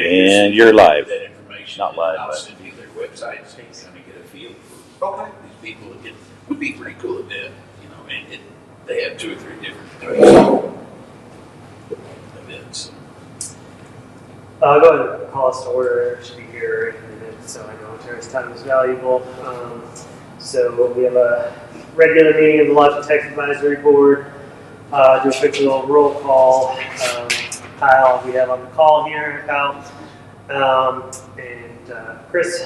And you're live. That information. Not live, I'll but send you their website so you can kind of get a feel for these people. It would be pretty cool to do, you know, and they have 2 or 3 different events. Go ahead and call us to order. It should be here in a minute, so I know Terra's time is valuable. So we have a regular meeting of the Logitech Advisory Board. Do a quick little roll call. Kyle, we have on the call here, Kyle, and Chris,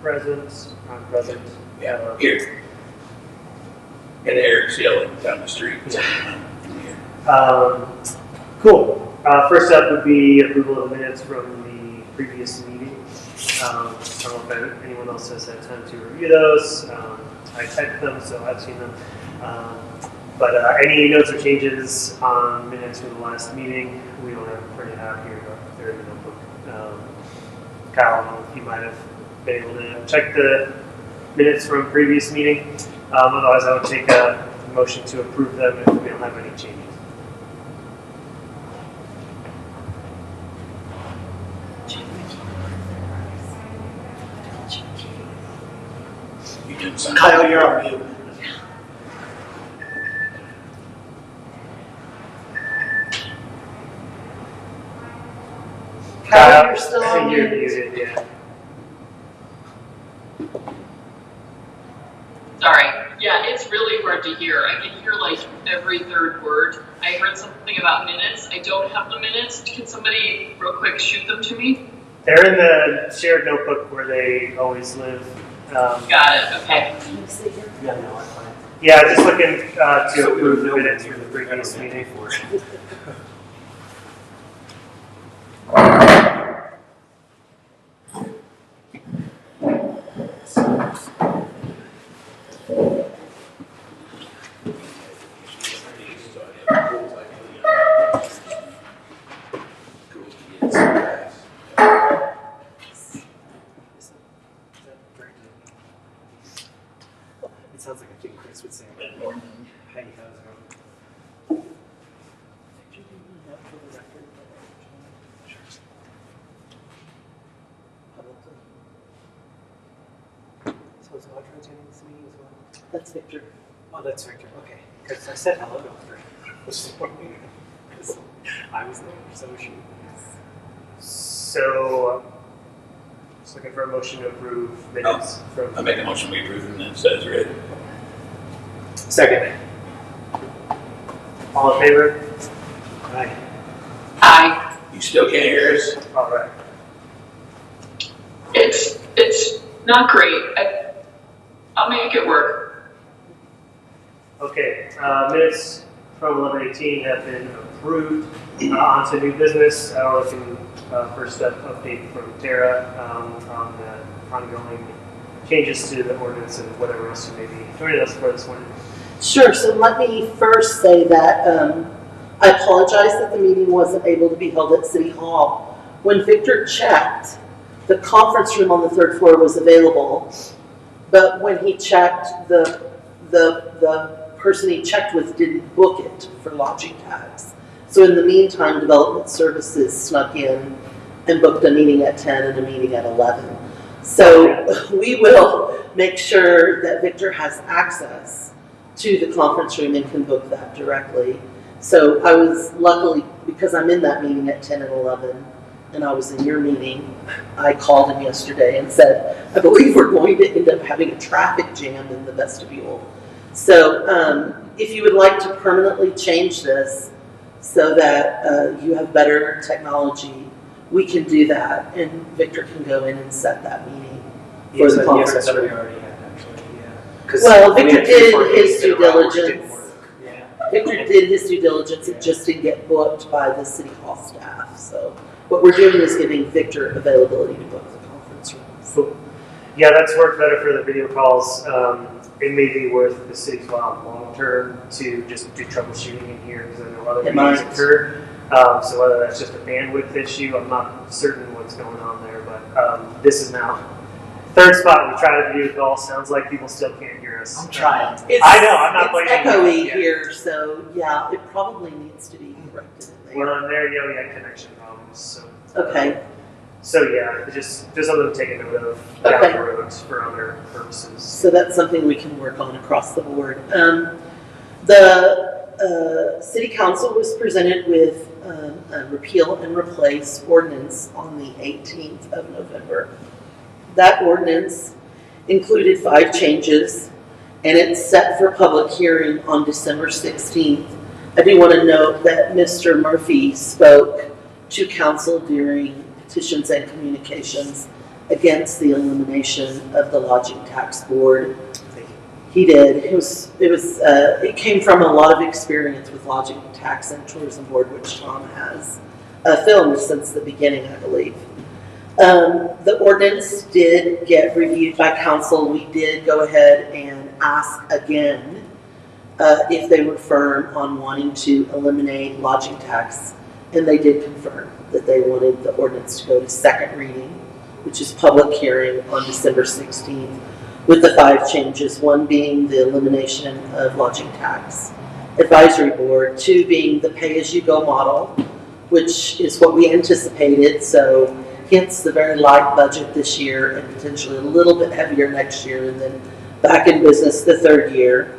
present. I'm present. Yeah, here. And Eric's yelling down the street. Cool. First up would be approval of the minutes from the previous meeting. I don't know if anyone else has had time to review those. I typed them, so I've seen them. But any notes or changes on minutes from the last meeting, we don't have them printed out here, but they're in the notebook. Kyle, you might have been able to check the minutes from previous meeting. Otherwise, I would take a motion to approve them if we don't have any changes. Kyle, you're on mute. Kyle, you're still on you're mute. muted, yeah. Sorry. Yeah, it's really hard to hear. I can hear like every third word. I heard something about minutes. I don't have the minutes. Can somebody real quick shoot them to me? They're in the shared notebook where they always live. Got it. Okay. Yeah, no, I'm fine. Yeah, just looking to approve the minutes from the previous meeting. It sounds like I think Chris would say that. Hey, how's it going? So is Audra attending this meeting as well? That's Victor. Oh, that's Victor. Okay. Because I said hello to her this morning. I was there, so was she. So, just looking for a motion to approve minutes from. I make a motion we approve the minutes as read. Second. All in favor? Aye. Hi. You still can't hear us? All right. It's not great. I'll make it work. Okay, minutes from 11/18 have been approved. On to new business. We're looking first step update from Tara on the ongoing changes to the ordinance and whatever else you may be joining us for this morning. Sure, so let me first say that I apologize that the meeting wasn't able to be held at City Hall. When Victor checked, the conference room on the 3rd floor was available, but when he checked, the person he checked with didn't book it for lodging tags. So in the meantime, Development Services snuck in and booked a meeting at 10 and a meeting at 11. So we will make sure that Victor has access to the conference room and can book that directly. So I was luckily, because I'm in that meeting at 10 and 11, and I was in your meeting, I called him yesterday and said, I believe we're going to end up having a traffic jam in the vestibule. So if you would like to permanently change this so that you have better technology, we can do that, and Victor can go in and set that meeting for the conference that's what we room. already had, actually, yeah. Well, we Victor had 3 or 4 did his days in a due row where it didn't diligence. work. Yeah. Victor did his due diligence, it just didn't get booked by the City Hall staff. So what we're doing is giving Victor availability to book the conference room. Cool. Yeah, that's worked better for the video calls. It may be worth the city's while long term to just do troubleshooting in here because I know other It meetings might. occur. So whether that's just a bandwidth issue, I'm not certain what's going on there, but this is now third spot. We tried a video call. Sounds like people still can't hear us. I'm trying. It's, I know, I'm not it's blaming echoey you. Yeah. here, so yeah, it probably needs to be corrected in mayor? Well, in there, we had connection problems, so. Okay, So yeah, just something to take a note of down Okay. the road for other purposes. so that's something we can work on across the board. The city council was presented with a repeal and replace ordinance on the 18th of November. That ordinance included 5 changes, and it's set for public hearing on December 16th. I do want to note that Mr. Murphy spoke to council during petitions and communications against the elimination of the lodging tax board. He did. It came from a lot of experience with lodging tax and tourism board, which Tom has filmed since the beginning, I believe. The ordinance did get reviewed by council. We did go ahead and ask again if they were firm on wanting to eliminate lodging tax, and they did confirm that they wanted the ordinance to go to second reading, which is public hearing on December 16th, with the 5 changes, 1 being the elimination of lodging tax advisory board, 2 being the pay-as-you-go model, which is what we anticipated, so hence the very light budget this year and potentially a little bit heavier next year, and then back in business the 3rd year.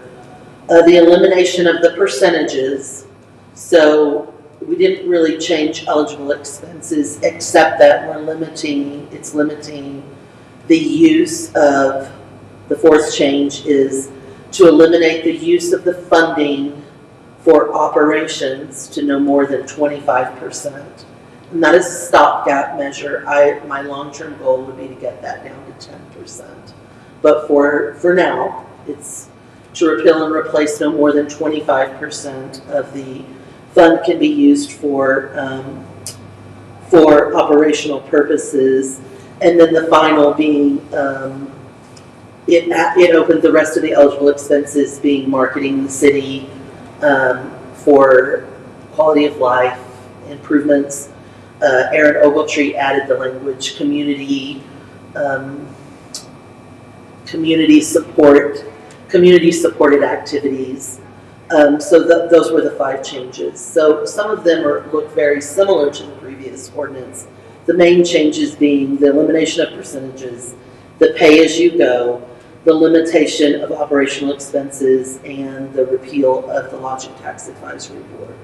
The elimination of the percentages, so we didn't really change eligible expenses except that it's limiting the use of, the 4th change is to eliminate the use of the funding for operations to no more than 25%. And that is a stopgap measure. My long-term goal would be to get that down to 10%. But for now, it's to repeal and replace no more than 25% of the fund can be used for operational purposes. And then the final being, it opened the rest of the eligible expenses being marketing the city for quality of life improvements. Aaron Ogletree added the language community supported activities. Those were the 5 changes. So some of them look very similar to the previous ordinance. The main changes being the elimination of percentages, the pay-as-you-go, the limitation of operational expenses, and the repeal of the lodging tax advisory board.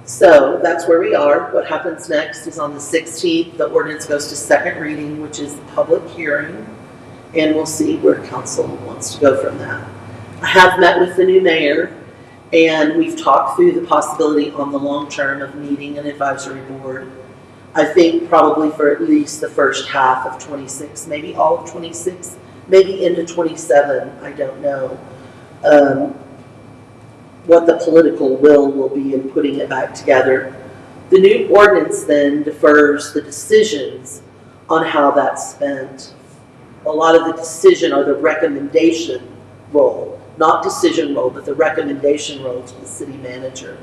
So that's where we are. What happens next is on the 16th, the ordinance goes to second reading, which is the public hearing, and we'll see where council wants to go from that. I have met with the new mayor, and we've talked through the possibility on the long term of needing an advisory board. I think probably for at least the first half of 26, maybe all of 26, maybe into 27, I don't know. What the political will be in putting it back together. The new ordinance then defers the decisions on how that's spent. A lot of the decision or the recommendation role, not decision role, but the recommendation role to the city manager.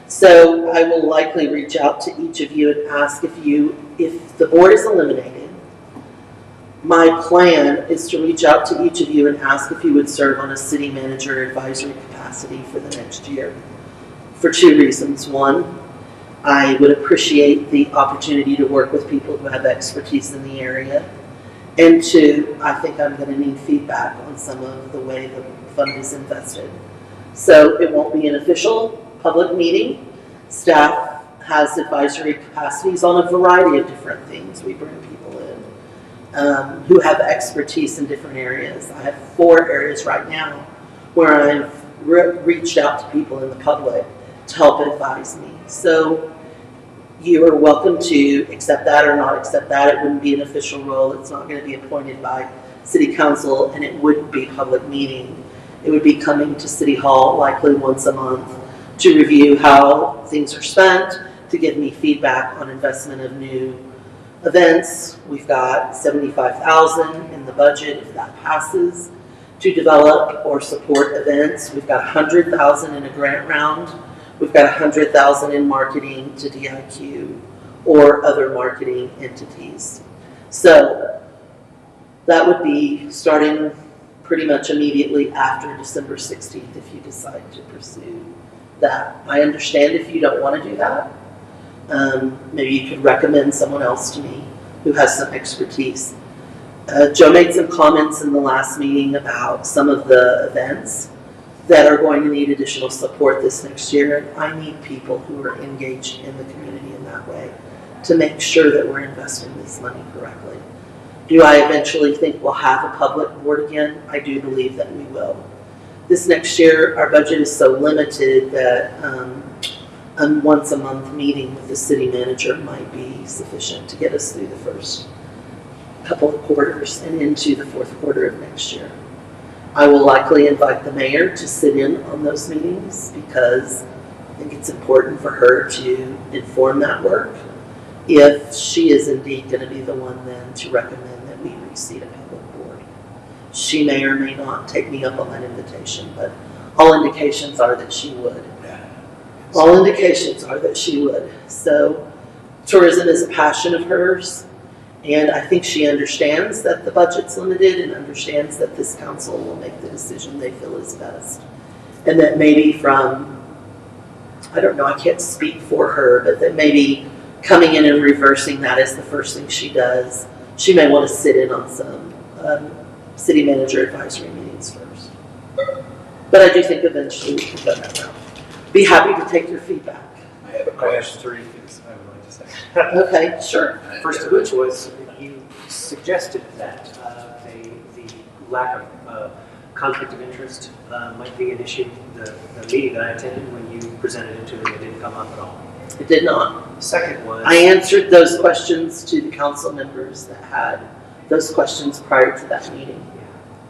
So I will likely reach out to each of you and ask if the board is eliminated, my plan is to reach out to each of you and ask if you would serve on a city manager advisory capacity for the next year. For 2 reasons. 1, I would appreciate the opportunity to work with people who have expertise in the area. And 2, I think I'm going to need feedback on some of the way the fund is invested. So it won't be an official public meeting. Staff has advisory capacities on a variety of different things. We bring people in who have expertise in different areas. I have 4 areas right now where I've reached out to people in the public to help advise me. So you are welcome to accept that or not accept that. It wouldn't be an official role. It's not going to be appointed by City Council, and it wouldn't be a public meeting. It would be coming to City Hall likely once a month to review how things are spent, to give me feedback on investment of new events. We've got $75,000 in the budget if that passes to develop or support events. We've got $100,000 in a grant round. We've got $100,000 in marketing to DIQ or other marketing entities. So that would be starting pretty much immediately after December 16th if you decide to pursue that. I understand if you don't want to do that. Maybe you could recommend someone else to me who has some expertise. Joe made some comments in the last meeting about some of the events that are going to need additional support this next year. And I need people who are engaged in the community in that way to make sure that we're investing this money correctly. Do I eventually think we'll have a public board again? I do believe that we will. This next year, our budget is so limited that a once a month meeting with the city manager might be sufficient to get us through the first couple of quarters and into the fourth quarter of next year. I will likely invite the mayor to sit in on those meetings because I think it's important for her to inform that work if she is indeed going to be the one then to recommend that we reseat a public board. She may or may not take me up on that invitation, but all indications are that she would. All indications are that she would. So tourism is a passion of hers, and I think she understands that the budget's limited and understands that this council will make the decision they feel is best. And that maybe from, I don't know, I can't speak for her, but that maybe coming in and reversing that is the first thing she does. She may want to sit in on some city manager advisory meetings first. But I do think eventually we can go that route. Be happy to take your feedback. I have a I have question. 3 things I would like to say. Okay, sure. First of which was you suggested that the lack of conflict of interest might be an issue. The meeting that I attended, when you presented it to them, it didn't come up at all. It did not. Second was... I answered those questions to the council members that had those questions prior to that meeting,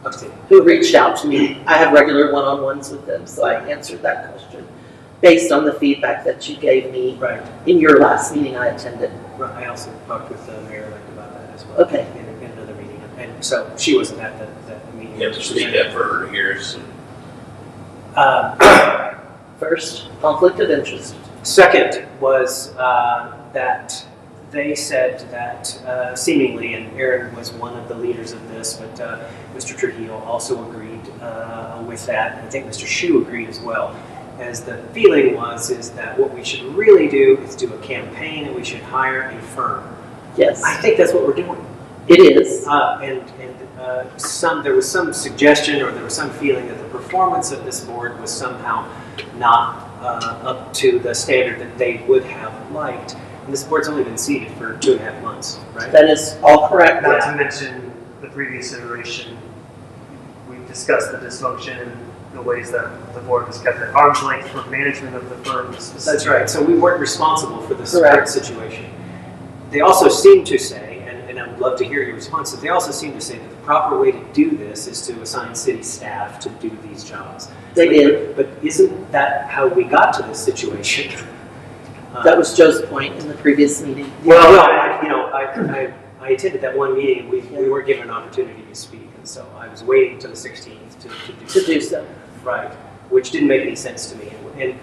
Okay. who reached out to me. I have regular one-on-ones with them, so I answered that question based on the feedback that you gave me Right. in your last meeting I attended. Right. I also talked with the mayor-elect about that as well. Okay. In another meeting. And so she wasn't at that meeting. You have to speak up for her to hear us. First, conflict of interest. Second was that they said that seemingly, and Aaron was one of the leaders of this, but Mr. Trujillo also agreed with that. And I think Mr. Hsu agreed as well. As the feeling is that what we should really do is do a campaign and we should hire a firm. Yes, I think that's what we're doing. it is. There was some suggestion or there was some feeling that the performance of this board was somehow not up to the standard that they would have liked. And this board's only been seated for 2.5 months, right? That is all correct. Not to mention the previous iteration, we discussed the dysfunction and the ways that the board was kept at arm's length from management of the firms. That's right. So we weren't responsible for this Correct. current situation. They also seem to say, and I would love to hear your response, that they also seem to say that the proper way to do this is to assign city staff to do these jobs. They did. But isn't that how we got to this situation? That was Joe's point in the previous meeting. I attended that one meeting and we weren't given an opportunity to speak, and so I was waiting until the 16th To do so. Right, which didn't make any sense to me. And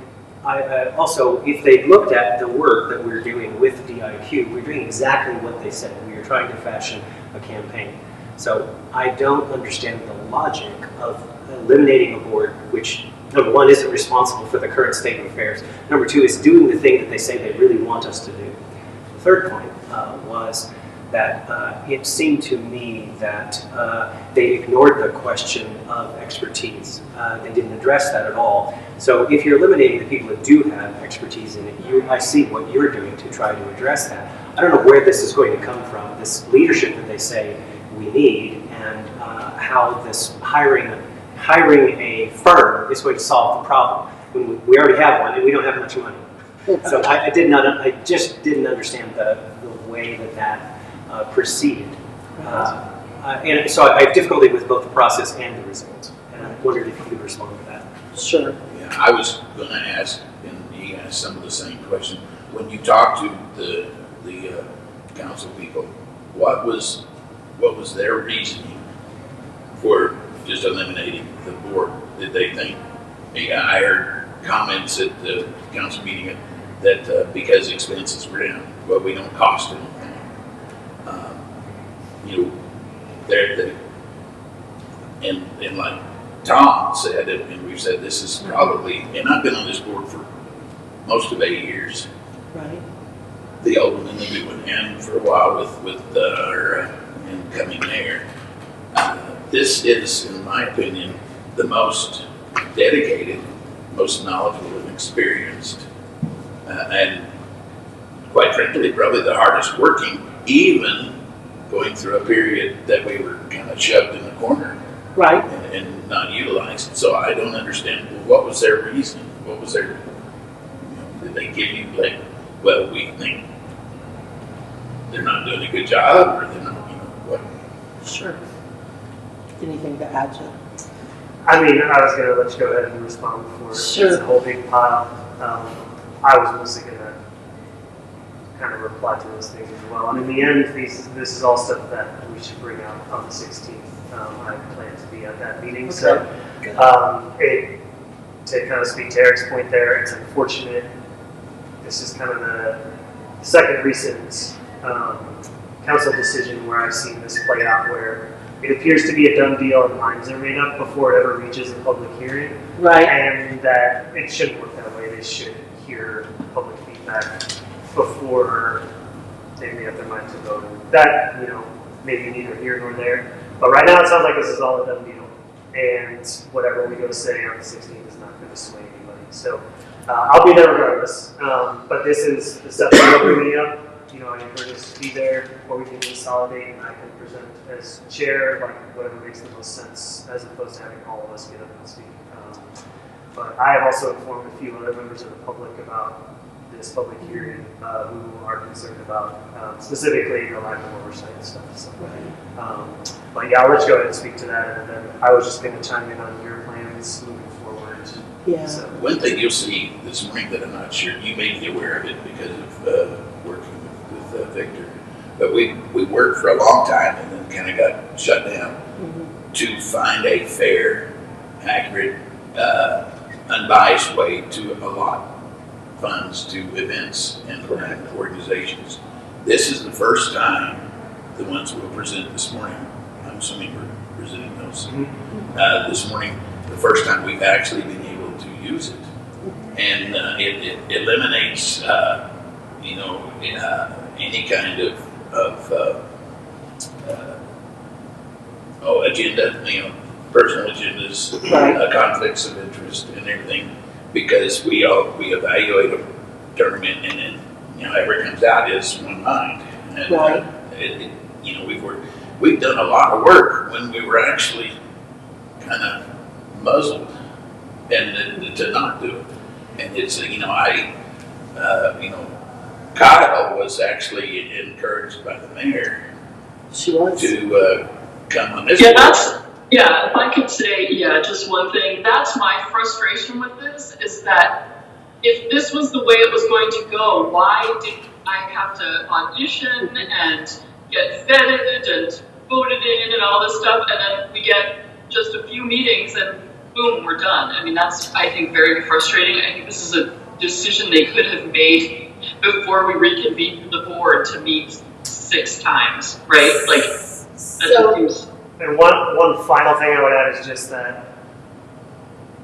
I also, if they looked at the work that we're doing with DIQ, we're doing exactly what they said. We are trying to fashion a campaign. So I don't understand the logic of eliminating a board which, number one, isn't responsible for the current state of affairs. Number two, is doing the thing that they say they really want us to do. The third point was that it seemed to me that they ignored the question of expertise. They didn't address that at all. So if you're eliminating the people that do have expertise in it, I see what you're doing to try to address that. I don't know where this is going to come from, this leadership that they say we need, and how this hiring a firm is going to solve the problem. When we already have one and we don't have much money. So I just didn't understand the way that proceeded. And so I have difficulty with both the process and the results. And I wondered if you could respond to that. Sure. Yeah, I was going to ask, and you asked some of the same question. When you talked to the council people, what was their reasoning for just eliminating the board? Did they think? I heard comments at the council meeting that because expenses were down, well, we don't cost anything. And like Tom said, and we've said this is probably, and I've been on this board for most of 8 years, Right. the old one and the new one, and for a while with our incoming mayor. This is, in my opinion, the most dedicated, most knowledgeable and experienced, and quite frankly, probably the hardest working, even going through a period that we were kind of shoved in the corner Right. and not utilized. So I don't understand, well, what was their reason? What was their, did they give you like, well, we think they're not doing a good job, or they're not, what? Sure. Anything to add, Joe? I mean, I was going to let you go ahead and respond before Sure. it's a whole big pile. I was mostly going to kind of reply to those things as well. And in the end, this is all stuff that we should bring out on the 16th. I plan to be at that meeting. So, to kind of speak to Eric's point there, it's unfortunate. This is kind of the second recent council decision where I've seen this play out, where it appears to be a done deal and minds are made up before it ever reaches a public hearing. Right. And that it shouldn't work that way. They should hear public feedback before they make up their mind to vote. That, maybe neither here nor there. But right now it sounds like this is all a done deal. And whatever we go to say on the 16th is not going to sway anybody. So I'll be there regardless. But this is the stuff that we're bringing up. I encourage us to be there, or we can consolidate and I can present as chair, like whatever makes the most sense, as opposed to having all of us get up and speak. But I have also informed a few other members of the public about this public hearing who are concerned about specifically the lack of oversight and stuff. So, but yeah, I'll let you go ahead and speak to that, and then I was just going to chime in on your plans moving forward. Yeah. So one thing you'll see this morning that I'm not sure, you may be aware of it because of working with Victor, but we worked for a long time and then kind of got shut down to find a fair, accurate, unbiased way to allot funds to events and organizations. This is the first time, the ones we'll present this morning, I'm assuming we're presenting those this morning, the first time we've actually been able to use it. And it eliminates, any kind of agenda, personal agendas, conflicts of interest and everything, because we evaluate a tournament and then, whatever comes out is one mind. And, we've done a lot of work when we were actually kind of muzzled and to not do it. And it's, Kyle was actually encouraged by the mayor She was. to come on this Yeah, board. if I could say, just one thing. That's my frustration with this, is that if this was the way it was going to go, why did I have to audition and get vetted and voted in and all this stuff, and then we get just a few meetings and boom, we're done. I mean, that's, I think, very frustrating. I think this is a decision they could have made before we reconvened the board to meet 6 times, right? Like, that just seems... And one final thing I would add is just that,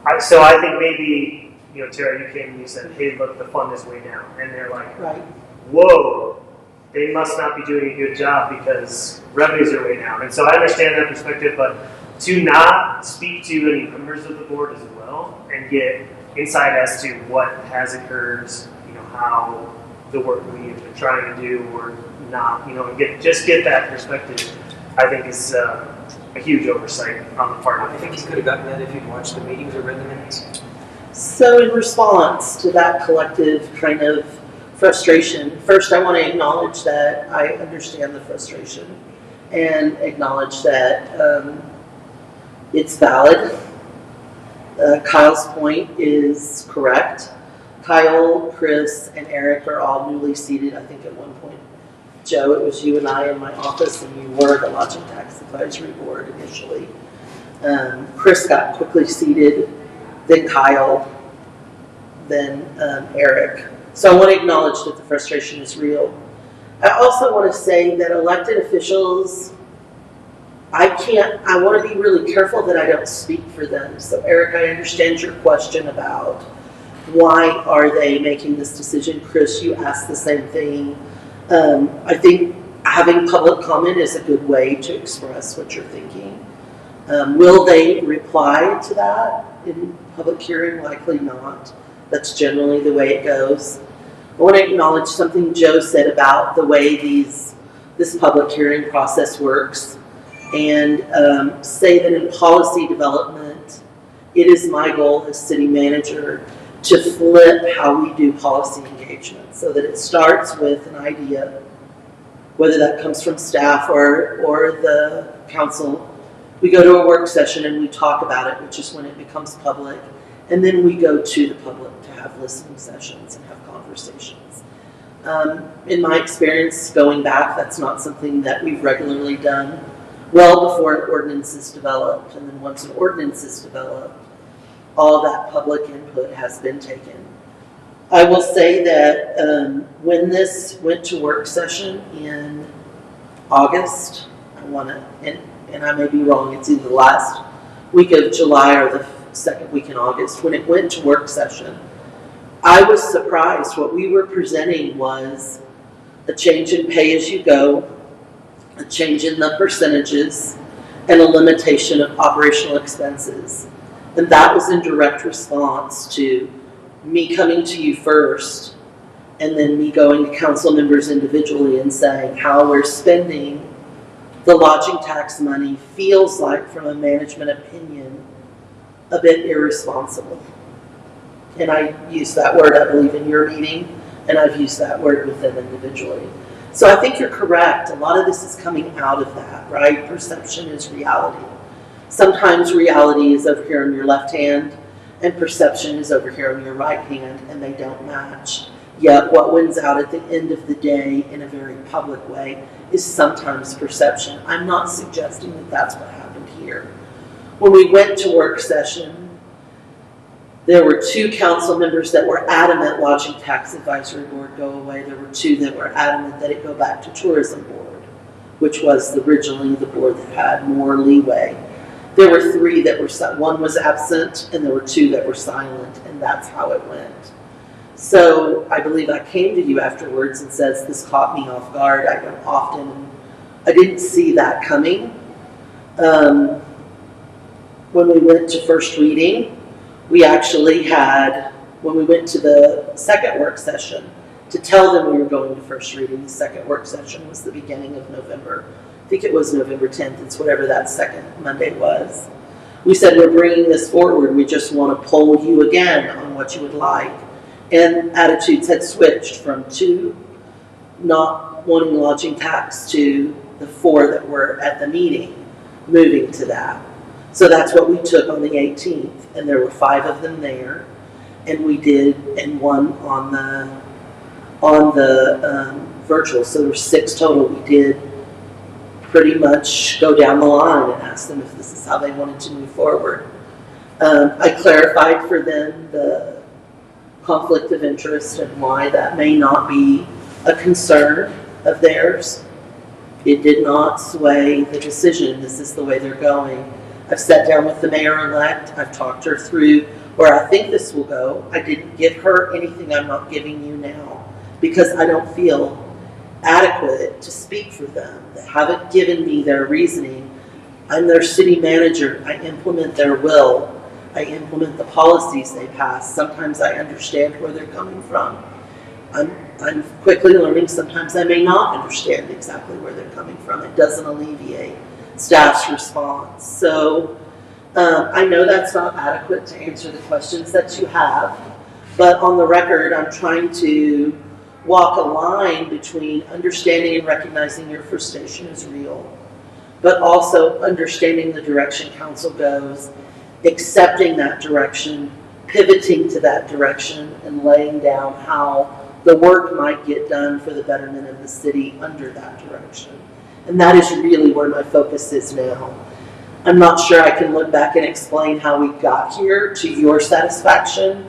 I think maybe, Tara, you came and you said, hey, look, the fund is way down. And they're like, whoa, they must not be doing a good job because revenues are way down. And so I understand that perspective, but to not speak to any members of the board as well and get insight as to what has occurred, how the work we have been trying to do or not, and get that perspective, I think is a huge oversight on the part of I think you could have gotten that if you'd watched the meetings or read the minutes. So in response to that collective kind of frustration, first I want to acknowledge that I understand the frustration and acknowledge that it's valid. Kyle's point is correct. Kyle, Chris, and Eric are all newly seated. I think at one point, Joe, it was you and I in my office, and you were the Lodging Tax Advisory Board initially. Chris got quickly seated, then Kyle, then Eric. So I want to acknowledge that the frustration is real. I also want to say that elected officials I want to be really careful that I don't speak for them. So Eric, I understand your question about why are they making this decision. Chris, you asked the same thing. I think having public comment is a good way to express what you're thinking. Will they reply to that in public hearing? Likely not. That's generally the way it goes. I want to acknowledge something Joe said about the way this public hearing process works, and say that in policy development, it is my goal as city manager to flip how we do policy engagement so that it starts with an idea, whether that comes from staff or the council. We go to a work session and we talk about it, which is when it becomes public, and then we go to the public to have listening sessions and have conversations. In my experience, going back, that's not something that we've regularly done well before an ordinance is developed, and then once an ordinance is developed, all that public input has been taken. I will say that when this went to work session in August, and I may be wrong, it's either the last week of July or the second week in August, when it went to work session, I was surprised. What we were presenting was a change in pay as you go, a change in the percentages, and a limitation of operational expenses. And that was in direct response to me coming to you first, and then me going to council members individually and saying how we're spending the lodging tax money feels like, from a management opinion, a bit irresponsible. And I used that word, I believe, in your meeting, and I've used that word with them individually. So I think you're correct. A lot of this is coming out of that, right? Perception is reality. Sometimes reality is over here on your left hand, and perception is over here on your right hand, and they don't match. Yet what wins out at the end of the day in a very public way is sometimes perception. I'm not suggesting that that's what happened here. When we went to work session, there were 2 council members that were adamant Lodging Tax Advisory Board go away. There were 2 that were adamant that it go back to Tourism Board, which was originally the board that had more leeway. There were 3 that were, 1 was absent, and there were 2 that were silent, and that's how it went. So I believe I came to you afterwards and says, this caught me off guard. I didn't see that coming. When we went to first reading, we actually had, when we went to the second work session, to tell them we were going to first reading. The second work session was the beginning of November. I think it was November 10th. It's whatever that second Monday was. We said, we're bringing this forward. We just want to poll you again on what you would like. And attitudes had switched from 2 not wanting lodging tax to the 4 that were at the meeting, moving to that. So that's what we took on the 18th, and there were 5 of them there, and we did, and 1 on the virtual. So there were 6 total. We did pretty much go down the line and ask them if this is how they wanted to move forward. I clarified for them the conflict of interest and why that may not be a concern of theirs. It did not sway the decision. This is the way they're going. I've sat down with the mayor-elect. I've talked her through where I think this will go. I didn't give her anything I'm not giving you now because I don't feel adequate to speak for them. They haven't given me their reasoning. I'm their city manager. I implement their will. I implement the policies they pass. Sometimes I understand where they're coming from. I'm quickly learning sometimes I may not understand exactly where they're coming from. It doesn't alleviate staff's response. So I know that's not adequate to answer the questions that you have, but on the record, I'm trying to walk a line between understanding and recognizing your frustration is real, but also understanding the direction council goes, accepting that direction, pivoting to that direction, and laying down how the work might get done for the betterment of the city under that direction. And that is really where my focus is now. I'm not sure I can look back and explain how we got here to your satisfaction,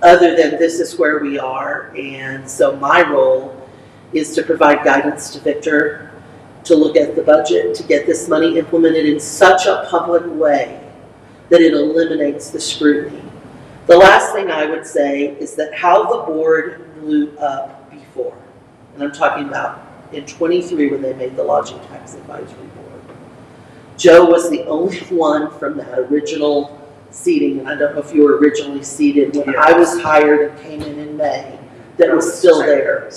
other than this is where we are. And so my role is to provide guidance to Victor, to look at the budget, to get this money implemented in such a public way that it eliminates the scrutiny. The last thing I would say is that how the board blew up before, and I'm talking about in 23 when they made the lodging tax advisory board. Joe was the only one from that original seating, and I don't know if you were originally seated when I was hired and came in May, that was still there.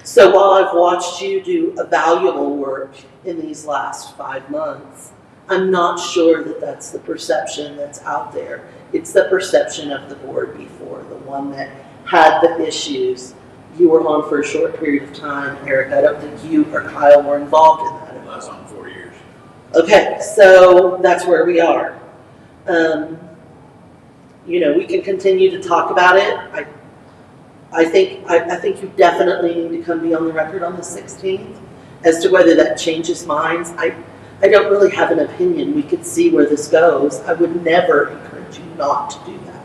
So while I've watched you do a valuable work in these last 5 months, I'm not sure that that's the perception that's out there. It's the perception of the board before, the one that had the issues. You were on for a short period of time, Eric. I don't think you or Kyle were involved in that. I was on 4 years. Okay, so that's where we are. You know, we can continue to talk about it. I think you definitely need to come be on the record on the 16th. As to whether that changes minds, I don't really have an opinion. We could see where this goes. I would never encourage you not to do that.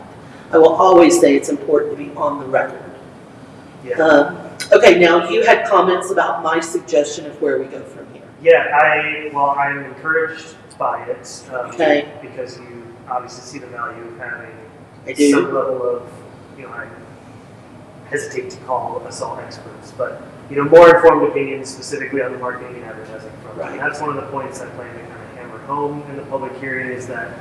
I will always say it's important to be on the record. Yeah. Okay, now you had comments about my suggestion of where we go from here. Yeah, I'm encouraged by it. Okay. Because you obviously see the value of having I do. some level of, I hesitate to call us all experts, but more informed opinions specifically on the marketing and advertising front. Right. And that's one of the points I plan to kind of hammer home in the public hearing is that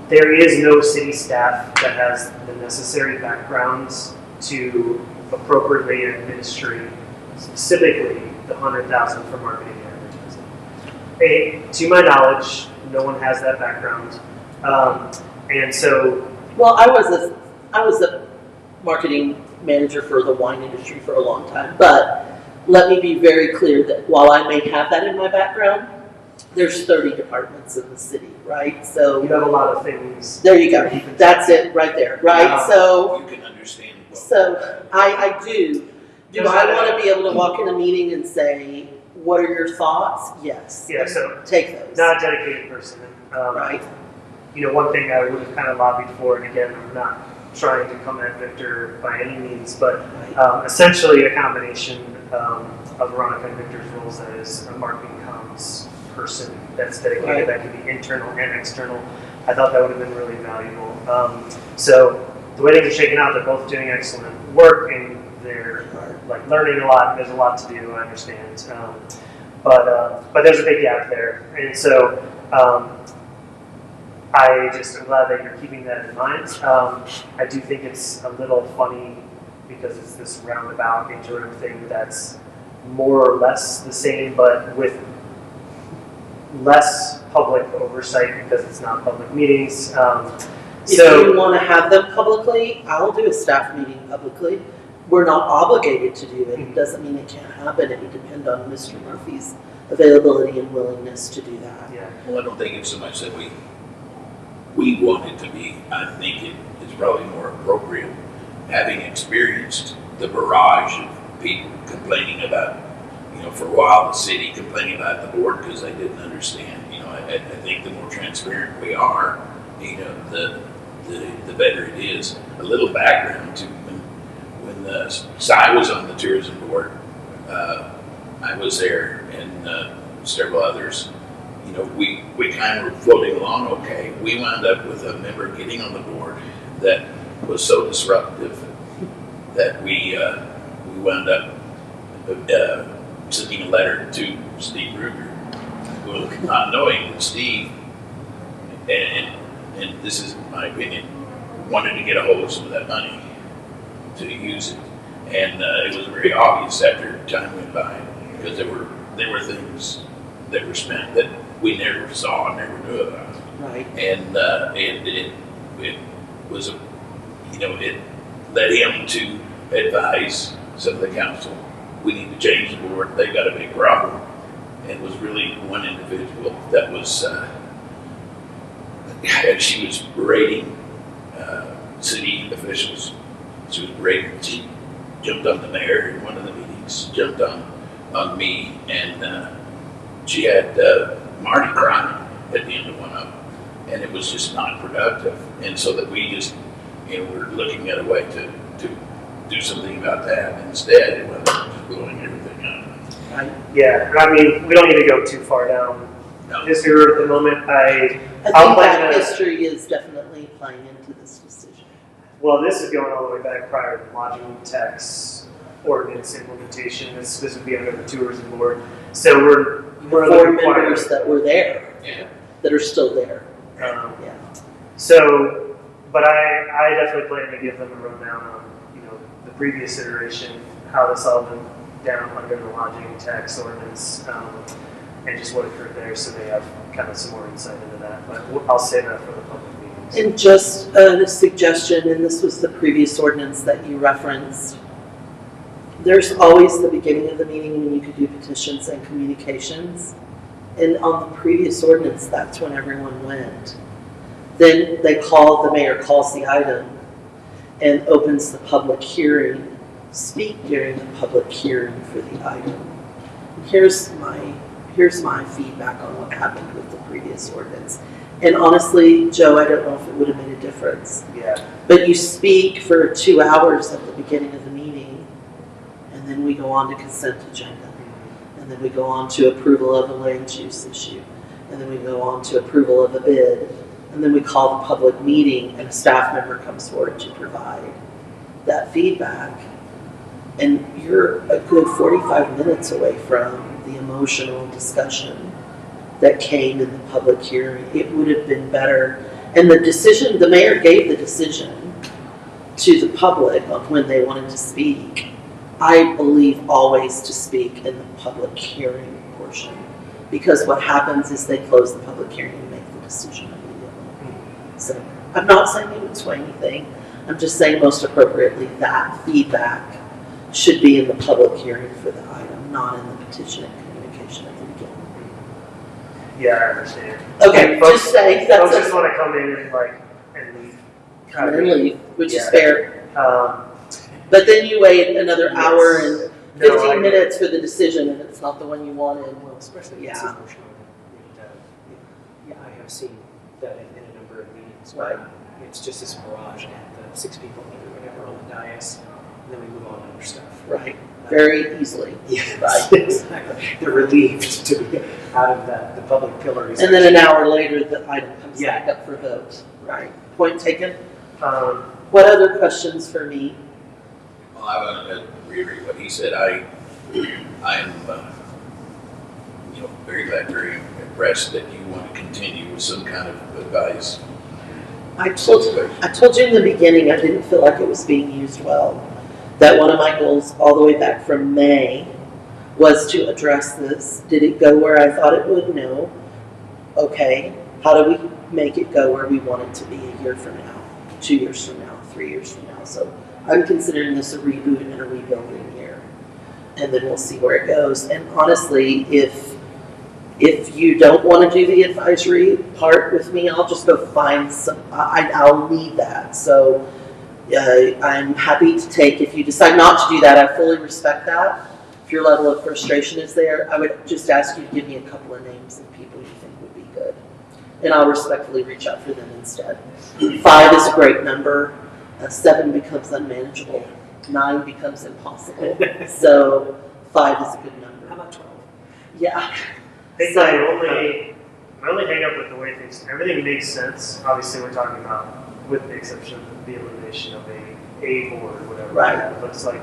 there is no city staff that has the necessary backgrounds to appropriately administer specifically the $100,000 for marketing and advertising. To my knowledge, no one has that background, and so. Well, I was a marketing manager for the wine industry for a long time, but let me be very clear that while I may have that in my background, there's 30 departments in the city, right? So You have a lot of things. there you go. That's it right there, right? So You can understand. I do. Do I want to be able to walk in a meeting and say, what are your thoughts? Yes. Yeah, so Take those. not a dedicated person. Right. One thing I would have kind of lobbied for, and again, I'm not trying to come at Victor by any means, but essentially a combination of Veronica and Victor's roles as a marketing comms person that's dedicated, Right. that can be internal and external. I thought that would have been really valuable. So the way things are shaking out, they're both doing excellent work and they're learning a lot. There's a lot to do, I understand. But there's a big gap there. And so I just am glad that you're keeping that in mind. I do think it's a little funny because it's this roundabout interim thing that's more or less the same, but with less public oversight because it's not public meetings. If you want to have them publicly, I'll do a staff meeting publicly. We're not obligated to do it. It doesn't mean it can't happen. It would depend on Mr. Murphy's availability and willingness to do that. Yeah. Well, I don't think it's so much that we want it to be. I think it's probably more appropriate, having experienced the barrage of people complaining about, for a while the city complaining about the board because they didn't understand. I think the more transparent we are, the better it is. A little background to when Cy was on the tourism board, I was there and several others. We kind of were floating along okay. We wound up with a member getting on the board that was so disruptive that we wound up sending a letter to Steve Ruger, well, not knowing that Steve, and this is my opinion, wanted to get a hold of some of that money to use it. And it was very obvious after time went by because there were things that were spent that we never saw and never knew about. Right. And it was it led him to advise some of the council, we need to change the board, they've got a big problem. And it was really one individual that was, she was berating city officials. She was berating, she jumped on the mayor in one of the meetings, jumped on me, and she had Marty crying at the end of one of them. And it was just not productive. And so that we just, we're looking at a way to do something about that. Instead, it went just blowing everything up. right? Yeah, I mean, we don't need to go too far down No. this route at the moment. I I'll think plan that to- history is definitely playing into this decision. Well, this is going all the way back prior to the lodging tax ordinance implementation. This would be under the tourism board. So we're Four required. members that were there, Yeah. that are still there. Um, Yeah. So, but I definitely plan to give them a rundown on, the previous iteration, how this all went down under the lodging tax ordinance, and just what occurred there, so they have kind of some more insight into that. But I'll say that for the public meetings. And just a suggestion, and this was the previous ordinance that you referenced. There's always the beginning of the meeting when you could do petitions and communications. And on the previous ordinance, that's when everyone went. Then the mayor calls the item and opens the public hearing. Speak during the public hearing for the item. Here's my feedback on what happened with the previous ordinance. And honestly, Joe, I don't know if it would have made a difference. Yeah. But you speak for 2 hours at the beginning of the meeting, and then we go on to consent agenda. And then we go on to approval of a land use issue. And then we go on to approval of a bid. And then we call the public meeting and a staff member comes forward to provide that feedback. And you're a good 45 minutes away from the emotional discussion that came in the public hearing. It would have been better. And the mayor gave the decision to the public on when they wanted to speak. I believe always to speak in the public hearing portion. Because what happens is they close the public hearing and make the decision immediately. So I'm not saying it would sway anything. I'm just saying most appropriately that feedback should be in the public hearing for the item, not in the petition and communication at the beginning. Yeah, I understand. Okay, Folks- just saying Folks that's just want to come in and leave. come in and leave, which is Yeah. fair. Um, But then you wait another hour and no, 15 I- minutes for the decision and it's not the one you wanted. Well, especially if it's Yeah. emotional. Yeah, I have seen that in a number of meetings. Right. It's just this barrage and the 6 people or whatever on the dais, and then we move on to other stuff. Right, very easily. Yes, Right. exactly. They're relieved to be out of the public pillory. And then an hour later, the item comes Yeah. back up for vote. Right. Point taken. um, What other questions for me? Well, I want to reiterate what he said. I am, very glad, very impressed that you want to continue with some kind of advice. I told you in the beginning I didn't feel like it was being used well. That one of my goals all the way back from May was to address this. Did it go where I thought it would? No. Okay. How do we make it go where we want it to be a year from now, 2 years from now, 3 years from now? So I'm considering this a reboot and a rebuilding year. And then we'll see where it goes. And honestly, if you don't want to do the advisory part with me, I'll just go find some, I'll need that. So I'm happy to take, if you decide not to do that, I fully respect that. If your level of frustration is there, I would just ask you to give me a couple of names of people you think would be good. And I'll respectfully reach out for them instead. 5 is a great number. 7 becomes unmanageable. 9 becomes impossible. So 5 is a good number. How about 12? Yeah. I think my only hang up with the way things, everything makes sense. Obviously, we're talking about, with the exception of the elimination of a board, whatever Right. that looks like.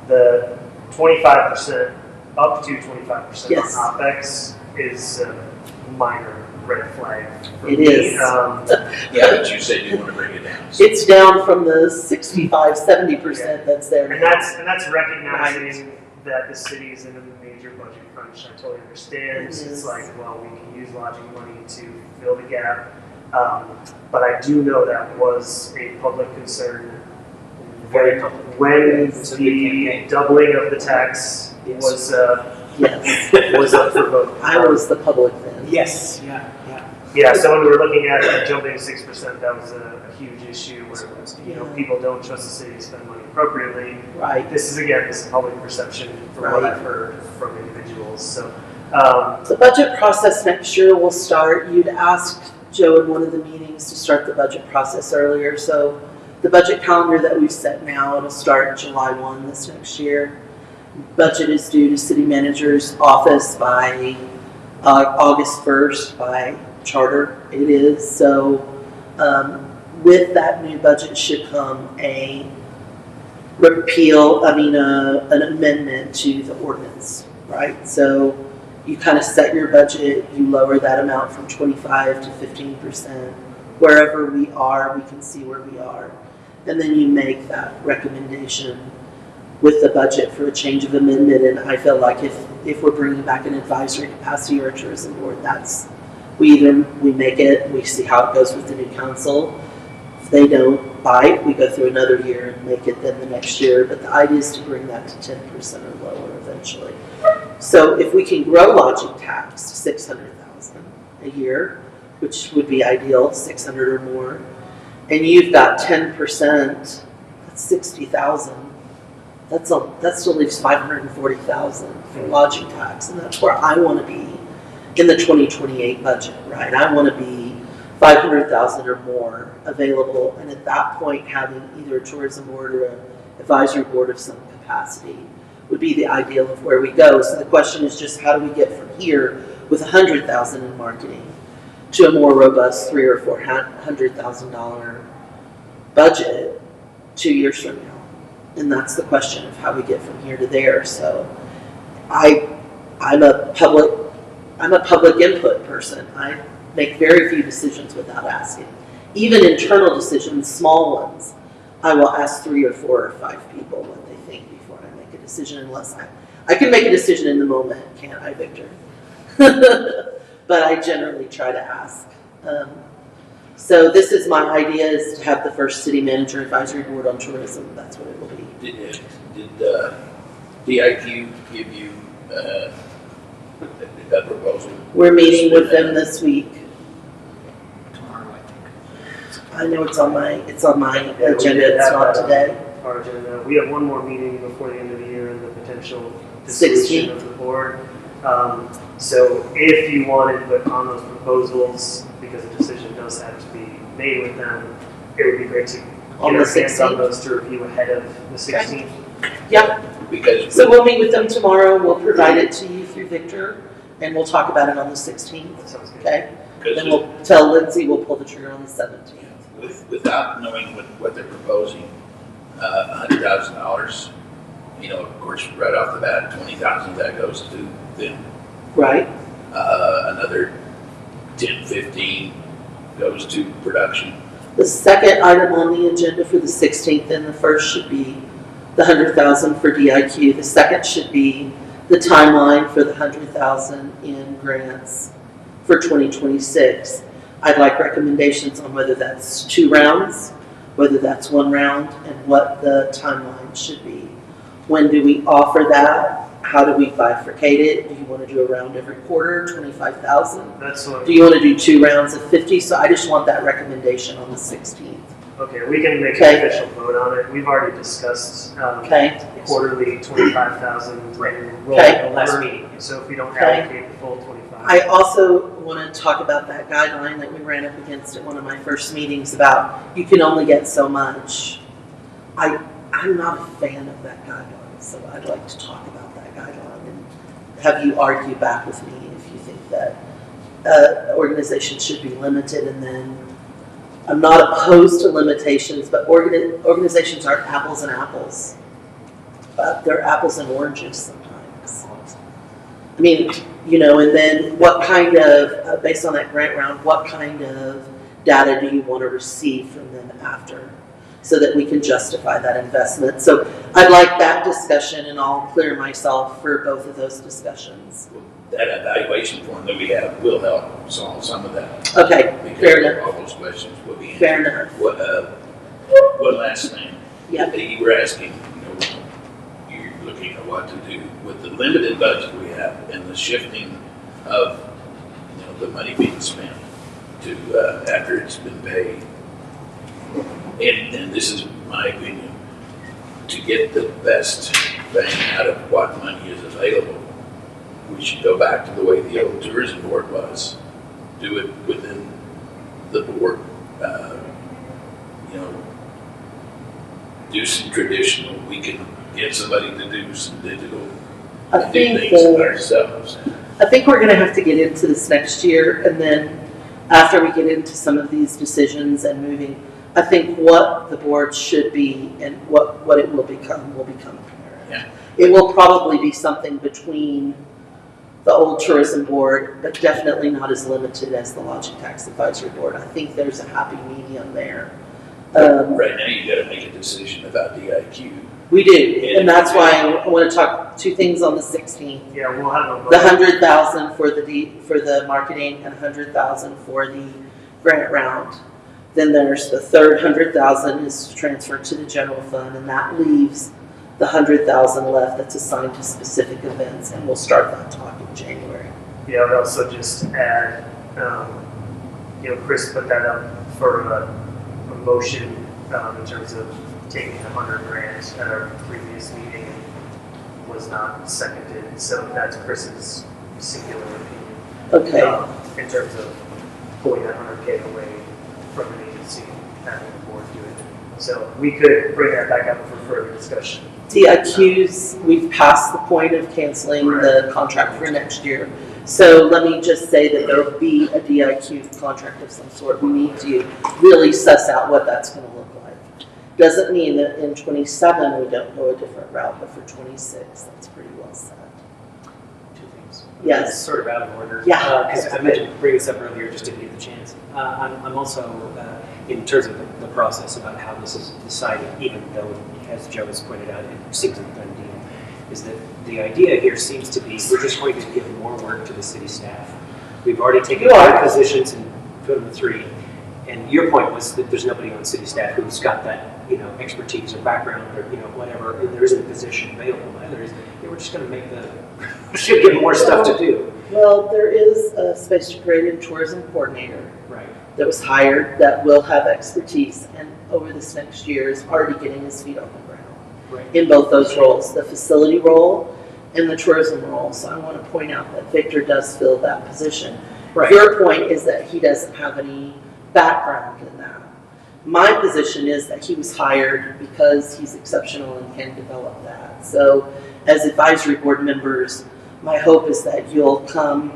The 25%, up to 25% Yes. on OpEx is a minor red flag for It me. is. Yeah, but you said you want to bring it down. So It's down from the 65, 70% that's there And now. that's recognizing that the city is in a major budget crunch. I totally understand. It It's is. like, well, we can use lodging money to fill the gap. But I do know that was a public concern Very complicated. when It's a big the campaign. doubling of the tax Yes. Yes, was up for vote. I was the public then. Yes, yeah. Yeah, so when we were looking at jumping 6%, that was a huge issue where, Yeah. people don't trust the city to spend money appropriately. Right. This is public perception from what Right. I've heard from individuals. So, The budget process next year will start. You'd asked Joe in one of the meetings to start the budget process earlier. So the budget calendar that we've set now, it'll start July 1 this next year. budget is due to city manager's office by August 1st by charter. It is. So with that new budget should come an amendment to the ordinance, right? So you kind of set your budget, you lower that amount from 25 to 15%. Wherever we are, we can see where we are. And then you make that recommendation with the budget for a change of amendment. And I feel like if we're bringing back an advisory capacity or a tourism board, we make it, we see how it goes with the new council. If they don't bite, we go through another year and make it then the next year. But the idea is to bring that to 10% or lower eventually. So if we can grow lodging tax to $600,000 a year, which would be ideal, 600 or more, and you've got 10%, that's 60,000. That still leaves 540,000 for lodging tax, and that's where I want to be in the 2028 budget, right? I want to be 500,000 or more available, and at that point, having either a tourism board or an advisory board of some capacity would be the ideal of where we go. So the question is just how do we get from here with 100,000 in marketing to a more robust $300,000 or $400,000 budget 2 years from now? And that's the question of how we get from here to there. So I'm a public input person. I make very few decisions without asking. Even internal decisions, small ones, I will ask 3 or 4 or 5 people what they think before I make a decision, unless I can make a decision in the moment, can't I, Victor? But I generally try to ask. So this is my idea, is to have the first city manager advisory board on tourism. That's what it will be. Did DIQ give you a proposal? We're meeting with them this week. Tomorrow, I think. I know it's on my Yeah, agenda. It's not today. Our agenda. We have one more meeting before the end of the year and the potential dissolution of the board. So if you wanted to put on those proposals, because a decision does have to be made with them, it would be great to get On the our hands on 16th? those to review ahead of the 16th. Yep. Because So we'll meet with them tomorrow. We'll provide it to you through Victor, and we'll talk about it on the 16th. That sounds good. Okay? Then we'll tell Lindsay we'll pull the trigger on the 17th. without knowing what they're proposing, $100,000, of course, right off the bat, 20,000 that goes to them. Right? Another 10, 15 goes to production. The second item on the agenda for the 16th, and the first should be the 100,000 for DIQ. The second should be the timeline for the 100,000 in grants for 2026. I'd like recommendations on whether that's 2 rounds, whether that's 1 round, and what the timeline should be. When do we offer that? How do we bifurcate it? Do you want to do a round every quarter, 25,000? That's what. Do you want to do 2 rounds of 50? So I just want that recommendation on the 16th. Okay, we can make Okay. an official vote on it. We've already discussed Okay? quarterly 25,000 and roll Okay. it over. Last meeting. So if we don't Okay. allocate the full 25. I also want to talk about that guideline that we ran up against at one of my first meetings about you can only get so much. I'm not a fan of that guideline, so I'd like to talk about that guideline and have you argue back with me if you think that organizations should be limited. And then I'm not opposed to limitations, but organizations aren't apples and apples. They're apples and oranges sometimes. I mean, and then what kind of, based on that grant round, what kind of data do you want to receive from them after so that we can justify that investment? So I'd like that discussion, and I'll clear myself for both of those discussions. That evaluation form that we have will help solve some of that. Okay, fair Because enough. all those questions will be answered. Fair enough. One last thing. Yep. You were asking, you're looking at what to do with the limited budget we have and the shifting of, the money being spent to after it's been paid. And this is my opinion, to get the best bang out of what money is available, we should go back to the way the old tourism board was. Do it within the board, do some traditional. We can get somebody to do some digital, I do think, things ourselves. I think we're gonna have to get into this next year, and then after we get into some of these decisions and moving, I think what the board should be and what it will become apparent. Yeah. It will probably be something between the old tourism board, but definitely not as limited as the Lodging Tax Advisory Board. I think there's a happy medium there. Right now, you gotta make a decision about DIQ. We do, and that's why I want to talk two things on the 16th. Yeah, we'll have The 100,000 for the marketing and 100,000 for the grant round. Then there's the third 100,000 is transferred to the general fund, and that leaves the 100,000 left that's assigned to specific events, and we'll start that talk in January. Yeah, I would also just add, Chris put that up for a motion in terms of taking 100 grand at our previous meeting and was not seconded. So that's Chris's singular opinion. Okay. In terms of pulling that 100K away from an agency, having the board do it. So we could bring that back up for further discussion. DIQs, we've passed the point of canceling the contract for next year. So let me just say that there will be a DIQ contract of some sort. We need to really suss out what that's going to look like. Doesn't mean that in 27 we don't go a different route, but for 26, that's pretty well set. Two things. Yes. It's sort of out of order. Yeah. Because I mentioned bringing this up earlier, just didn't get the chance. I'm also, in terms of the process about how this is decided, even though, as Joe has pointed out, it seems a done deal, is that the idea here seems to be we're just going to give more work to the city staff. We've already taken 5 positions and put them to 3. And your point was that there's nobody on city staff who's got that, expertise or background or, whatever, and there isn't a position available. We're just going to make we should give more stuff to do. Well, there is a space creative tourism coordinator Right. that was hired that will have expertise, and over this next year is already getting his feet on the ground Right. in both those roles, the facility role and the tourism role. So I want to point out that Victor does fill that position. Right. Your point is that he doesn't have any background in that. My position is that he was hired because he's exceptional and can develop that. So as advisory board members, my hope is that you'll come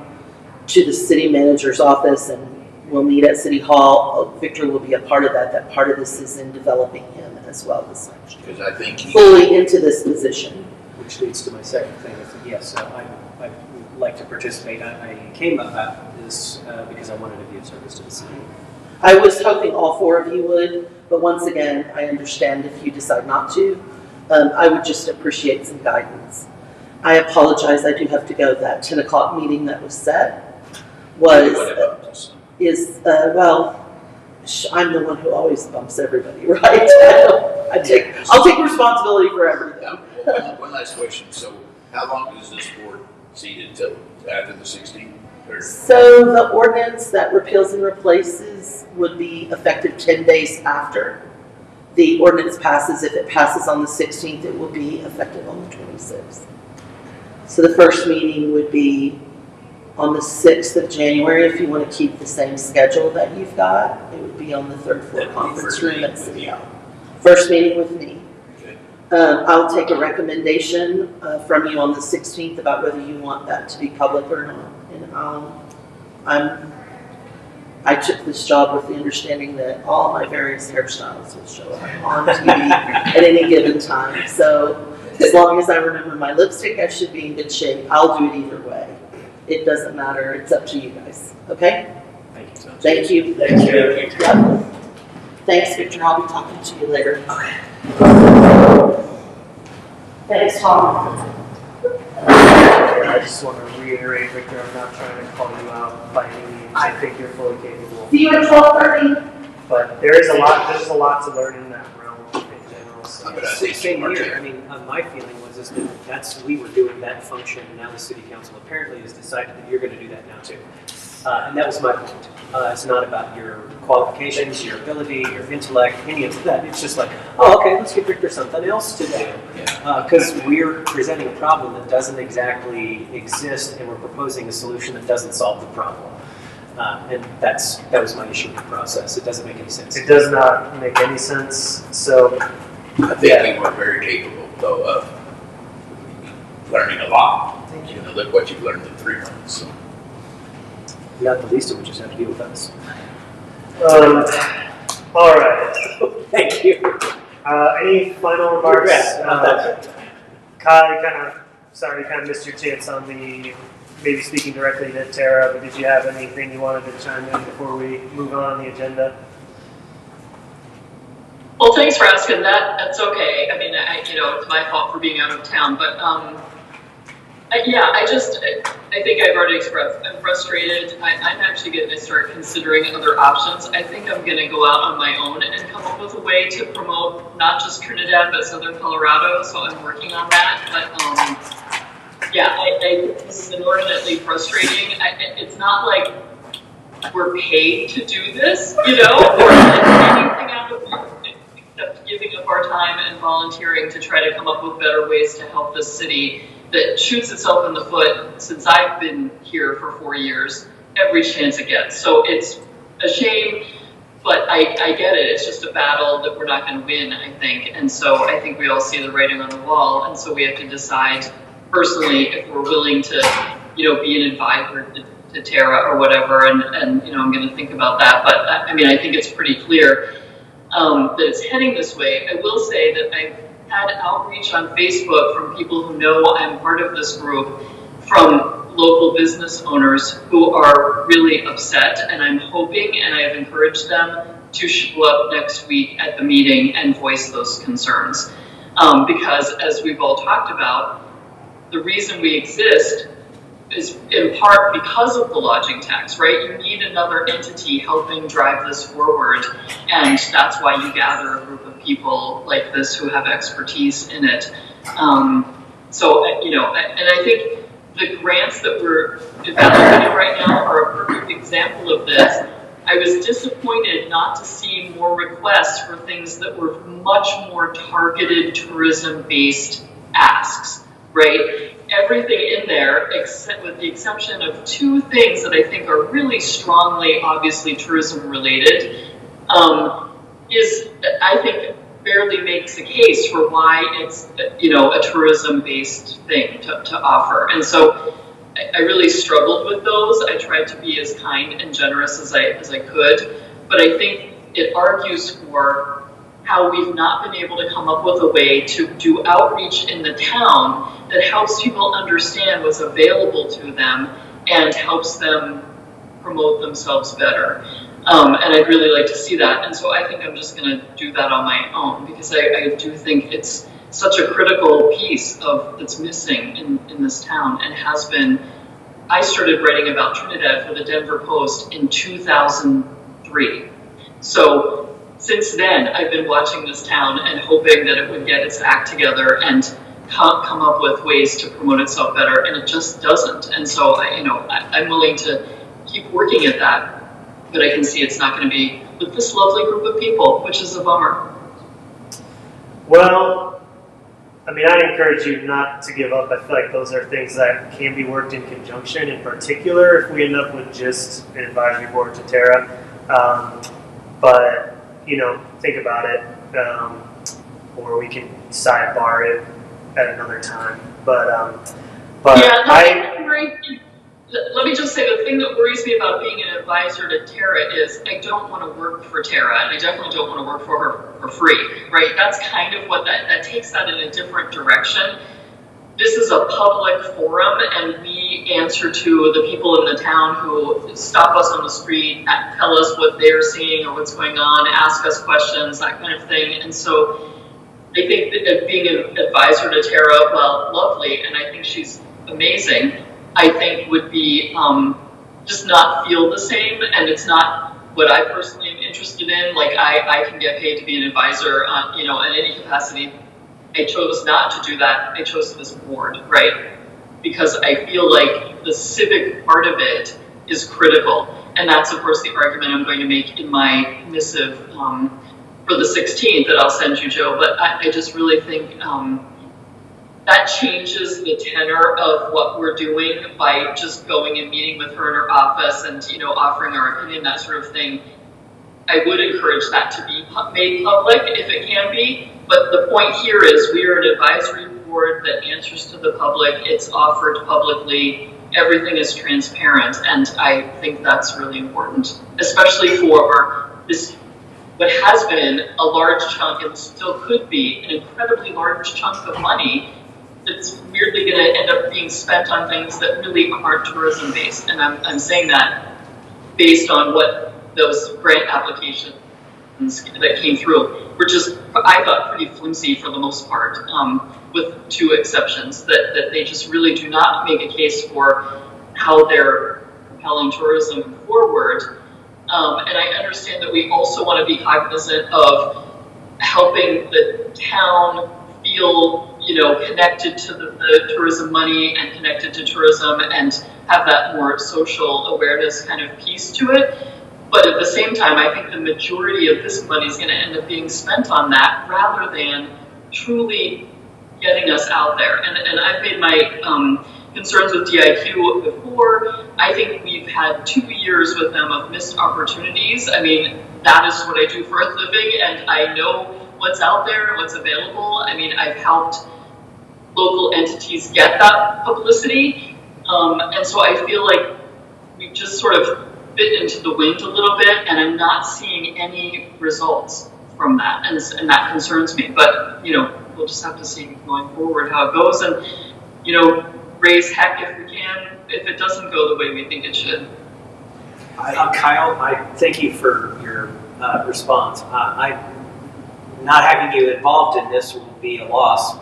to the city manager's office and we'll meet at City Hall. Victor will be a part of that. That part of this is in developing him as well this next year. Because I think Fully into this position. Which leads to my second thing. Is that, yes, I would like to participate. I came about this because I wanted to be of service to the city. I was hoping all 4 of you would, but once again, I understand if you decide not to. I would just appreciate some guidance. I apologize, I do have to go. That 10 o'clock meeting that was set was, I'm the one who always bumps everybody, right? I'll take responsibility for everything. Yeah, one last question. So how long is this board seated till after the 16th? So the ordinance that repeals and replaces would be effective 10 days after the ordinance passes. If it passes on the 16th, it will be effective on the 26th. So the first meeting would be on the 6th of January. If you want to keep the same schedule that you've got, it would be on the 3rd floor conference room at City Hall. First meeting with me. Okay. I'll take a recommendation from you on the 16th about whether you want that to be public or not. And I took this job with the understanding that all my various hairstyles will show up on TV at any given time. So as long as I remember my lipstick, I should be in good shape. I'll do it either way. It doesn't matter. It's up to you guys. Okay? Thank you. Thank you. Thank you. Yep. Thanks, Victor. I'll be talking to you later. Okay. Thanks, Tom. I just want to reiterate, Victor, I'm not trying to call you out by any means. I think you're fully capable. See you at 12:30. But there's a lot to learn in that realm in general. So. Same here. I mean, my feeling was that we were doing that function, and now the city council apparently has decided that you're going to do that now too. And that was my point. It's not about your qualifications, your ability, your intellect, any of that. It's just like, oh, okay, let's give Victor something else to do. Because we're presenting a problem that doesn't exactly exist, and we're proposing a solution that doesn't solve the problem. And that was my issue with the process. It doesn't make any sense. It does not make any sense. So I think you were very capable. So, learning a lot. You know, look what you've learned in 3 months. So. Not the least of which is have to deal with us. All right. Thank you. Any final remarks? Regret. Kai, sorry, kind of missed your chance on the maybe speaking directly to Tara, but did you have anything you wanted to chime in before we move on the agenda? Well, thanks for asking that. That's okay. I mean, it's my fault for being out of town, but I think I've already expressed, I'm frustrated. I'm actually going to start considering other options. I think I'm going to go out on my own and come up with a way to promote not just Trinidad, but Southern Colorado. So I'm working on that. But it's inordinately frustrating. It's not like we're paid to do this, or anything out of it except giving up our time and volunteering to try to come up with better ways to help this city that shoots itself in the foot since I've been here for 4 years, every chance it gets. So it's a shame, but I get it. It's just a battle that we're not going to win, I think. And so I think we all see the writing on the wall. And so we have to decide personally if we're willing to, be an advisor to Tara or whatever. And I'm going to think about that. But I think it's pretty clear that it's heading this way. I will say that I've had outreach on Facebook from people who know I'm part of this group, from local business owners who are really upset, and I'm hoping, and I have encouraged them to show up next week at the meeting and voice those concerns. Because as we've all talked about, the reason we exist is in part because of the lodging tax, right? You need another entity helping drive this forward, and that's why you gather a group of people like this who have expertise in it. And I think the grants that we're evaluating right now are a perfect example of this. I was disappointed not to see more requests for things that were much more targeted tourism-based asks, right? Everything in there, except with the exception of 2 things that I think are really strongly, obviously tourism related, I think barely makes a case for why it's, a tourism based thing to offer. And so I really struggled with those. I tried to be as kind and generous as I could, but I think it argues for how we've not been able to come up with a way to do outreach in the town that helps people understand what's available to them and helps them promote themselves better. And I'd really like to see that. And so I think I'm just going to do that on my own, because I do think it's such a critical piece that's missing in this town, and has been. I started writing about Trinidad for the Denver Post in 2003. So since then, I've been watching this town and hoping that it would get its act together and come up with ways to promote itself better, and it just doesn't. And so, I'm willing to keep working at that, but I can see it's not going to be with this lovely group of people, which is a bummer. Well, I encourage you not to give up. I feel like those are things that can be worked in conjunction, in particular if we end up with just an advisory board to Tara. But, think about it, or we can sidebar it at another time. But let me just say, the thing that worries me about being an advisor to Tara is I don't want to work for Tara, and I definitely don't want to work for her for free, right? That's kind of what that takes that in a different direction. This is a public forum, and we answer to the people in the town who stop us on the street, tell us what they're seeing or what's going on, ask us questions, that kind of thing. And so I think that being an advisor to Tara, well, lovely, and I think she's amazing, I think would be just not feel the same, and it's not what I personally am interested in. Like I can get paid to be an advisor, in any capacity. I chose not to do that. I chose this board, right? Because I feel like the civic part of it is critical, and that's of course the argument I'm going to make in my missive for the 16th that I'll send you, Joe. But I just really think that changes the tenor of what we're doing by just going and meeting with her in her office and, offering our opinion, that sort of thing. I would encourage that to be made public if it can be, But the point here is we are an advisory board that answers to the public. It's offered publicly. Everything is transparent, and I think that's really important, especially for this, what has been a large chunk and still could be an incredibly large chunk of money that's weirdly going to end up being spent on things that really aren't tourism based. And I'm saying that based on what those grant applications that came through were just, I thought, pretty flimsy for the most part, with two exceptions, that they just really do not make a case for how they're propelling tourism forward. And I understand that we also want to be cognizant of helping the town feel, connected to the tourism money and connected to tourism and have that more social awareness kind of piece to it. But at the same time, I think the majority of this money is going to end up being spent on that rather than truly getting us out there. And I've made my concerns with DIQ before. I think we've had 2 years with them of missed opportunities. I mean, that is what I do for a living, and I know what's out there and what's available. I mean, I've helped local entities get that publicity. And so I feel like we've just sort of bit into the wind a little bit, and I'm not seeing any results from that, and that concerns me. But, we'll just have to see going forward how it goes, and, raise heck if we can, if it doesn't go the way we think it should. Kyle, I thank you for your response. Not having you involved in this will be a loss,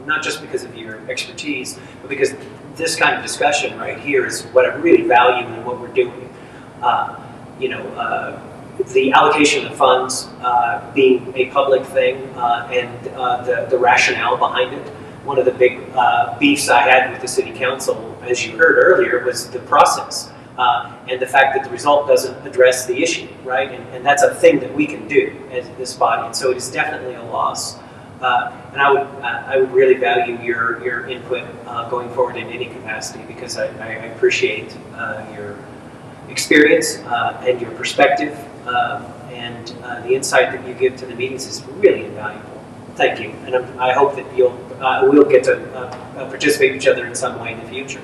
not just because of your expertise, but because this kind of discussion right here is what I really value in what we're doing. The allocation of funds being a public thing and the rationale behind it. One of the big beefs I had with the city council, as you heard earlier, was the process and the fact that the result doesn't address the issue, right? And that's a thing that we can do as this body, and so it is definitely a loss. And I would really value your input going forward in any capacity, because I appreciate your experience and your perspective and the insight that you give to the meetings is really invaluable. Thank you, and I hope that we'll get to participate with each other in some way in the future.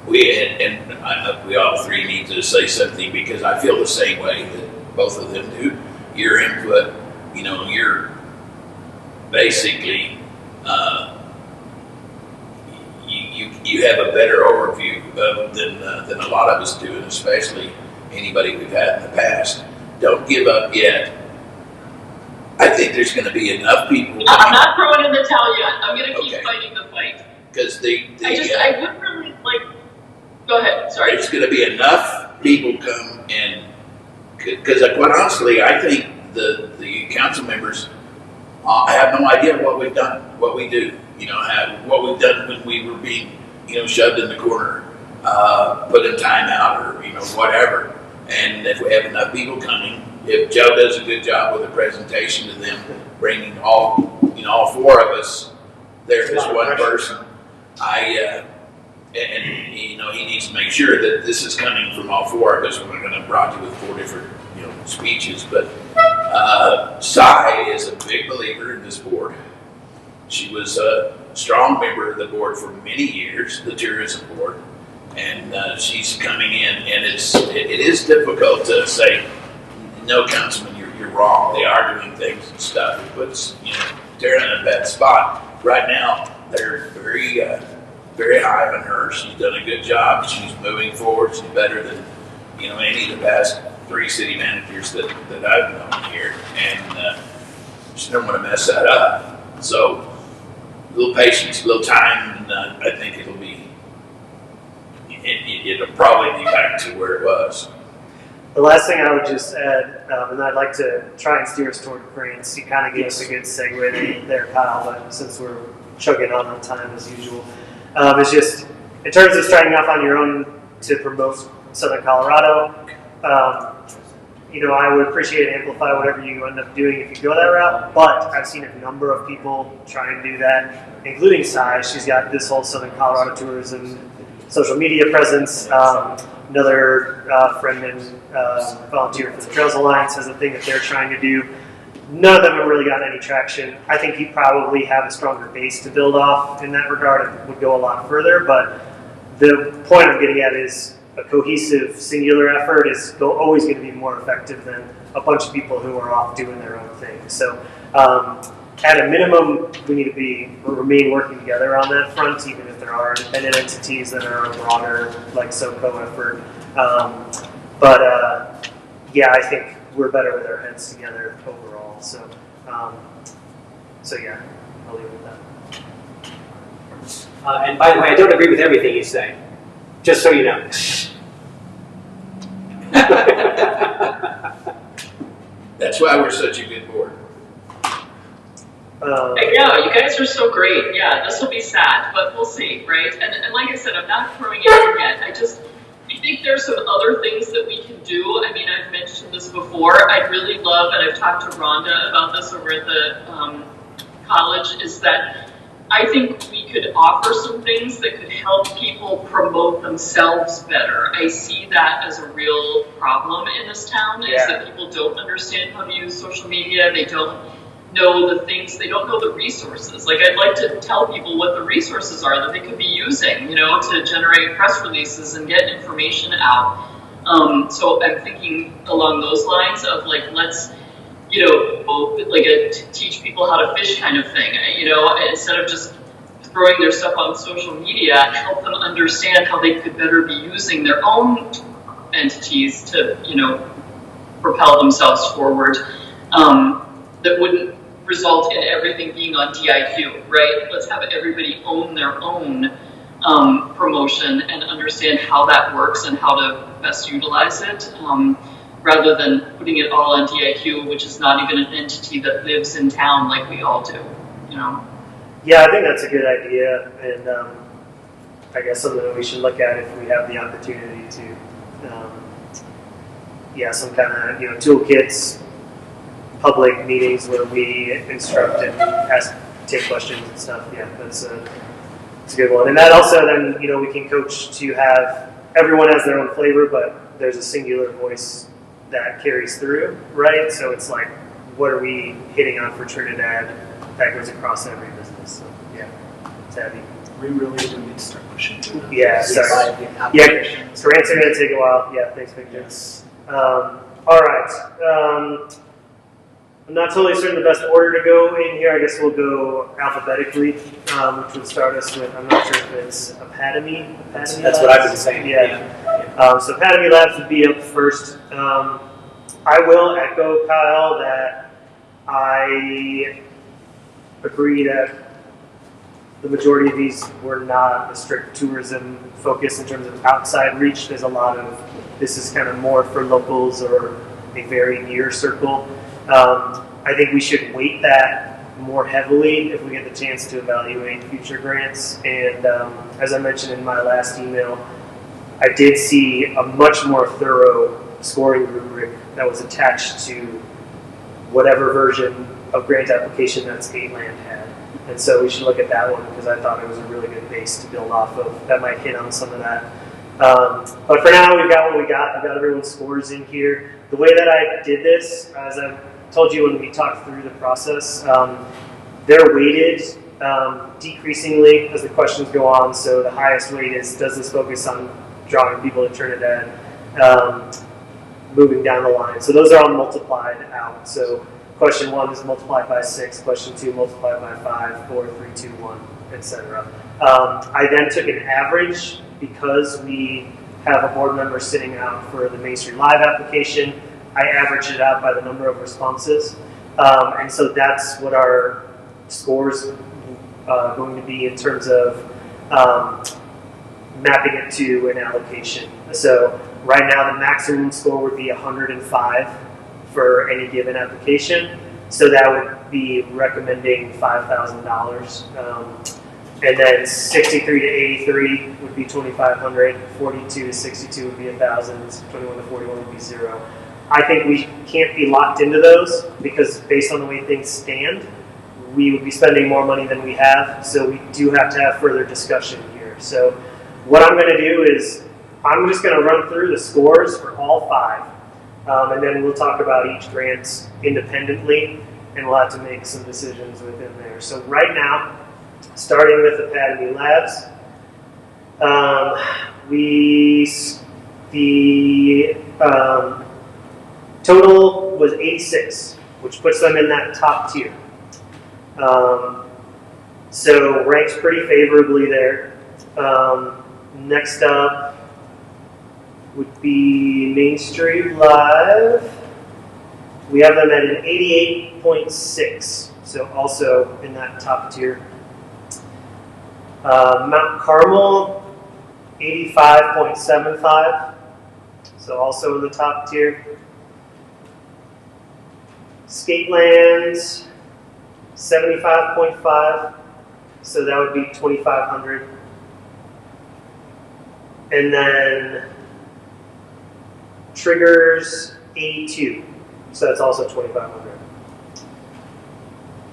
We all three need to say something, because I feel the same way that both of them do. Your input, you're basically you have a better overview than a lot of us do, and especially anybody we've had in the past. Don't give up yet. I think there's going to be enough people. I'm not throwing in the towel yet. I'm going to keep fighting the fight. Because I would really like. Go ahead. Sorry. There's going to be enough people come, and because quite honestly, I think the council members have no idea what we've done, what we do. What we've done when we were being, shoved in the corner, put in timeout, or whatever. And if we have enough people coming, if Joe does a good job with a presentation to them, bringing all four of us there as one person, he needs to make sure that this is coming from all four of us. We're going to brought you with 4 different speeches, but Sai is a big believer in this board. She was a strong member of the board for many years, the tourism board, and she's coming in, and it is difficult to say, no, Councilman, you're wrong. They are doing things and stuff. It puts Tara in a bad spot. Right now, they're very very high on her. She's done a good job. She's moving forward. She's better than any of the past 3 city managers that I've known here, and she don't want to mess that up. So a little patience, a little time, and I think it'll probably be back to where it was. The last thing I would just add, and I'd like to try and steer us toward grants. You kind of gave us a good segue there, Kyle, but since we're chugging on time as usual, it's just in terms of striking off on your own to promote Southern Colorado. I would appreciate and amplify whatever you end up doing if you go that route. But I've seen a number of people try and do that, including Sai. She's got this whole Southern Colorado tourism social media presence. Another friend and volunteer for the Trails Alliance has a thing that they're trying to do. none of them have really gotten any traction. I think you probably have a stronger base to build off in that regard and would go a lot further, but the point I'm getting at is a cohesive, singular effort is always going to be more effective than a bunch of people who are off doing their own thing. So at a minimum, we need to remain working together on that front, even if there are independent entities that are a broader, like SoCo effort. Yeah, I think we're better with our heads together overall. So yeah, I'll leave it at that. And by the way, I don't agree with everything you say, just so you know. That's why we're such a good board. Yeah, you guys are so great. Yeah, this will be sad, but we'll see, right? And like I said, I'm not throwing it in yet. I think there's some other things that we can do. I mean, I've mentioned this before. I'd really love, and I've talked to Rhonda about this over at the college, is that I think we could offer some things that could help people promote themselves better. I see that as a real problem in this town, is that people don't understand how to use social media. They don't know the things, they don't know the resources. Like, I'd like to tell people what the resources are that they could be using, to generate press releases and get information out. So I'm thinking along those lines of like, let's, teach people how to fish kind of thing, instead of just throwing their stuff on social media, help them understand how they could better be using their own entities to, propel themselves forward. That wouldn't result in everything being on DIQ, right? Let's have everybody own their own promotion and understand how that works and how to best utilize it, rather than putting it all on DIQ, which is not even an entity that lives in town like we all do, Yeah, I think that's a good idea, and I guess something that we should look at if we have the opportunity to, some kind of toolkits, public meetings where we instruct and take questions and stuff. Yeah, that's a good one. And that also then we can coach to have everyone has their own flavor, but there's a singular voice that carries through, right? So it's like, what are we hitting on for Trinidad that goes across every business? So yeah, Tabby. We really do need to start pushing to that. Yeah, sorry. Yeah, grants are going to take a while. Yeah, thanks, Victor. Yes. All right. I'm not totally certain the best order to go in here. I guess we'll go alphabetically, which would start us with, I'm not sure if it's Academy. That's what I've been saying. Yeah. So Academy Labs would be up first. I will echo Kyle that I agree that the majority of these were not a strict tourism focus in terms of outside reach. There's a lot of, this is kind of more for locals or a very near circle. I think we should weight that more heavily if we get the chance to evaluate future grants. And as I mentioned in my last email, I did see a much more thorough scoring rubric that was attached to whatever version of grant application that State Land had. And so we should look at that one because I thought it was a really good base to build off of. That might hit on some of that. But for now, we've got what we got. I've got everyone's scores in here. The way that I did this, as I told you when we talked through the process, they're weighted decreasingly as the questions go on. So the highest weight is, does this focus on drawing people to Trinidad, moving down the line. So those are all multiplied out. So question 1 is multiplied by 6, question 2 multiplied by 5, 4, 3, 2, 1, etc. I then took an average because we have a board member sitting out for the Main Street Live application. I averaged it out by the number of responses. And so that's what our scores going to be in terms of mapping it to an allocation. So right now the maximum score would be 105 for any given application. So that would be recommending $5,000. And then 63 to 83 would be 2,500, 42 to 62 would be 1,000, 21 to 41 would be 0. I think we can't be locked into those because based on the way things stand, we would be spending more money than we have. So we do have to have further discussion here. So what I'm going to do is I'm just going to run through the scores for all 5. And then we'll talk about each grant independently. and we'll have to make some decisions within there. So right now, starting with Academy Labs, the total was 86, which puts them in that top tier. So ranks pretty favorably there. Next up would be Main Street Live. We have them at an 88.6, so also in that top tier. Mount Carmel, 85.75, so also in the top tier. Skateland, 75.5, so that would be 2,500. And then Triggers, 82, so that's also 2,500.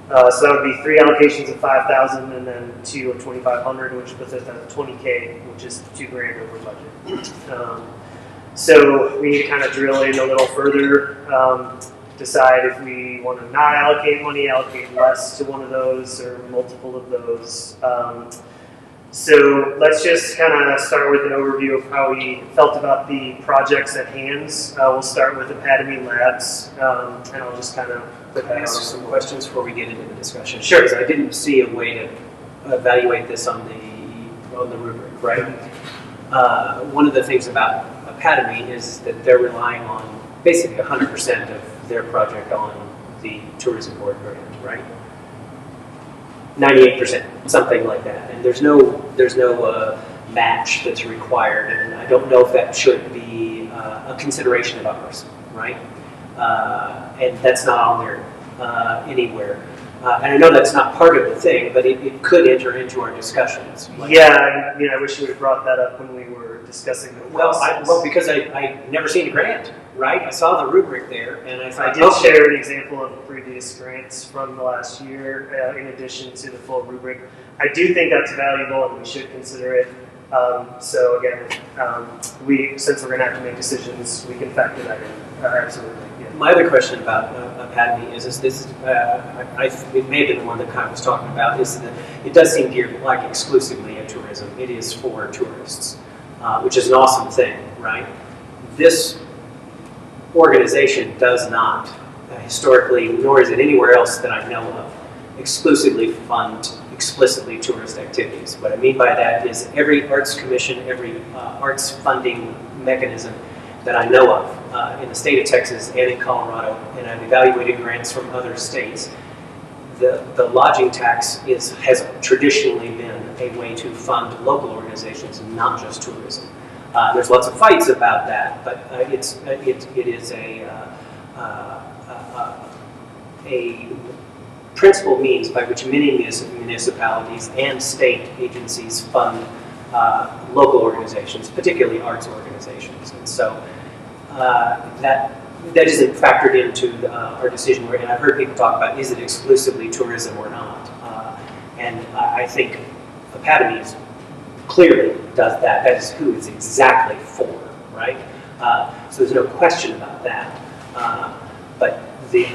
So that would be 3 allocations of 5,000 and then 2 of 2,500, which puts us at 20K, which is $2,000 over budget. So we need to kind of drill in a little further, decide if we want to not allocate money, allocate less to one of those or multiple of those. So let's just kind of start with an overview of how we felt about the projects at hand. We'll start with Academy Labs, and I'll just kind of put that ask on. some questions before we get into the discussion. Sure. Because I didn't see a way to evaluate this on the rubric, right? One of the things about Academy is that they're relying on basically 100% of their project on the tourism board grant, right? 98%, something like that, and there's no match that's required, and I don't know if that should be a consideration of ours, right? And that's not on there anywhere. And I know that's not part of the thing, but it could enter into our discussions. Like, Yeah, I wish you would have brought that up when we were discussing the process. Well, because I never seen a grant, right? I saw the rubric there, and I I thought, did okay. share an example of previous grants from the last year, in addition to the full rubric. I do think that's valuable, and we should consider it. So again, since we're going to have to make decisions, we can factor that in. Absolutely. Yeah. My other question about Academy is this. It may have been the one that Kyle was talking about. Is that it does seem geared like exclusively at tourism. It is for tourists, which is an awesome thing, right? This organization does not historically, nor is it anywhere else that I know of, exclusively fund explicitly tourist activities. What I mean by that is every arts commission, every arts funding mechanism that I know of in the state of Texas and in Colorado, and I've evaluated grants from other states, the lodging tax has traditionally been a way to fund local organizations and not just tourism. There's lots of fights about that, but it is a principal means by which many municipalities and state agencies fund local organizations, particularly arts organizations. And so that isn't factored into our decision. And I've heard people talk about, is it exclusively tourism or not? And I think Academies clearly does that. That is who it's exactly for, right? So there's no question about that. But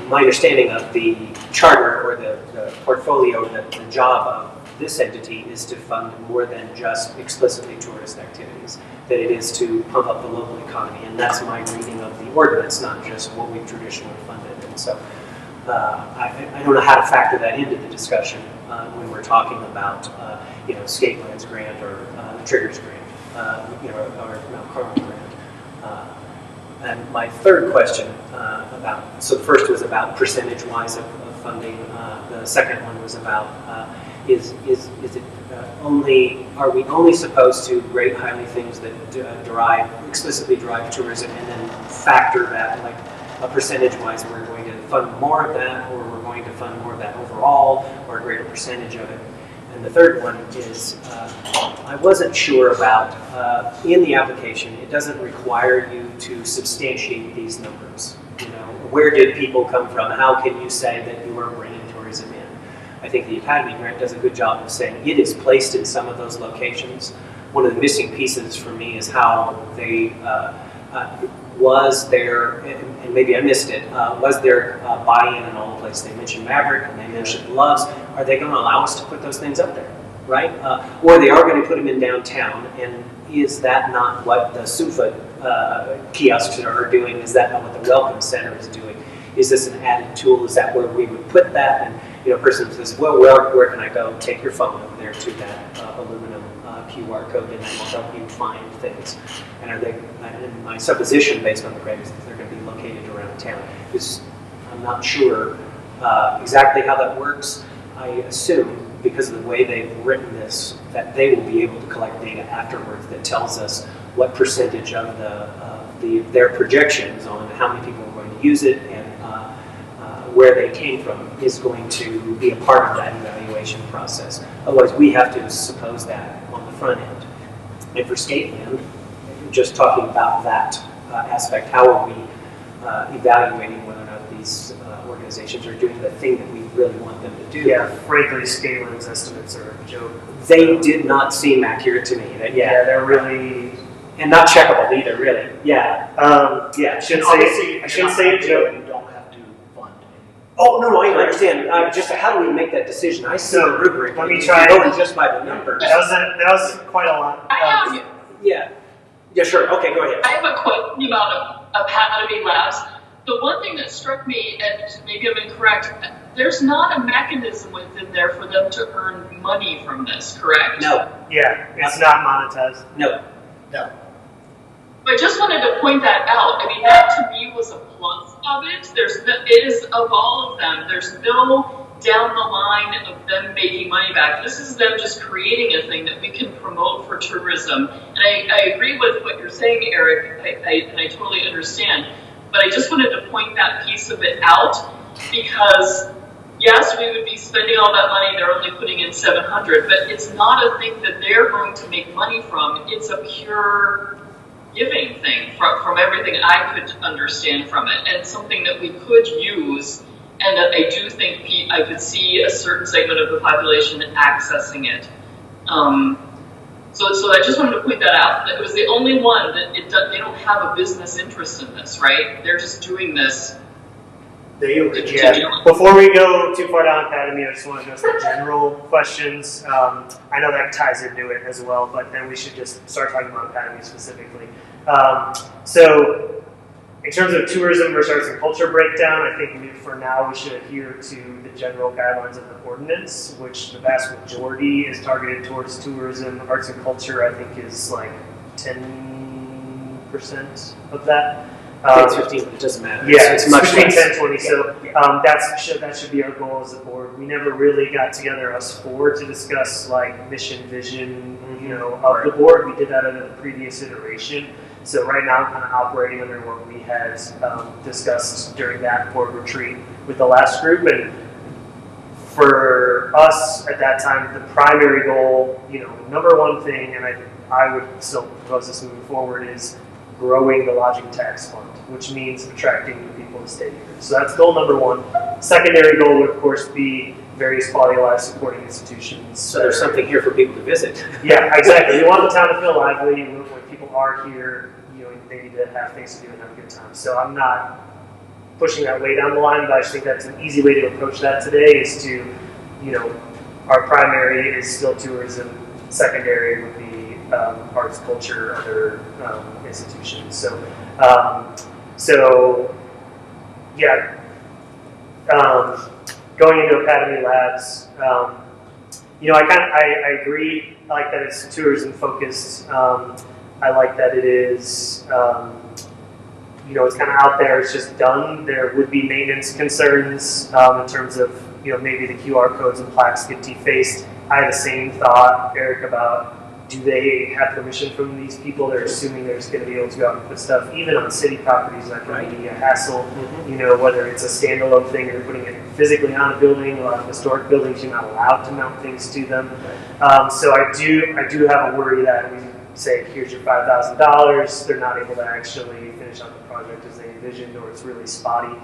my understanding of the charter or the portfolio, the job of this entity is to fund more than just explicitly tourist activities, that it is to pump up the local economy. And that's my reading of the ordinance, not just what we've traditionally funded. And so I don't know how to factor that into the discussion when we're talking about, Skateland's grant or Triggers grant, or Mount Carmel grant. And my third question so the first was about percentage-wise of funding. The second one was about is it are we only supposed to rate highly things that explicitly drive tourism, and then factor that like a percentage-wise, we're going to fund more of that, or we're going to fund more of that overall, or a greater percentage of it. And the third one is, I wasn't sure about, in the application, it doesn't require you to substantiate these numbers. Where did people come from? How can you say that you are bringing tourism in? I think the Academy grant does a good job of saying it is placed in some of those locations. One of the missing pieces for me is how they, was there, and maybe I missed it, was there buy-in in all the places? They mentioned Maverick and they mentioned Loves. Are they going to allow us to put those things up there, right? Or they are going to put them in downtown, and is that not what the SUFA kiosks are doing? Is that not what the Welcome Center is doing? Is this an added tool? Is that where we would put that? And a person says, well, where can I go? Take your phone over there to that aluminum QR code, and that will help you find things. And are they? And my supposition, based on the grade, is that they're going to be located around town. Because I'm not sure exactly how that works. I assume, because of the way they've written this, that they will be able to collect data afterwards that tells us what percentage of their projections on how many people are going to use it and where they came from is going to be a part of that evaluation process. Otherwise, we have to suppose that on the front end. And for Skateland, just talking about that aspect, how are we evaluating whether or not these organizations are doing the thing that we really want them to do? Yeah, frankly, Scalen's estimates are a joke. They did not seem accurate to me. Yeah, they're really... And not checkable either, really. Yeah. I shouldn't say a joke. You don't have to fund any. Oh, no, I understand. Just how do we make that decision? I see the rubric. Let me try. Going just by the numbers. That was quite a lot. Yeah, sure. Okay, go ahead. I have a question about Academy Labs. The one thing that struck me, and maybe I'm incorrect, there's not a mechanism within there for them to earn money from this, correct? No. Yeah, it's not monetized. No. I just wanted to point that out. I mean, that to me was a plus of it. It is of all of them. There's no down the line of them making money back. This is them just creating a thing that we can promote for tourism. And I agree with what you're saying, Eric, and I totally understand. But I just wanted to point that piece of it out because, yes, we would be spending all that money. They're only putting in $700, but it's not a thing that they're going to make money from. It's a pure giving thing from everything I could understand from it, and something that we could use, and that I do think I could see a certain segment of the population accessing it. So I just wanted to point that out. It was the only one that they don't have a business interest in this, right? They're just doing this. Before we go too far down Academy, I just want to address the general questions. I know that ties into it as well, but then we should just start talking about Academy specifically. So, in terms of tourism versus arts and culture breakdown, I think for now we should adhere to the general guidelines of the ordinance, which the vast majority is targeted towards tourism. Arts and culture, I think, is like 10% of that. It's 15, but it doesn't matter. Yeah, it's much between less. 10 and 20. So that should be our goal as a board. We never really got together, us four, to discuss like mission, vision, of the board. We did that in a previous iteration. So right now, I'm kind of operating under what we had discussed during that board retreat with the last group. And for us at that time, the primary goal, number one thing, and I would still propose this moving forward, is growing the lodging tax fund, which means attracting new people to stay here. So that's goal number one. Secondary goal would, of course, be various quality of life supporting institutions. So there's something here for people to visit. Yeah, exactly. You want the town to feel lively. When people are here, they need to have things to do and have a good time. So I'm not pushing that way down the line, but I just think that's an easy way to approach that today is to, our primary is still tourism. Secondary would be arts, culture, other institutions. Going into Academy Labs, I agree. I like that it's tourism focused. I like that it is, it's kind of out there. It's just done. There would be maintenance concerns in terms of maybe the QR codes and plaques get defaced. I had the same thought, Eric, about do they have permission from these people? They're assuming they're just going to be able to go out and put stuff, even on city properties, that can be a hassle. Whether it's a standalone thing or putting it physically on a building. A lot of historic buildings, you're not allowed to mount things to them. So I do have a worry that we say, here's your $5,000. They're not able to actually finish out the project as they envisioned, or it's really spotty.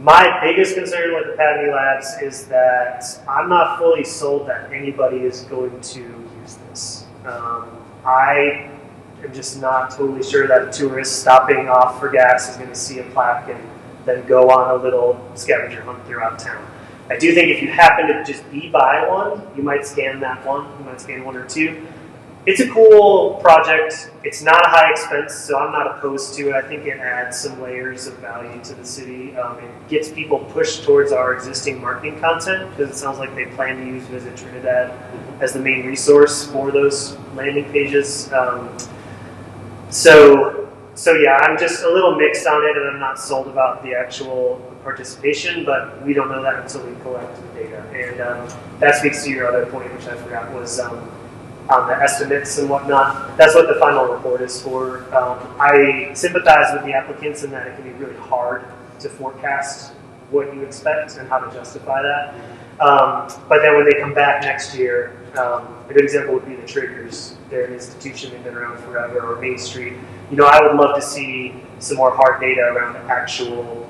My biggest concern with Academy Labs is that I'm not fully sold that anybody is going to use this. I am just not totally sure that a tourist stopping off for gas is going to see a plaque and then go on a little scavenger hunt throughout town. I do think if you happen to just be by one, you might scan that one, you might scan one or two. It's a cool project. It's not a high expense, so I'm not opposed to it. I think it adds some layers of value to the city. It gets people pushed towards our existing marketing content because it sounds like they plan to use Visit Trinidad as the main resource for those landing pages. So yeah, I'm just a little mixed on it, and I'm not sold about the actual participation, but we don't know that until we collect the data. And that speaks to your other point, which I forgot was on the estimates and whatnot. That's what the final report is for. I sympathize with the applicants in that it can be really hard to forecast what you expect and how to justify that. But then when they come back next year, a good example would be the Triggers. They're an institution, they've been around forever, or Main Street. I would love to see some more hard data around actual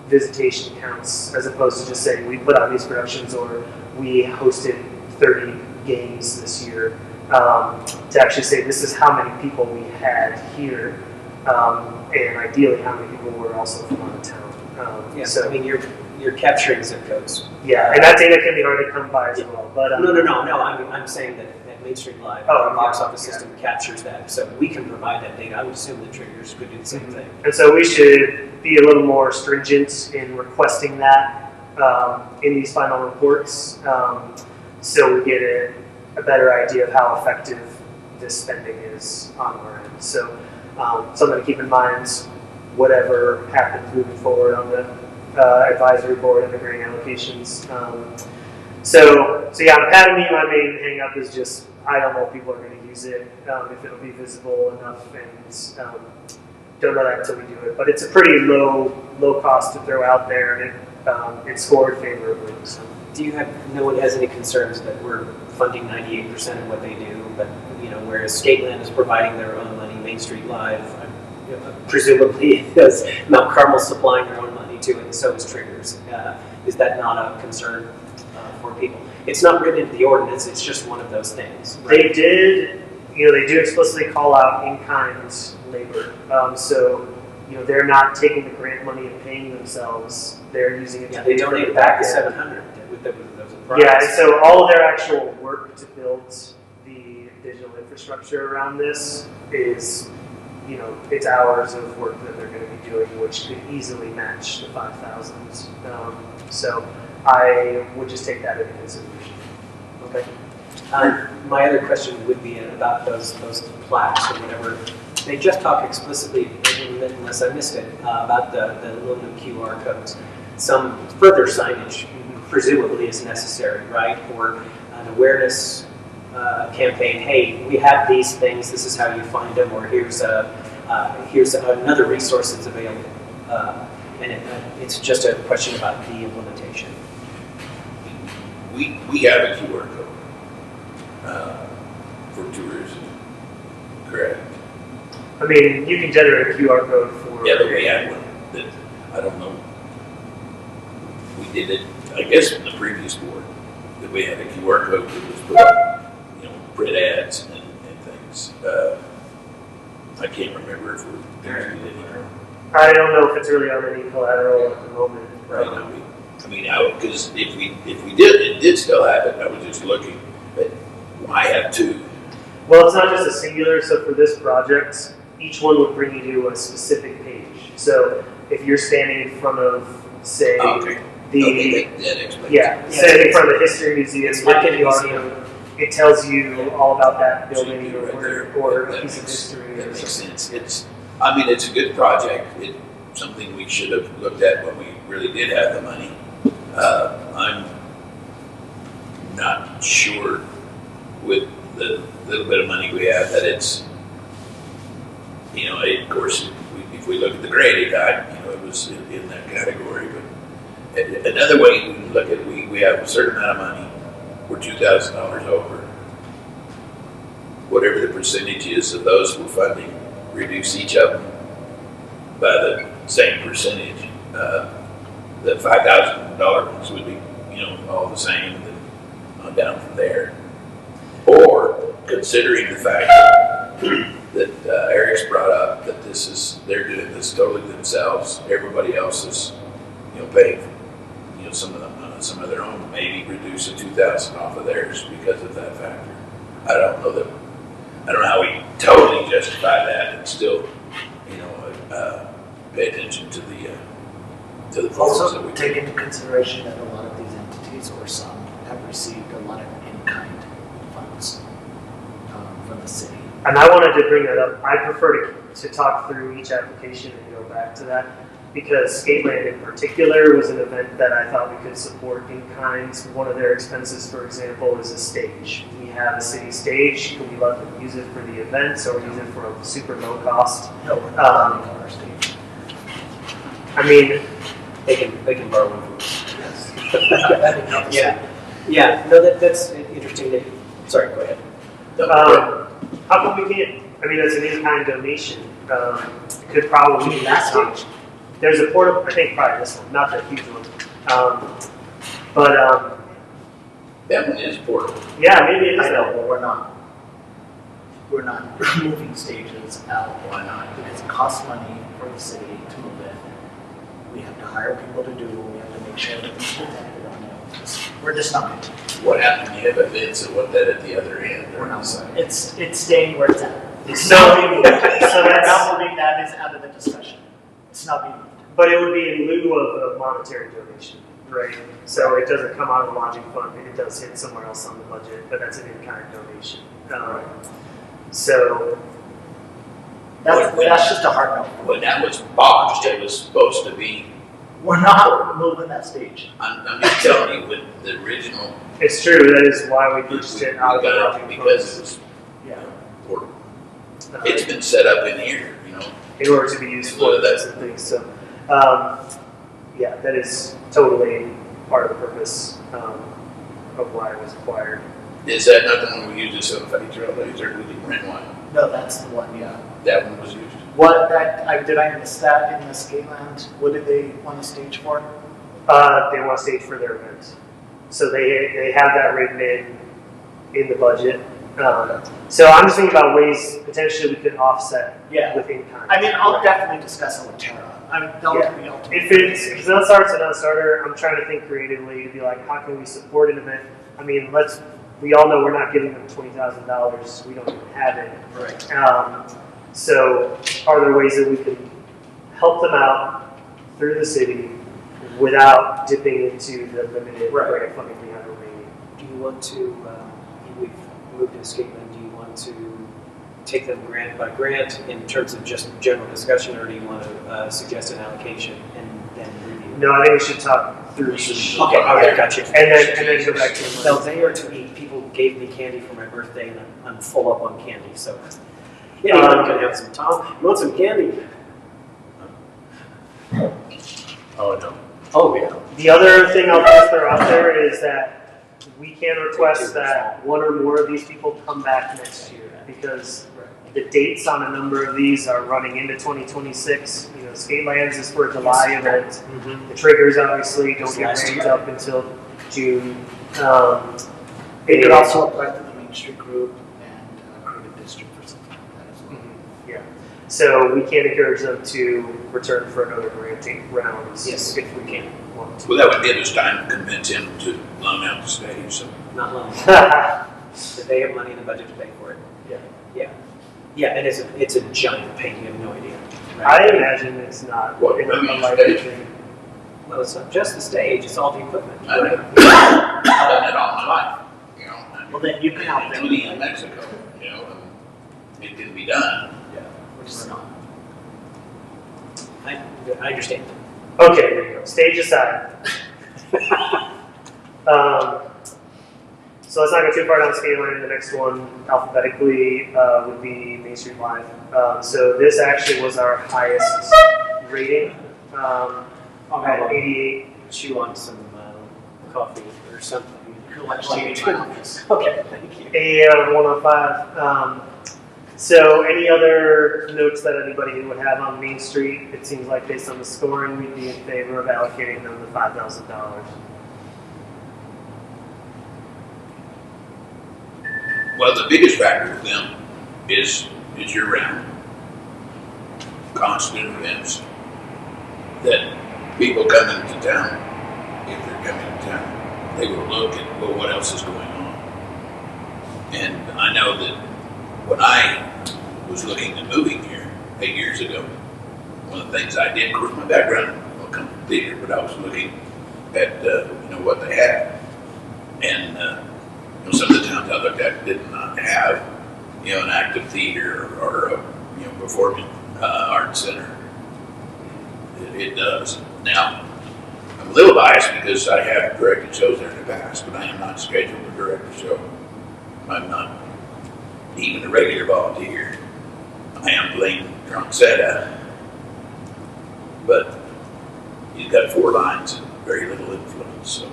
visitation counts, as opposed to just saying we put on these productions or we hosted 30 games this year, to actually say this is how many people we had here, and ideally how many people were also from out of town. Yeah, so I mean, you're capturing zip codes. yeah, and that data can be hard to come by as well. But No. I'm saying that Main Street Live, our box office system captures that, so we can provide that data. I would assume the Triggers could do the same thing. And so we should be a little more stringent in requesting that in these final reports, so we get a better idea of how effective this spending is on our end. So something to keep in mind, whatever happens moving forward on the advisory board and the grant allocations. So yeah, on Academy, my main hang up is just, I don't know if people are going to use it, if it'll be visible enough, and don't know that until we do it. But it's a pretty low cost to throw out there, and it scored favorably. So. Do you have, no one has any concerns that we're funding 98% of what they do, but whereas Skateland is providing their own money, Main Street Live, presumably is Mount Carmel supplying their own money to it, and so is Triggers. Is that not a concern for people? It's not written into the ordinance, it's just one of those things. Right? They do explicitly call out in-kind labor. So they're not taking the grant money and paying themselves. They're using it to they donated back the 700. Yeah, and so all of their actual work to build the digital infrastructure around this is, it's hours of work that they're going to be doing, which could easily match the 5,000. So I would just take that into consideration. Okay. My other question would be about those plaques or whatever. They just talk explicitly, unless I missed it, about the aluminum QR codes. Some further signage presumably is necessary, right? Or an awareness campaign. Hey, we have these things. This is how you find them. Or here's another resource that's available. And it's just a question about the implementation. We have a QR code for tourism, correct? I mean, you can generate a QR code for. Yeah, but we had one that, I don't know, we did it, I guess, in the previous board, that we had a QR code that was put up, print ads and things. I can't remember if we're doing it anymore. I don't know if it's really on any collateral at the moment. Right. Because if we did still have it, I was just looking, but why have two? Well, it's not just a singular. So for this project, each one would bring you to a specific page. So if you're standing in front of, say, that explains it. standing in front of the History Museum, It's like a museum. It tells you all about that building So you do it right there. or a That piece of makes- history. That or makes something. sense. It's a good project. It's something we should have looked at when we really did have the money. I'm not sure with the little bit of money we have that it's, of course, if we look at the grade it got, it was in that category. But another way we look at it, we have a certain amount of money, we're $2,000 over. Whatever the percentage is of those we're funding, reduce each of them by the same percentage. The $5,000 ones would be, all the same, and then on down from there. Or considering the fact that they're doing this totally themselves. Everybody else is, paying, some of their own, maybe reduce the 2,000 off of theirs because of that factor. I don't know how we totally justify that and still, pay attention to the forms that Also, we take into consideration that a lot of these entities, or some, have received a lot of in-kind funds from the city. And I wanted to bring that up. I prefer to talk through each application and go back to that because Skateland in particular was an event that I thought we could support in kinds. One of their expenses, for example, is a stage. We have a city stage. Can we let them use it for the events or use it for a super low cost? No, we're not on our stage. I mean, They can borrow one from us. Yes. That'd be helpful. Yeah. No, that's interesting. Sorry, go ahead. how come we can't? I mean, it's an in-kind donation. It could probably be That that stage. There's a portable, I think probably this one, not the huge one. But that one is portable. yeah, maybe it is I know, that. but we're not moving stages out. Why not? Because it costs money for the city to move it. We have to hire people to do, we have to make sure that it's protected on it. We're just not going to. What happened when you have events and what that at the other end? We're not. It's staying where it's at. It's So- not being moved. so that's- Not moving, that is out of the discussion. It's not being moved. But it would be in lieu of a monetary donation, right? So it doesn't come out of the lodging fund, it does hit somewhere else on the budget, but that's an in-kind donation. So, That's just a hard no. When that was botched, it was supposed to be, We're not moving that stage. I'm just telling you, with the original, it's true, that is why we we purchased it out of the got lodging it because it funds. was Yeah. portable. It's been set up in here, In order to be used for this and things, so, yeah, that is totally part of the purpose, of why it was acquired. Is that not the one we used as a funny trail days, or we didn't rent one? No, that's the one, yeah. That one was used. Did I miss that in the Skateland? What did they want a stage for? They want to stage for their events. So they have that written in the budget. So I'm just thinking about ways potentially we could offset Yeah. with in-kind. I mean, I'll definitely discuss it with Tara. They'll Yeah. be able to. If it's an unstart's a non-starter, I'm trying to think creatively to be like, how can we support an event? I mean, we all know we're not giving them $20,000. We don't even have it. Right. So are there ways that we can help them out through the city without dipping into the limited grant funding we have remaining? Do you want to, we've moved to Skateland, do you want to take them grant by grant in terms of just general discussion, or do you want to suggest an allocation and then review? No, I think we should talk through each. Okay, gotcha. And then go back to Now, they are to eat. People gave me candy for my birthday, and I'm full up on candy. So, anyone can have some. Tom, you want some candy? Oh, no. Oh, yeah. The other thing I'll just throw out there is that we can request that one or more of these people come back next year because the dates on a number of these are running into 2026. You know, Skateland's is for a July event. The triggers obviously don't get Last ramped year. up until June. It could also apply to the Main Street group and Crooked District or something like that as well. Yeah. So we can encourage them to return for another granting rounds Yes. if we can. Want to. Well, that would give us time to convince him to loan out the stage, so. Not long. But they have money in the budget to pay for it. Yeah, and it's a giant pain. You have no idea. I imagine it's not What, in a maybe likely stage? thing. Well, it's not just the stage; it's all the equipment. I know. I've done it all my life, Well, then you can help them. including in Mexico, and it can be done. Which is not. I understand. Okay, there you go. Stage aside. So let's not go too far down Skateland. The next one, alphabetically, would be Main Street Live. So this actually was our highest rating at 88. Chew on some coffee or something. Who likes to be in my office? Okay, thank you. 88 out of 105. So any other notes that anybody would have on Main Street? It seems like based on the scoring, we'd be in favor of allocating them the $5,000. Well, the biggest factor for them is year round. constant events that people come into town, if they're coming to town, they will look at, well, what else is going on? And I know that when I was looking at moving here 8 years ago, one of the things I did, of course, my background will come from theater, but I was looking at what they had, and some of the towns I looked at did not have an active theater or a performing arts center. It does now. I'm a little biased because I have directed shows there in the past, but I am not scheduled to direct a show. I'm not even a regular volunteer. I am playing drunk Seta, but he's got 4 lines and very little influence. So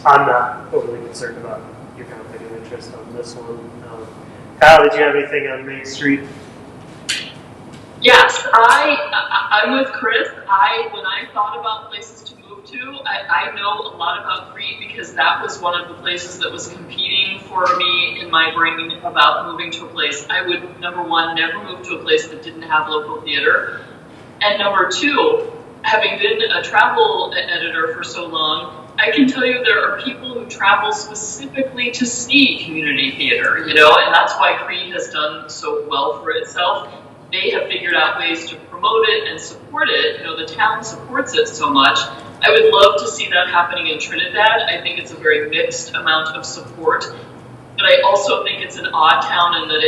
I'm not overly concerned about your conflict of interest on this one. Kyle, did you have anything on Main Street? Yes, I'm with Chris. When I thought about places to move to, I know a lot about Crete because that was one of the places that was competing for me in my brain about moving to a place. I would, number one, never move to a place that didn't have local theater. And number two, having been a travel editor for so long, I can tell you there are people who travel specifically to see community theater, and that's why Crete has done so well for itself. They have figured out ways to promote it and support it. The town supports it so much. I would love to see that happening in Trinidad. I think it's a very mixed amount of support. But I also think it's an odd town in that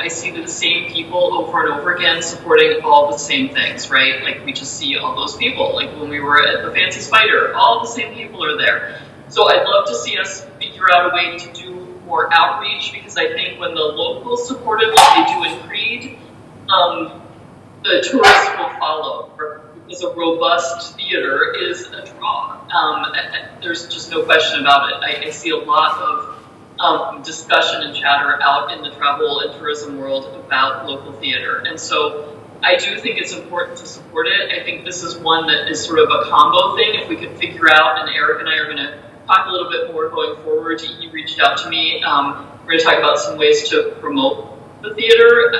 I see the same people over and over again supporting all the same things, right? Like we just see all those people. Like when we were at the Fancy Spider, all the same people are there. So I'd love to see us figure out a way to do more outreach because I think when the locals support it like they do in Crete, the tourists will follow because a robust theater is a draw. There's just no question about it. I see a lot of discussion and chatter out in the travel and tourism world about local theater. And so I do think it's important to support it. I think this is one that is sort of a combo thing. If we could figure out, and Eric and I are going to talk a little bit more going forward. He reached out to me. We're going to talk about some ways to promote the theater,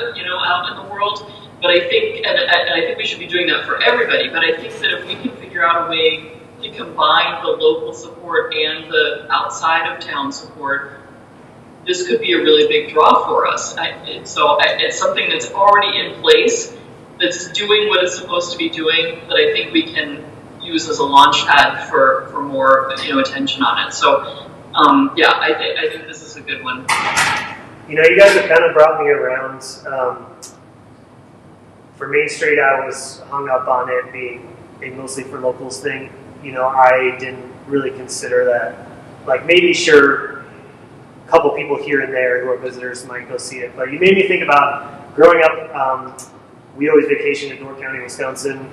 out in the world. But I think, and I think we should be doing that for everybody, but I think that if we can figure out a way to combine the local support and the outside of town support, this could be a really big draw for us. It's something that's already in place, that's doing what it's supposed to be doing, that I think we can use as a launch pad for more attention on it. So I think this is a good one. You guys have kind of brought me around. For Main Street, I was hung up on it being a mostly for locals thing. I didn't really consider that. Like maybe sure, a couple people here and there who are visitors might go see it. But you made me think about growing up. We always vacationed in Door County, Wisconsin,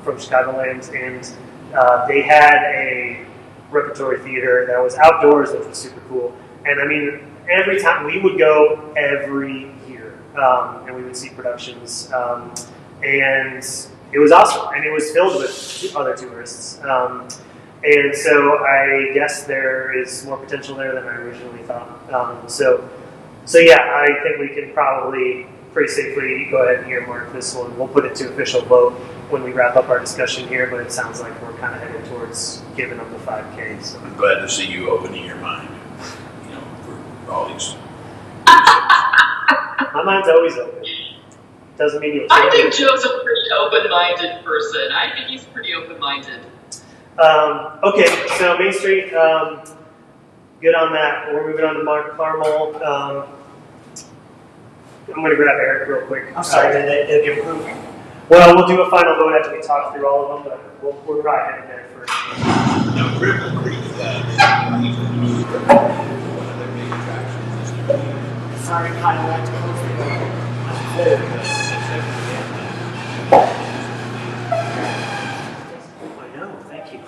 from Chicagoland, and they had a repertory theater that was outdoors, which was super cool. And I mean, every time we would go every year, and we would see productions, and it was awesome, and it was filled with other tourists. And so I guess there is more potential there than I originally thought. So yeah, I think we can probably pretty safely go ahead and earmark this one. We'll put it to official vote when we wrap up our discussion here, but it sounds like we're kind of headed towards giving up the 5K. So. I'm glad to see you opening your mind, for all these. My mind's always open. Doesn't mean you'll change I think it. Joe's a pretty open-minded person. I think he's pretty open-minded. Okay, so Main Street, good on that. We're moving on to Mount Carmel. I'm going to grab Eric real quick. I'm sorry, did it get approved? Well, we'll do a final vote after we talk through all of them, but we're probably heading there first. Now, Cripple Creek, one of their big attractions is their Sorry, Kyle, I had to close the door. I know, thank you.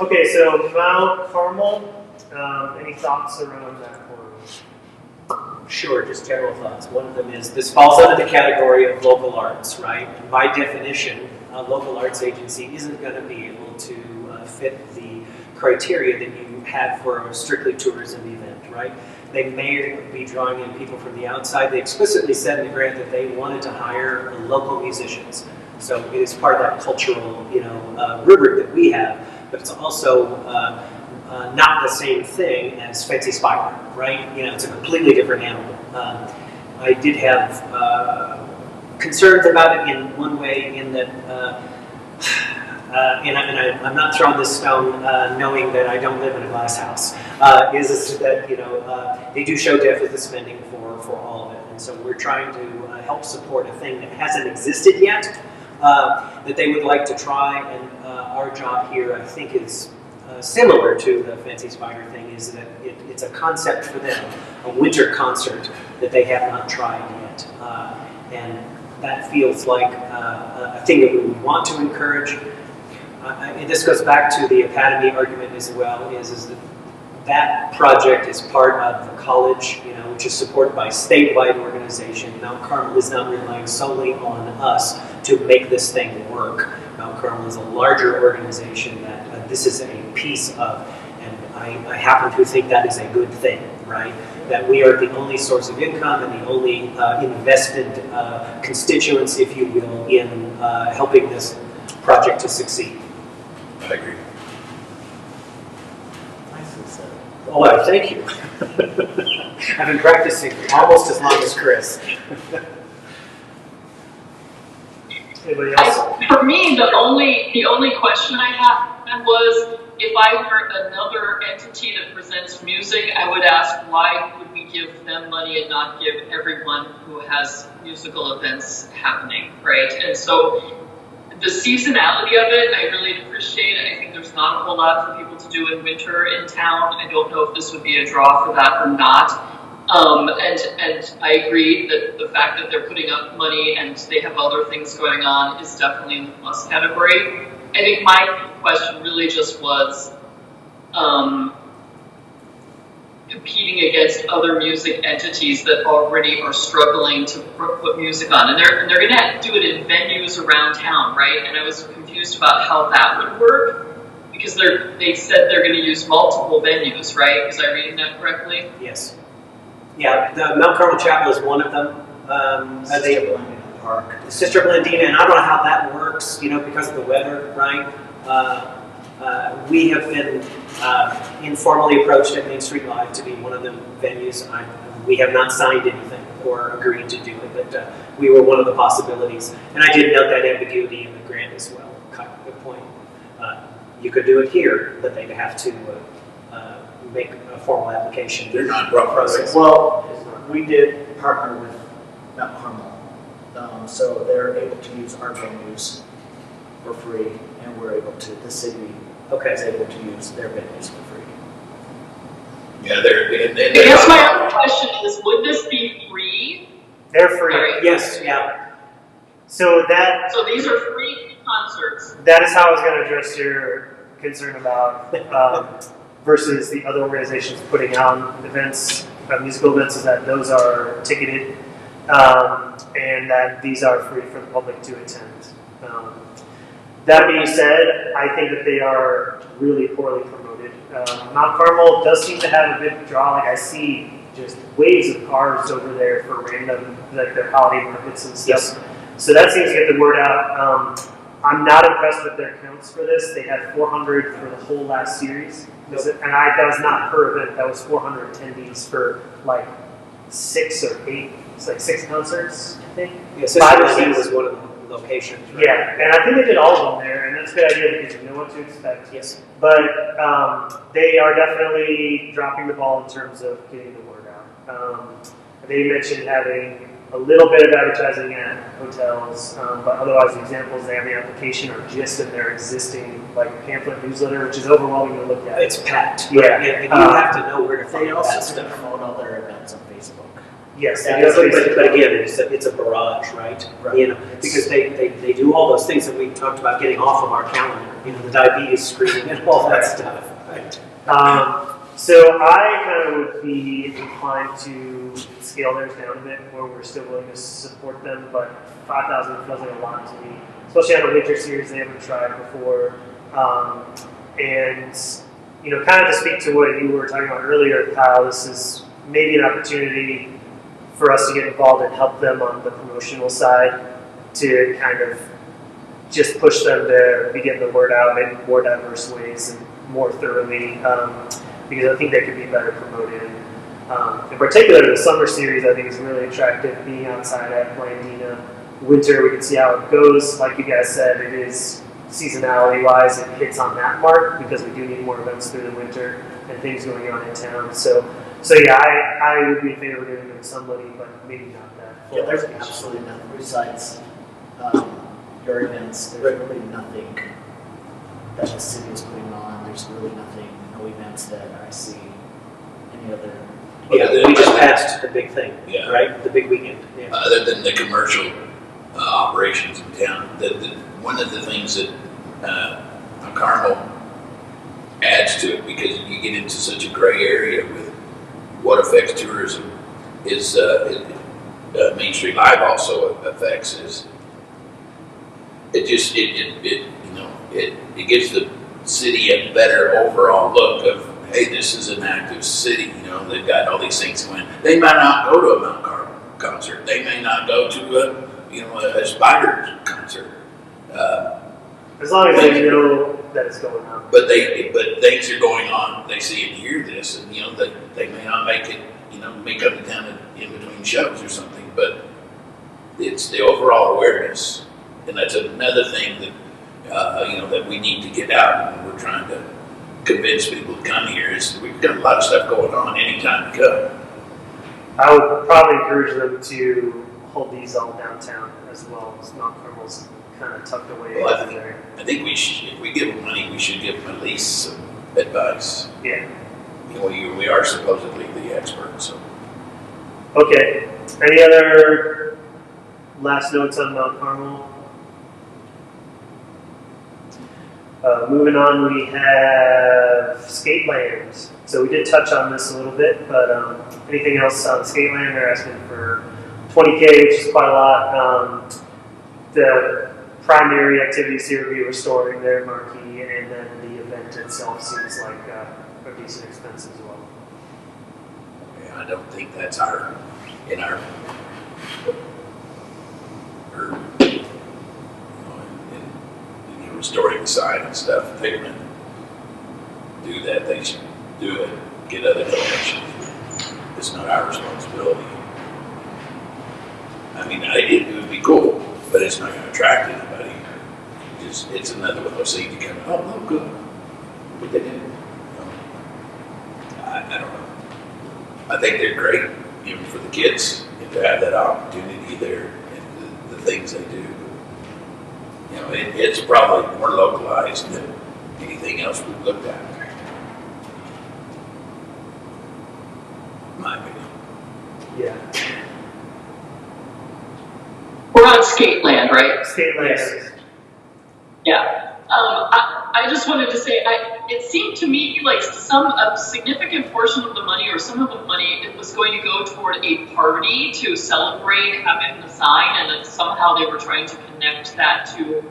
Okay, so Mount Carmel, any thoughts around that one? Sure, just general thoughts. One of them is this falls under the category of local arts, right? And by definition, a local arts agency isn't going to be able to fit the criteria that you have for a strictly tourism event, right? they may be drawing in people from the outside. They explicitly said in the grant that they wanted to hire local musicians. So it is part of that cultural, rubric that we have, but it's also not the same thing as Fancy Spider, right? It's a completely different animal. I did have concerns about it in one way, in that, I'm not throwing this stone knowing that I don't live in a glass house, is that, they do show deficit spending for all of it. And so we're trying to help support a thing that hasn't existed yet, that they would like to try. And our job here, I think, is similar to the Fancy Spider thing, is that it's a concept for them, a winter concert that they have not tried yet. And that feels like a thing that we would want to encourage. And this goes back to the academy argument as well, is that project is part of the college, which is supported by a statewide organization. Mount Carmel is not relying solely on us to make this thing work. Mount Carmel is a larger organization that this is a piece of, and I happen to think that is a good thing, right? That we are the only source of income and the only invested constituents, if you will, in helping this project to succeed. I agree. Nicely said. Oh, thank you. I've been practicing almost as long as Chris. Anybody else? For me, the only question I had was, if I were another entity that presents music, I would ask, why would we give them money and not give everyone who has musical events happening, right? And so the seasonality of it, I really appreciate it. I think there's not a whole lot for people to do in winter in town. I don't know if this would be a draw for that or not. And I agree that the fact that they're putting up money and they have other things going on is definitely in the plus category. I think my question really just was competing against other music entities that already are struggling to put music on. And they're going to have to do it in venues around town, right? And I was confused about how that would work, because they said they're going to use multiple venues, right? Was I reading that correctly? Yes. Yeah, the Mount Carmel Chapel is one of them. Sister Blandina Park. Sister Blandina, and I don't know how that works, because of the weather, right? We have been informally approached at Main Street Live to be one of the venues. We have not signed anything or agreed to do it, but we were one of the possibilities. And I did note that ambiguity in the grant as well. Good point. You could do it here, but they'd have to make a formal application. They're not process. Well, we did partner with Mount Carmel, so they're able to use our venues for free, and we're able to, the city is able to use their venues for free. Yeah, I guess my other question is, would this be free? They're free. Sorry. Yes, yeah. So these are free concerts. that is how I was going to address your concern about versus the other organizations putting on events, musical events, is that those are ticketed, and that these are free for the public to attend. That being said, I think that they are really poorly promoted. Mount Carmel does seem to have a big draw. Like, I see just waves of cars over there for random, like, their holiday markets and stuff. Yes. So that seems to get the word out. I'm not impressed with their counts for this. They had 400 for the whole last series. And that was not per event. That was 400 attendees for like 6 or 8. It's like 6 concerts, I think. Yeah, Sister 5 or Blandina 6. was one of the locations. Right? Yeah, and I think they did all of them there, and that's a good idea because you know what to expect. Yes. But they are definitely dropping the ball in terms of getting the word out. They mentioned having a little bit of advertising at hotels, but otherwise the examples they have in the application are just in their existing pamphlet newsletter, which is overwhelming to look at. It's packed. Yeah. And you have to know where to find They that also stuff. promote all their events on Facebook. Yes, But again, it's a barrage, right? Right. Because they do all those things that we talked about getting off of our calendar. The diabetes screening and all that stuff. Right. So I kind of would be inclined to scale theirs down a bit, where we're still willing to support them, but 5,000 feels like a lot to me, especially on a winter series they haven't tried before. And kind of to speak to what you were talking about earlier, Kyle, this is maybe an opportunity for us to get involved and help them on the promotional side to kind of just push them to be getting the word out maybe more diverse ways and more thoroughly, because I think they could be better promoted. In particular, the summer series I think is really attractive, being outside at Blandina. Winter, we can see how it goes. Like you guys said, it is seasonality-wise, it hits on that mark because we do need more events through the winter and things going on in town. So yeah, I would be in favor of doing it with somebody, but maybe not that. Yeah, there's absolutely nothing besides your events. There's really nothing that the city is putting on. There's really nothing, no events that I see any other. Yeah, we just passed the big thing, Yeah. right? The big weekend. Yeah. Other than the commercial operations in town, one of the things that Carmel adds to it, because you get into such a gray area with what affects tourism, is Main Street Live also affects is it gives the city a better overall look of, hey, this is an active city. They've got all these things going. They might not go to a Mount Carmel concert. They may not go to a Spider concert. As long as they know that it's going on. But things are going on. They see and hear this, and they may not make it. May come to town in between shows or something. But it's the overall awareness, and that's another thing that that we need to get out. And we're trying to convince people to come here. Is we've got a lot of stuff going on anytime you come. I would probably encourage them to hold these all downtown as well, as Mount Carmel's kind of tucked away Well, over there. I think we should, if we give them money, we should give them at least some advice. Yeah. We are supposedly the experts, so. Okay. Any other last notes on Mount Carmel? Moving on, we have Skateland. So we did touch on this a little bit, but anything else on Skateland? They're asking for $20K, which is quite a lot. The primary activities here would be restoring their marquee, and then the event itself seems like a decent expense as well. Yeah, I don't think that's in our restoring the sign and stuff. If they're going to do that, they should do it. Get other donations. It's not our responsibility. I mean, it would be cool, but it's not going to attract anybody. It's another one of those things you come, oh, no, good. What they did. I don't know. I think they're great, even for the kids, and to have that opportunity there and the things they do. It's probably more localized than anything else we've looked at. In my opinion. Yeah. We're on Skateland, right? Skateland. Yes. Yeah. I just wanted to say, it seemed to me like a significant portion of the money, or some of the money, it was going to go toward a party to celebrate having the sign, and then somehow they were trying to connect that to,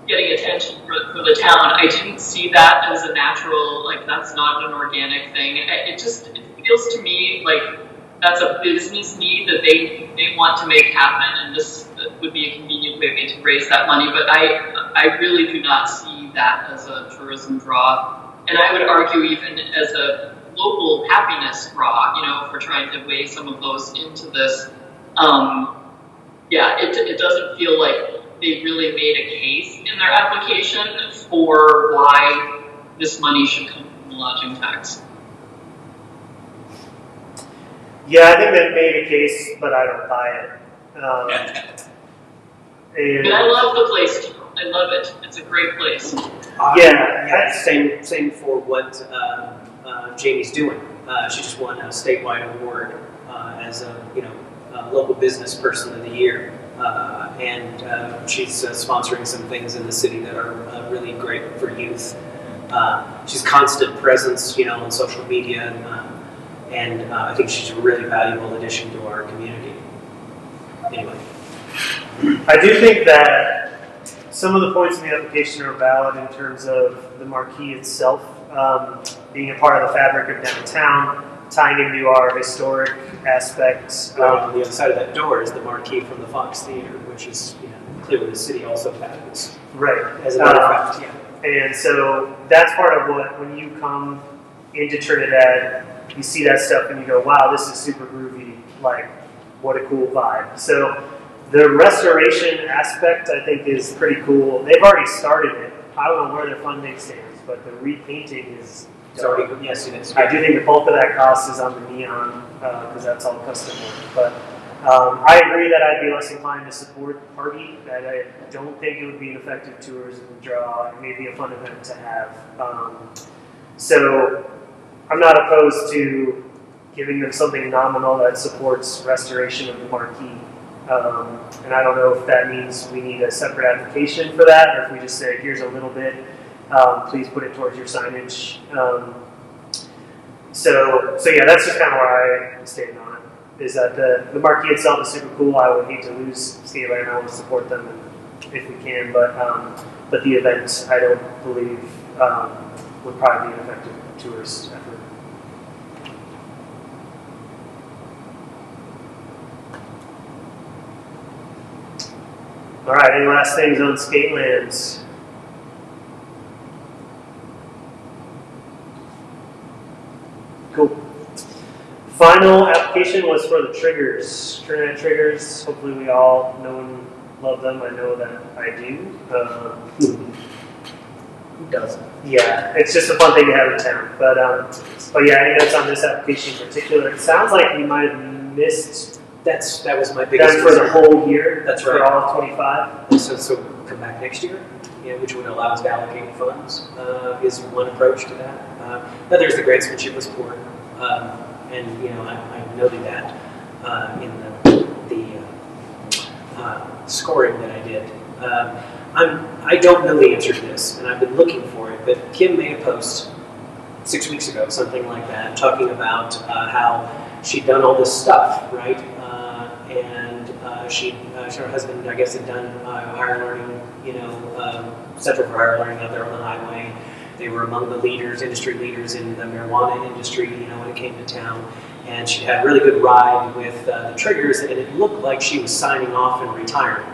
getting attention for the town. I didn't see that as a natural, that's not an organic thing. It feels to me like that's a business need that they want to make happen, and this would be a convenient way to raise that money. But I really do not see that as a tourism draw, and I would argue even as a local happiness draw. If we're trying to weigh some of those into this, it doesn't feel like they really made a case in their application for why this money should come from the lodging tax. Yeah, I think they made a case, but I don't buy it. And I love the place too. I love it. It's a great place. Yeah. Same for what Jamie's doing. She just won a statewide award as a local business person of the year, and she's sponsoring some things in the city that are really great for youth. She's constant presence, on social media, and I think she's a really valuable addition to our community. Anyway. I do think that some of the points in the application are valid in terms of the marquee itself. being a part of the fabric of downtown, tying into our historic aspects. On the other side of that door is the marquee from the Fox Theater, which is, clearly the city also patents. Right. As a matter of fact, yeah. And so that's part of what, when you come into Trinidad, you see that stuff and you go, wow, this is super groovy, like, what a cool vibe. So the restoration aspect, I think, is pretty cool. They've already started it. I don't know where their funding stands, but the repainting is It's already, yes, it is. I do think the bulk of that cost is on the neon, because that's all custom work. But I agree that I'd be less inclined to support the party. That I don't think it would be an effective tourism draw. It may be a fun event to have. So I'm not opposed to giving them something nominal that supports restoration of the marquee. And I don't know if that means we need a separate application for that, or if we just say, here's a little bit, please put it towards your signage. So yeah, that's just kind of where I stand on it, is that the marquee itself is super cool. I would hate to lose Skyline. I want to support them if we can, but the event, I don't believe, would probably be an effective tourist effort. All right, any last things on Skatelands? Cool. Final application was for the triggers, Trinidad triggers. Hopefully we all know and love them. I know that I do. Who doesn't? Yeah, it's just a fun thing to have in town. But yeah, any notes on this application in particular? It sounds like we might have missed. That was my biggest That's for the concern. whole year. That's For right. all of 25. So come back next year, which would allow us to allocate funds, is one approach to that. But there's the grantsmanship was poor, and I noted that in the scoring that I did. I don't know the answer to this, and I've been looking for it. But Kim made a post 6 weeks ago, something like that, talking about how she'd done all this stuff, right? And her husband, I guess, had done higher learning, Center for Higher Learning out there on the highway. They were among the leaders, industry leaders in the marijuana industry, when it came to town. And she had a really good ride with the triggers, and it looked like she was signing off and retiring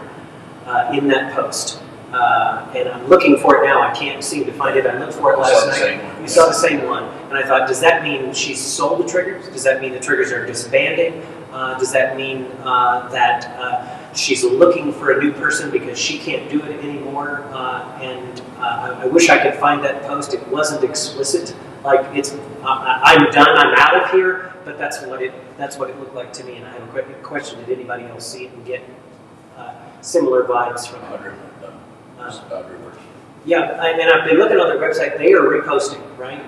in that post. And I'm looking for it now. I can't seem to find it. I looked for it last night. You saw the same one. And I thought, does that mean she's sold the triggers? Does that mean the triggers are disbanding? Does that mean that she's looking for a new person because she can't do it anymore? And I wish I could find that post. It wasn't explicit. Like I'm done. I'm out of here. But that's what it looked like to me. And I have a question: did anybody else see it and get similar vibes from it? Yeah, and I've been looking on their website. They are reposting, right?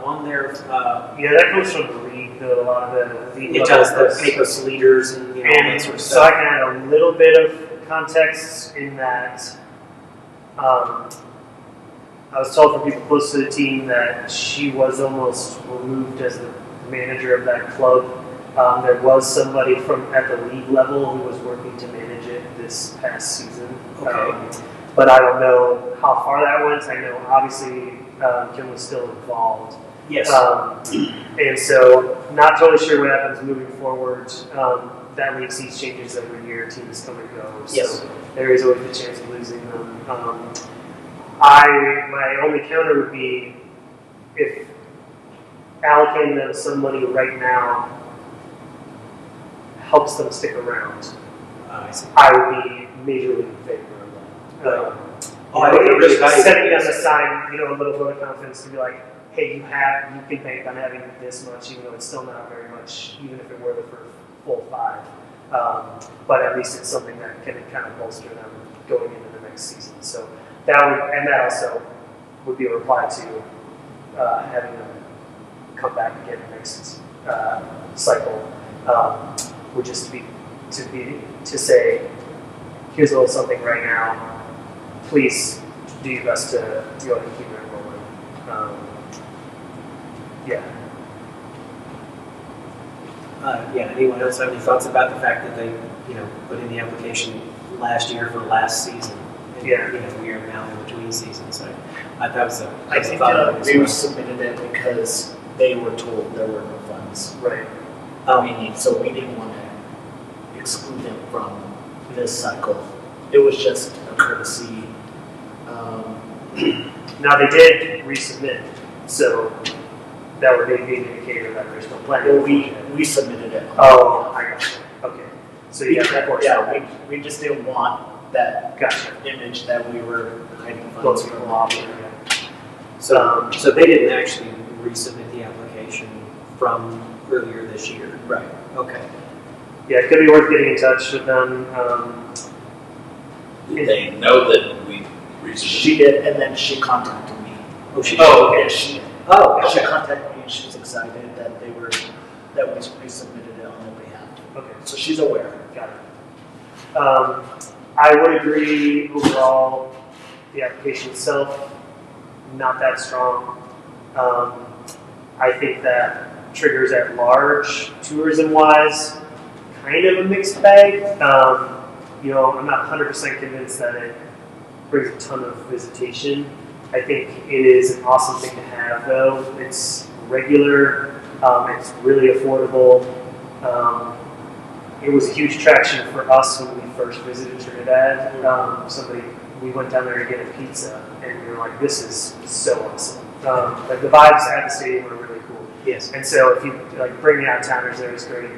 On their. Yeah, that comes from the league, a lot of the. It does the Pecos leaders and all that sort of so I stuff. can add a little bit of context in that. I was told from people close to the team that she was almost removed as the manager of that club. There was somebody at the league level who was working to manage it this past season. Okay. But I don't know how far that went. I know obviously Kim was still involved. Yes. And so not totally sure what happens moving forward. That league sees changes every year. Teams come and go. So Yes. there is always the chance of losing them. My only counter would be if allocating them some money right now helps them stick around. I see. I would be majorly in favor of that. I think it really valuable. Setting them aside, a little vote of confidence to be like, hey, you can bank on having this much, even though it's still not very much, even if it were the full 5. But at least it's something that can kind of bolster them going into the next season. So that also would be a reply to having them come back again next cycle, would just be to say, here's a little something right now. Please do your best to go ahead and keep it rolling. Anyone else have any thoughts about the fact that they, put in the application last year for last season and Yeah. we are now in between seasons. That was a I think thought as we well. submitted it because they were told there were no funds Right. remaining, so we didn't want to exclude them from this cycle. It was just a courtesy. Now they did resubmit, so that would maybe be an indicator that there's no plan. Well, we submitted it. Oh, I got you. Okay. So you got that course. Yeah, we just didn't want that Gotcha. image that we were hiding Close funds people from. off. So they didn't actually resubmit the application from earlier this year. Right. Okay. Yeah, it could be worth getting in touch with them. Did they know that we resubmitted? She did, and then she contacted me. Oh, she. Oh, Yeah, okay. she did. Oh, She okay. contacted me and she was excited that that we resubmitted it on their behalf. Okay. So she's aware. Got it. I would agree overall, the application itself, not that strong. I think that triggers at large, tourism-wise, kind of a mixed bag. I'm not 100% convinced that it brings a ton of visitation. I think it is an awesome thing to have, though. It's regular, it's really affordable. It was a huge traction for us when we first visited Trinidad. We went down there to get a pizza, and we were like, this is so awesome. Like the vibes at the stadium were really cool. Yes. And so if you bring the out-of-towners there, it's great.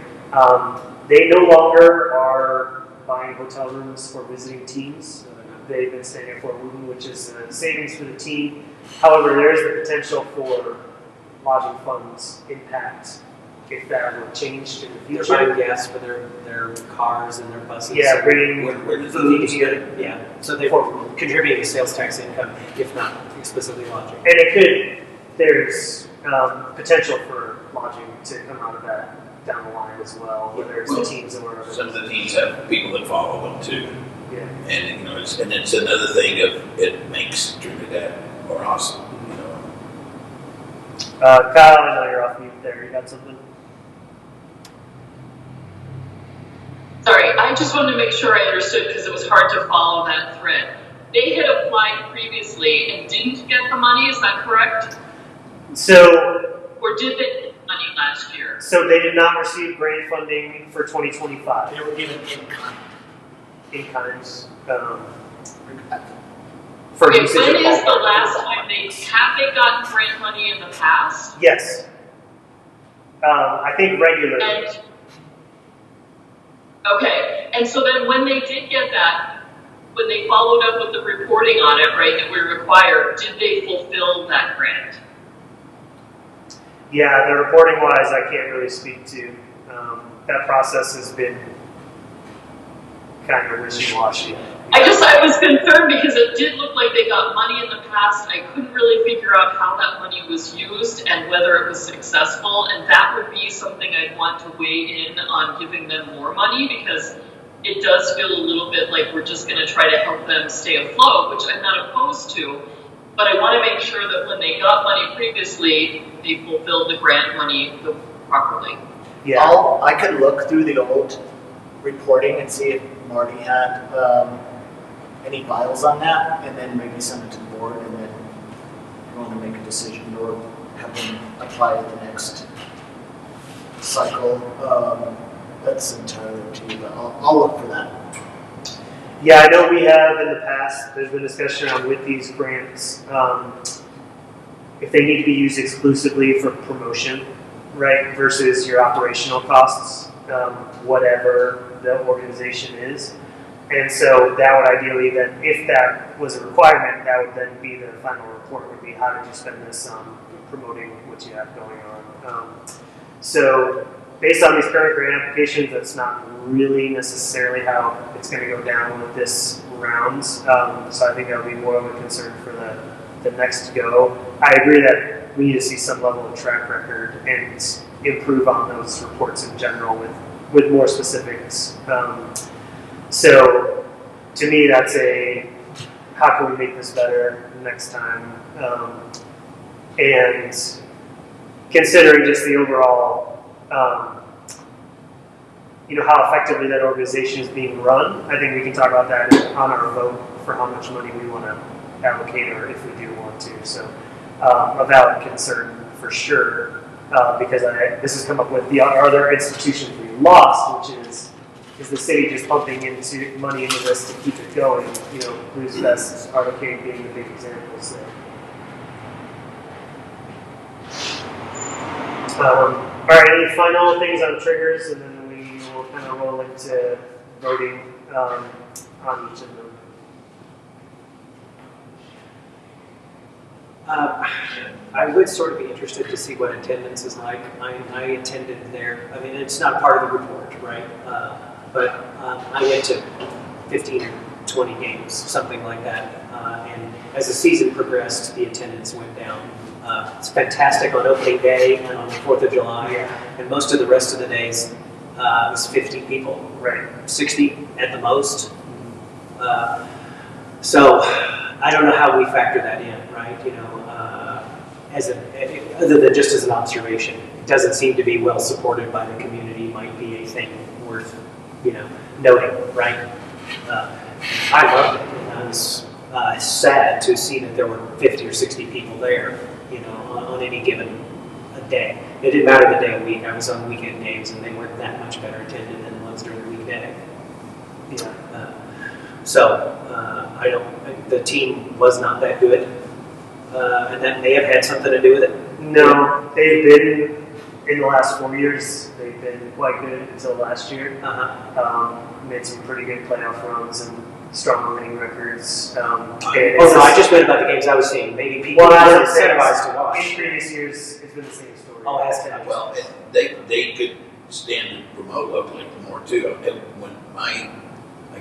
They no longer are buying hotel rooms for visiting teams. They've been staying at Fort Wooten, which is a savings for the team. However, there is the potential for lodging funds impact if that were changed in the They're future. buying gas for their cars and their buses. Yeah, bringing Where the food food is here. good. Yeah. So they're contributing to sales tax income, if not explicitly lodging. And there's potential for lodging to come out of that down the line as well, whether it's the teams or Some of the teams have people that follow them too. Yeah. And it's another thing of it makes Trinidad more awesome. Kyle, I know you're off mute there. You got something? Sorry, I just wanted to make sure I understood because it was hard to follow that thread. They had applied previously and didn't get the money, is that correct? So Or did they get money last year? they did not receive grant funding for 2025 They were given in kind. in kinds for Okay, usage when of is the ballpark. last time have they gotten grant money in the past? Yes. I think regularly. And, okay, and so then when they did get that, when they followed up with the reporting on it, right, that we required, did they fulfill that grant? Yeah, the reporting wise, I can't really speak to. That process has been kind of wishy-washy. I was concerned because it did look like they got money in the past. I couldn't really figure out how that money was used and whether it was successful. And that would be something I'd want to weigh in on giving them more money because it does feel a little bit like we're just going to try to help them stay afloat, which I'm not opposed to. But I want to make sure that when they got money previously, they fulfilled the grant money properly. Yeah. I could look through the old reporting and see if Marty had any files on that, and then maybe send it to the board, and then you want to make a decision or have them apply it the next cycle. That's entirely up to you, but I'll look for that. Yeah, I know we have in the past, there's been discussion on with these grants, if they need to be used exclusively for promotion, right, versus your operational costs, whatever the organization is. And so that would ideally then, if that was a requirement, that would then be the final report would be how did you spend this on promoting what you have going on. So based on these current grant applications, that's not really necessarily how it's going to go down with this rounds. So I think that would be more of a concern for the next go. I agree that we need to see some level of track record and improve on those reports in general with more specifics. So to me, that's how can we make this better next time? And considering just the overall how effectively that organization is being run. I think we can talk about that on our vote for how much money we want to allocate, or if we do want to. So a valid concern for sure, because this has come up with our other institutions we lost, which is the city just pumping money into this to keep it going. Blues Fest Arcade being the big example. So. All right, any final things on triggers, and then we will kind of roll into voting on each of them. I would sort of be interested to see what attendance is like. I attended there. I mean, it's not part of the report, right? But I went to 15 or 20 games, something like that. And as the season progressed, the attendance went down. It's fantastic on opening day and on the 4th of July. Yeah. And most of the rest of the days, it was 50 people. Right. 60 at the most. So I don't know how we factor that in, right? Other than just as an observation, it doesn't seem to be well supported by the community. Might be a thing worth, noting, right? I loved it, and I was sad to see that there were 50 or 60 people there, on any given day. It didn't matter the day of the week. I was on weekend games, and they weren't that much better attended than the ones during the weekday. Yeah. I don't. The team was not that good, and that may have had something to do with it. No, they've been in the last 4 years. They've been quite good until last year. Made some pretty good playoff runs and strong winning records. I just read about the games I was seeing. Maybe people were incentivized to watch. In previous years, it's been the same story. Oh, has been. Well, they could stand to promote locally more too. When I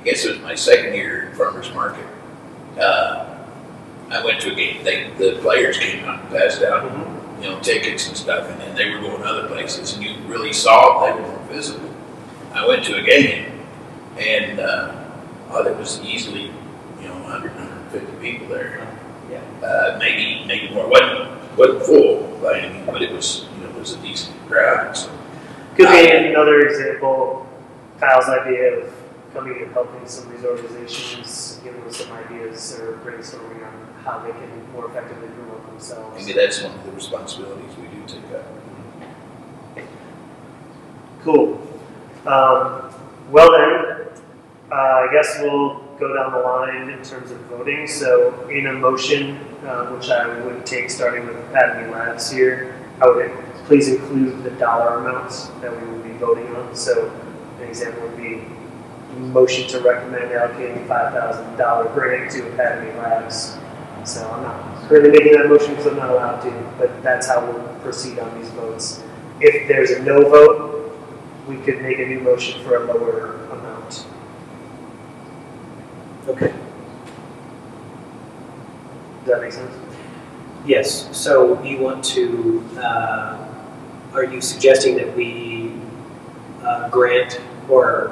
guess it was my second year in Farmers Market, I went to a game. The players came out and passed out, tickets and stuff, and then they were going other places, and you really saw they were more visible. I went to a game, and there was easily, 100, 150 people there. Yeah. Maybe more. Wasn't full by any means, but it was a decent crowd. So. Could be another example. Kyle's idea of coming and helping some of these organizations, giving them some ideas or brainstorming on how they can more effectively promote themselves. Maybe that's one of the responsibilities we do take up. Cool. Well then, I guess we'll go down the line in terms of voting. So in a motion, which I would take starting with Academy Labs here, I would please include the dollar amounts that we would be voting on. So an example would be motion to recommend allocating $5,000 grant to Academy Labs. So I'm not currently making that motion because I'm not allowed to, but that's how we'll proceed on these votes. If there's a no vote, we could make a new motion for a lower amount. Okay. Does that make sense? Yes. So you want to? Are you suggesting that we grant or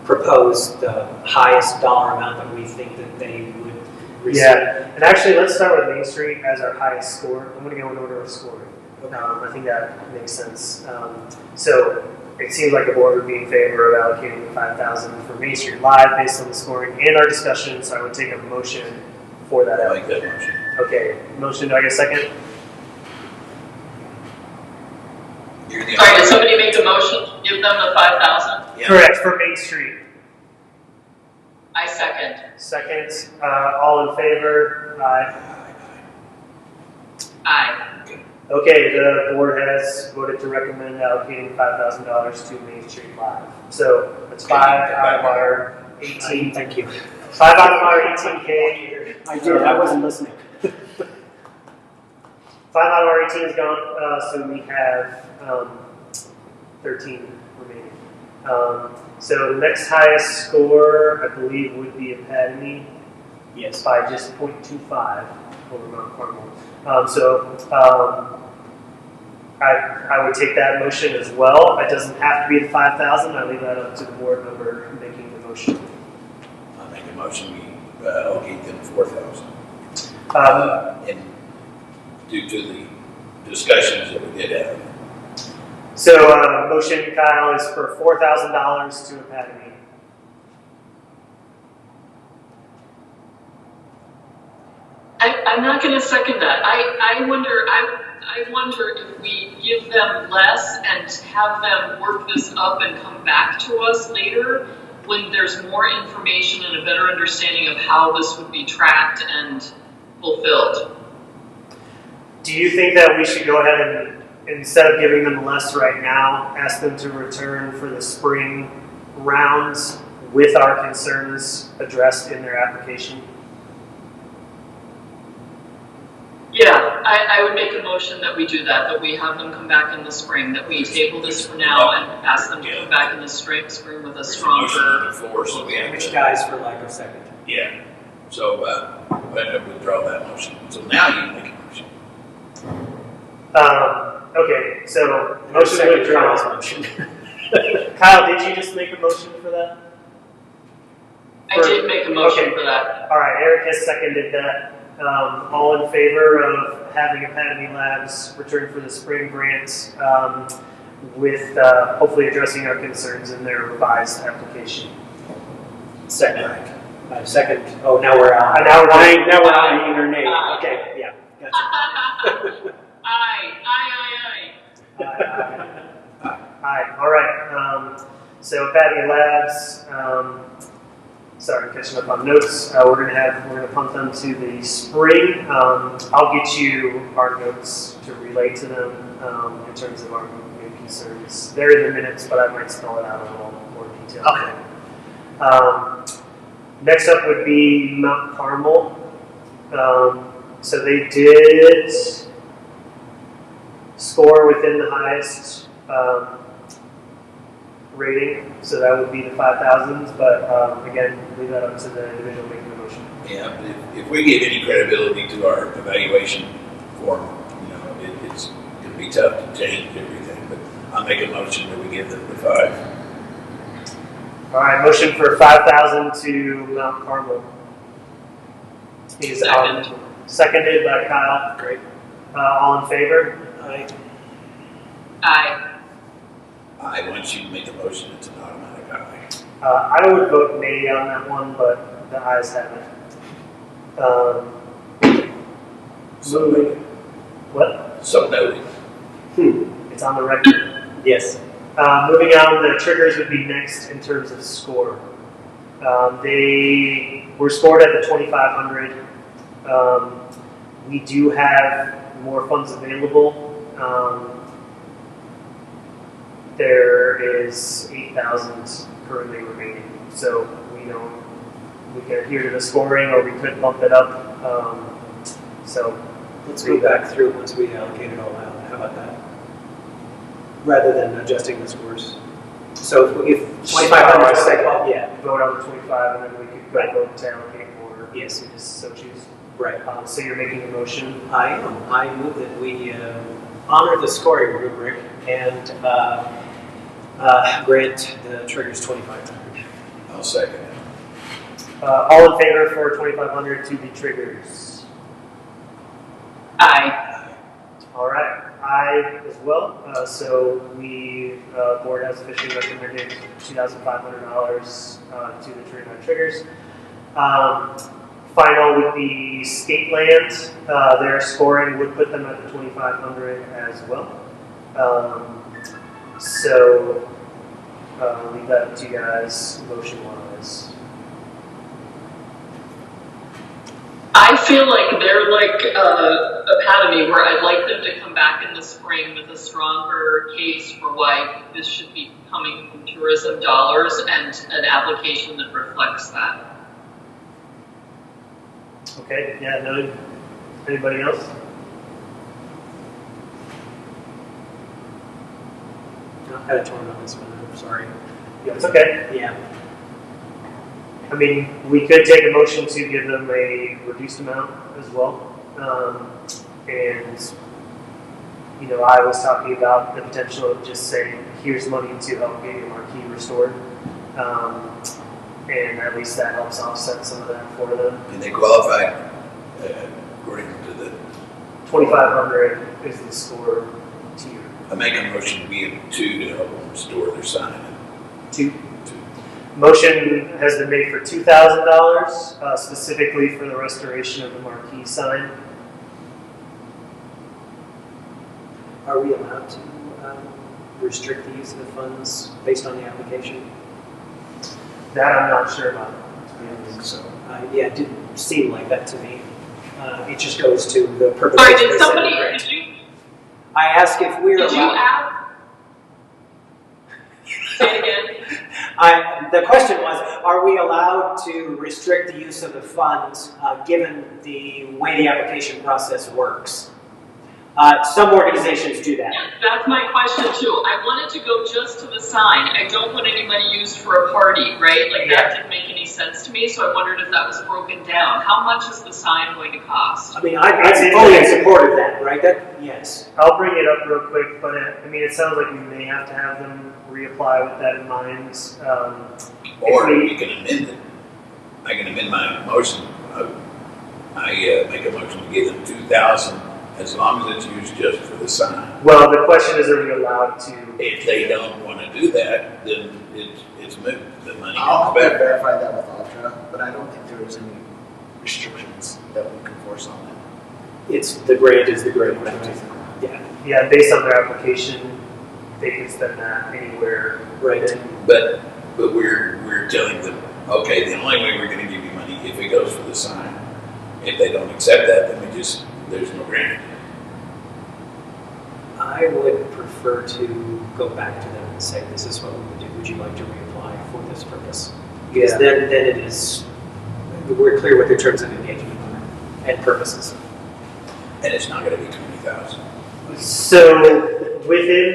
propose the highest dollar amount that we think that they would receive? Yeah. And actually, let's start with Main Street as our highest score. I'm going to go in order of scoring. Okay. I think that makes sense. So it seems like the board would be in favor of allocating the $5,000 for Main Street Live based on the scoring and our discussion. So I would take a motion for that. I like that motion. Okay, motion. Do I get a second? You're the Sorry, did somebody make a motion to give them the 5,000? Yeah. Correct, for Main Street. I second. Second, all in favor? Aye. Aye. Okay, the board has voted to recommend allocating $5,000 to Main Street Live. So that's 5 out of our 18. Thank you. 5 out of our 18K. I did. I wasn't listening. 5 out of our 18 is gone, so we have 13 remaining. So the next highest score, I believe, would be Academy. Yes. By just 0.25 over Mount Carmel. I would take that motion as well. It doesn't have to be the 5,000. I leave that up to the board member making the motion. I make a motion we allocate them 4,000. And due to the discussions that we did have. So, motion, Kyle, is for $4,000 to Academy. I'm not going to second that. I wonder if we give them less and have them work this up and come back to us later when there's more information and a better understanding of how this would be tracked and fulfilled. Do you think that we should go ahead and, instead of giving them less right now, ask them to return for the spring rounds with our concerns addressed in their application? Yeah, I would make a motion that we do that we have them come back in the spring, that we table this for now and ask them to come back in the spring with a Motion on stronger. the floor, so we have Which to, dies for lack of second. yeah. So, I withdraw that motion. So now you make a motion. Okay, so No motion second withdrawn. Kyle's motion. Kyle, did you just make a motion for that? I did make a motion Okay. for that. All right, Eric has seconded that. All in favor of having Academy Labs return for the spring grants with hopefully addressing our concerns in their revised application? Second. Second. Oh, now we're on. Now we're Aye, on. now we're on yea or nay. Okay, yeah, gotcha. Aye. Aye. All right. So Academy Labs. Sorry, catching up on notes. We're gonna punt them to the spring. I'll get you our notes to relay to them in terms of our main concerns. They're in the minutes, but I might spell it out in a little more detail. Okay. Next up would be Mount Carmel. So they did score within the highest rating, so that would be the 5,000s, but again, leave that up to the individual making the motion. Yeah, but if we give any credibility to our evaluation form, it's going to be tough to change everything, but I'll make a motion that we give them the 5. All right, motion for 5,000 to Mount Carmel. He's seconded by Kyle. Great. All in favor? Aye. Aye. Once you make a motion, it's an automatic aye. I would vote nay on that one, but the ayes have it. So noted. What? So noted. It's on the record. Yes. Moving on, the triggers would be next in terms of score. They were scored at the 2,500. We do have more funds available. There is 8,000 currently remaining, so we can adhere to the scoring, or we could bump it up. So Let's go back through once we allocate it all out. How about that? Rather than adjusting the scores. So if 2,500 is like, yeah, vote on the 25, and then we could vote to allocate more. Yes. If you just so choose. right. So you're making a motion. I am. I move that we honor the scoring rubric and grant the triggers 2,500. I'll second it. All in favor for 2,500 to the triggers? Aye. All right, I as well. So we board has officially recommended $2,500 to the Trinidad triggers. Final would be Skateland. Their scoring would put them at the 2,500 as well. So leave that up to you guys motion-wise. I feel like they're like Academy, where I'd like them to come back in the spring with a stronger case for why this should be coming from tourism dollars and an application that reflects that. Okay, yeah, no, anybody else? I had a torn on this one. I'm sorry. Yeah, it's okay. Yeah. I mean, we could take a motion to give them a reduced amount as well. And, I was talking about the potential of just saying, here's money to help get your marquee restored. And at least that helps offset some of that for them. And they qualify according to the 2,500 is the score tier. I make a motion, we have 2 to help them store their sign. 2. Motion has been made for $2,000, specifically for the restoration of the marquee sign. Are we allowed to restrict the use of the funds based on the application? That I'm not sure about. So, Yeah, it didn't seem like that to me. It just goes to the purpose. Sorry, of did the somebody, grant. did you, I asked if we're did you allowed. ask? Say it again. The question was, are we allowed to restrict the use of the funds given the way the application process works? Some organizations do that. Yes, that's my question too. I wanted to go just to the sign. I don't want any money used for a party, right? Like that didn't make any sense to me, so I wondered if that was broken down. How much is the sign going to cost? I mean, I'm fully in support of that, right? Yes. I'll bring it up real quick, but I mean, it sounds like we may have to have them reapply with that in mind. Or we can amend it. I can amend my motion. I make a motion to give them 2,000 as long as it's used just for the sign. Well, the question is, are we allowed to? If they don't want to do that, then it's moot. The money I'll comes back. verify that with Ultra, but I don't think there is any restrictions that we can force on it. The grant is the grant. Yeah. Yeah, based on their application, they can spend that anywhere. Right. But we're telling them, okay, the only way we're going to give you money if it goes for the sign. If they don't accept that, then there's no grant. I would prefer to go back to them and say, this is what we would do. Would you like to reapply for this purpose? Because then it is, we're clear what their terms of engagement are and purposes. And it's not going to be 20,000. So within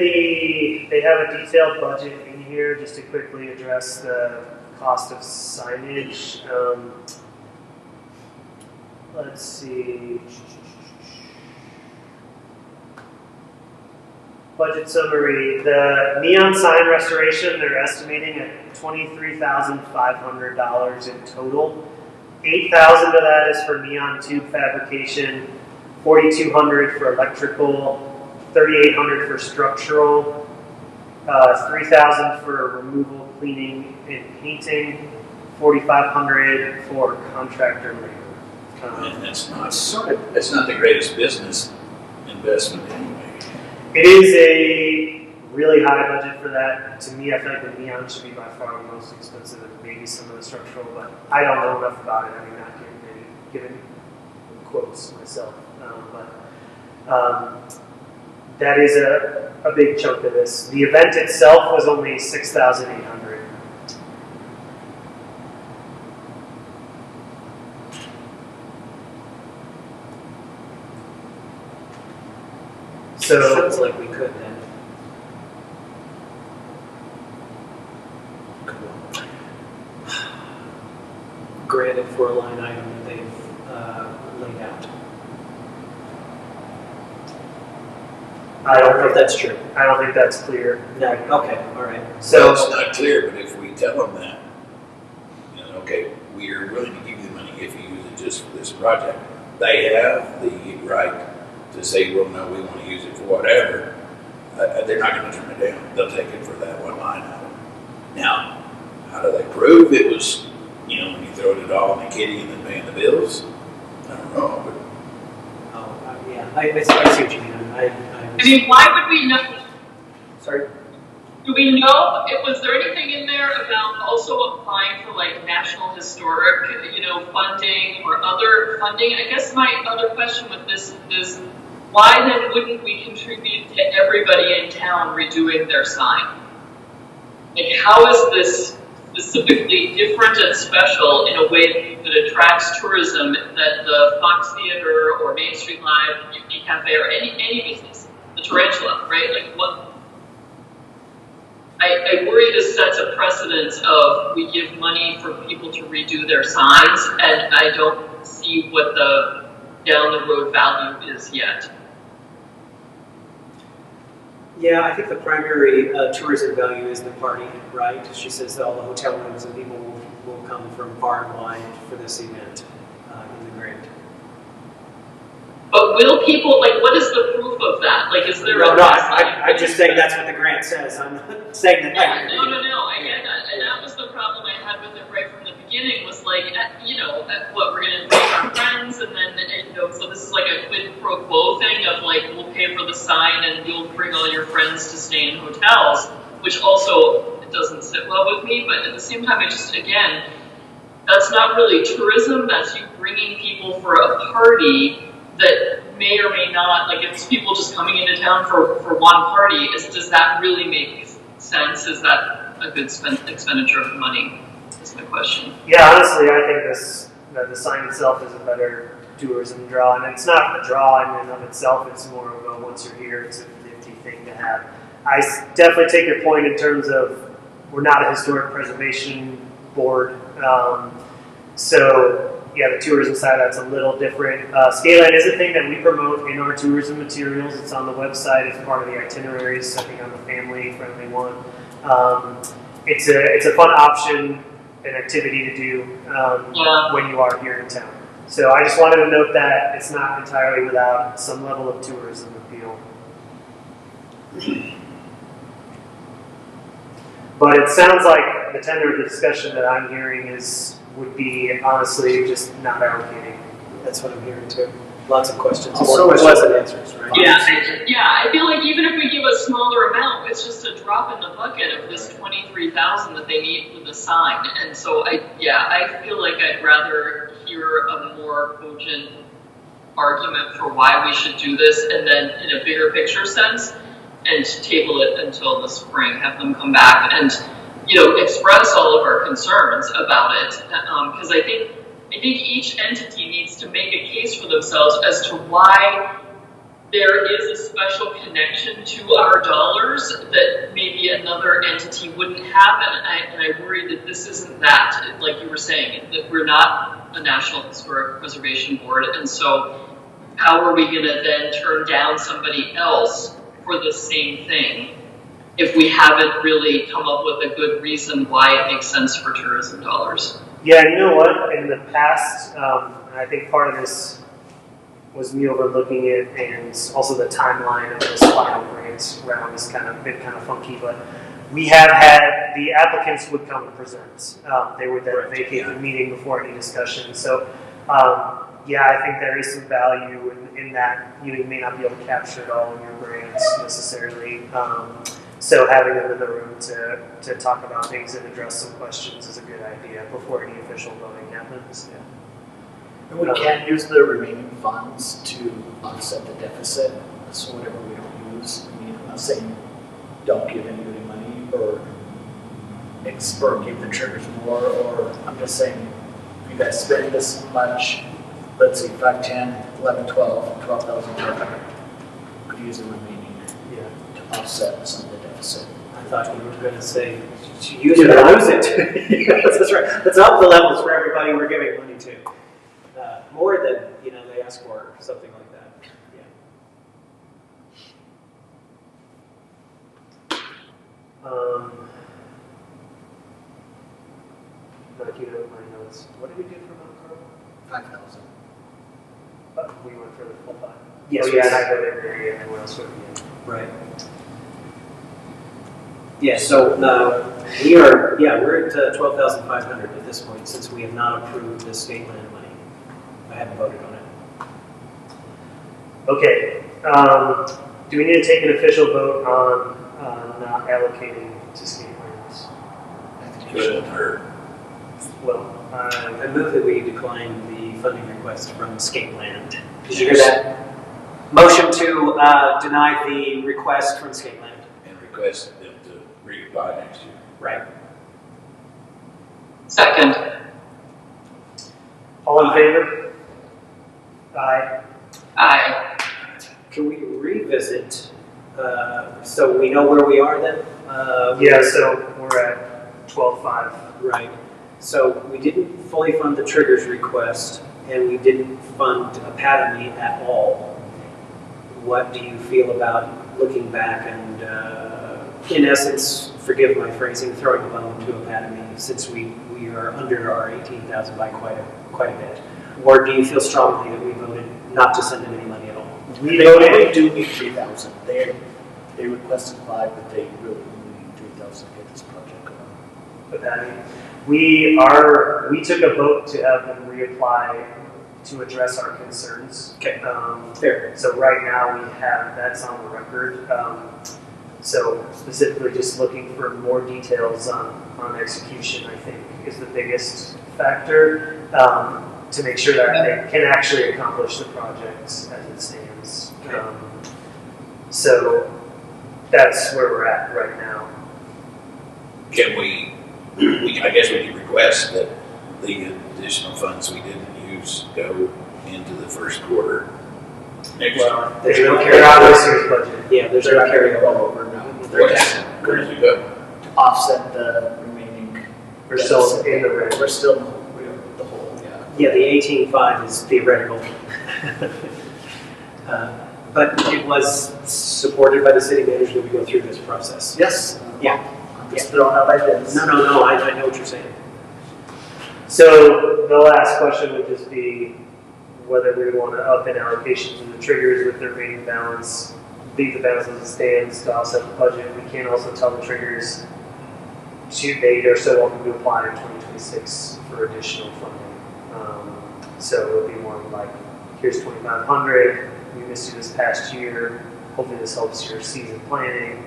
they have a detailed budget in here just to quickly address the cost of signage. Let's see. Budget summary. The neon sign restoration, they're estimating at $23,500 in total. $8,000 of that is for neon tube fabrication, $4,200 for electrical, $3,800 for structural, $3,000 for removal, cleaning, and painting, $4,500 for contractor labor. And that's not the greatest business investment anyway. It is a really high budget for that. To me, I feel like the neon should be by far the most expensive, and maybe some of the structural, but I don't know enough about it. I mean, not giving quotes myself. That is a big chunk of this. The event itself was only $6,800. So sounds like we could then. Granted for a line item that they've laid out. I don't know if that's true. I don't think that's clear. No. Okay. All right. So it's not clear, but if we tell them that, okay, we are willing to give you the money if you use it just for this project, they have the right to say, well, no, we want to use it for whatever. They're not going to turn it down. They'll take it for that one line item. Now, how do they prove it was, when you throw it all in the kitty and then paying the bills? I don't know. But Yeah, I see what you mean. I mean, why would we know? Sorry? Do we know, was there anything in there about also applying for like National Historic, funding or other funding? I guess my other question with this is, why then wouldn't we contribute to everybody in town redoing their sign? Like, how is this specifically different and special in a way that attracts tourism that the Fox Theater or Main Street Live, Mutiny Cafe, or any business, the Tarantula, right? Like, what? I worry this sets a precedent of we give money for people to redo their signs, and I don't see what the down the road value is yet. Yeah, I think the primary tourism value is the party, right? She says that all the hotel rooms and people will come from far and wide for this event in the grant. But But will people, like, what is the proof of that? Like, is there No, a... no, I'm just saying that's what the grant says. I'm not saying that. Yeah, no, I get that. And that was the problem I had with it right from the beginning, was like, what, we're going to invite our friends, and then, so this is like a quid pro quo thing of like, we'll pay for the sign and you'll bring all your friends to stay in hotels, which also it doesn't sit well with me, but at the same time, again, that's not really tourism, that's you bringing people for a party that may or may not, like if it's people just coming into town for one party, does that really make sense? Is that a good expenditure of money? Is my question. Yeah, honestly, I think the sign itself is a better tourism draw, and it's not a draw in and of itself, it's more of a once you're here, it's a nifty thing to have. I definitely take your point in terms of we're not a historic preservation board, so yeah, the tourism side, that's a little different. Skyline is a thing that we promote in our tourism materials. It's on the website. It's part of the itineraries. I think I'm a family-friendly one. It's a fun option, an activity to do when you are here in town. So I just wanted to note that it's not entirely without some level of tourism appeal. But it sounds like the tenor of the discussion that I'm hearing would be honestly just not allocating. That's what I'm hearing too. Lots of questions. Also, More questions than answers, right? Yeah, I feel like even if we give a smaller amount, it's just a drop in the bucket of this 23,000 that they need for the sign. And so I feel like I'd rather hear a more cogent argument for why we should do this, and then in a bigger picture sense, and table it until the spring, have them come back and express all of our concerns about it, because I think each entity needs to make a case for themselves as to why there is a special connection to our dollars that maybe another entity wouldn't have, and I worry that this isn't that, like you were saying, that we're not a National Historic Preservation Board, and so how are we going to then turn down somebody else for the same thing if we haven't really come up with a good reason why it makes sense for tourism dollars? Yeah, you know what? In the past, I think part of this was me overlooking it, and also the timeline of this final grants round has been kind of funky. But we have had the applicants would come and present. They would then vacate the meeting before any discussion. So, yeah, I think there is some value in that. You may not be able to capture it all in your grants necessarily. So having them in the room to talk about things and address some questions is a good idea before any official voting happens. Yeah. And we can use the remaining funds to offset the deficit. So whatever we don't use, I mean, I'm not saying don't give anybody money or give the churches more, or I'm just saying if you guys spend this much, let's see, 5, 10, 11, 12,500, could use the remaining to offset some of the deficit. I thought you were going to say to use it or lose it. Yes, that's right. Let's up the levels for everybody we're giving money to. More than they ask for, or something like that. Yeah. Like my notes. What did we do for Mount Carmel? 5,000. We went for the full 5. Yes. Oh, yeah, and I go there very everyone else would be in. Right. Yeah. So we're at 12,500 at this point, since we have not approved the state land money. I haven't voted on it. Okay. Do we need to take an official vote on not allocating to state lands? I think you Couldn't should. hurt. Well, I move that we decline the funding request from Skateland. Did you hear that? Motion to deny the request from Skateland. And request them to reapply next year. Right. Second. all in favor? Aye. Aye. Can we revisit, so we know where we are then? Yeah, so we're at 12.5. Right. So we didn't fully fund the Triggers request, and we didn't fund Academy at all. What do you feel about looking back and, in essence, forgive my phrasing, throwing a bone to Academy, since we are under our 18,000 by quite a bit? Or do you feel strongly that we voted not to send in any money at all? We They voted, really do need 3,000. They requested 5, but they really need 3,000 to get this project going. but that, we took a vote to have them reapply to address our concerns. Okay. Fair. So right now we have, that's on the record. So specifically just looking for more details on execution, I think, is the biggest factor, to make sure that they can actually accomplish the project as it stands. So that's where we're at right now. Can I guess we can request that the additional funds we didn't use go into the first quarter next year. Well, There's no They're out of carryover. this year's budget. Yeah, there's they're no not going to carryover. roll over now. Where does it go? To offset the remaining. We're still deficit. in the red. We're still in the hole, yeah. Yeah, the 18.5 is theoretical. But it was supported by the city manager that we go through this process. Yes. Yeah. I'm just throwing out ideas. No, I know what you're saying. So the last question would just be whether we want to up in allocations of the triggers with the remaining balance, leave the balance as it stands to offset the budget. We can also tell the triggers they are so welcome to apply in 2026 for additional funding. So it'll be more like, here's 2,500. We missed you this past year. Hopefully this helps your season planning.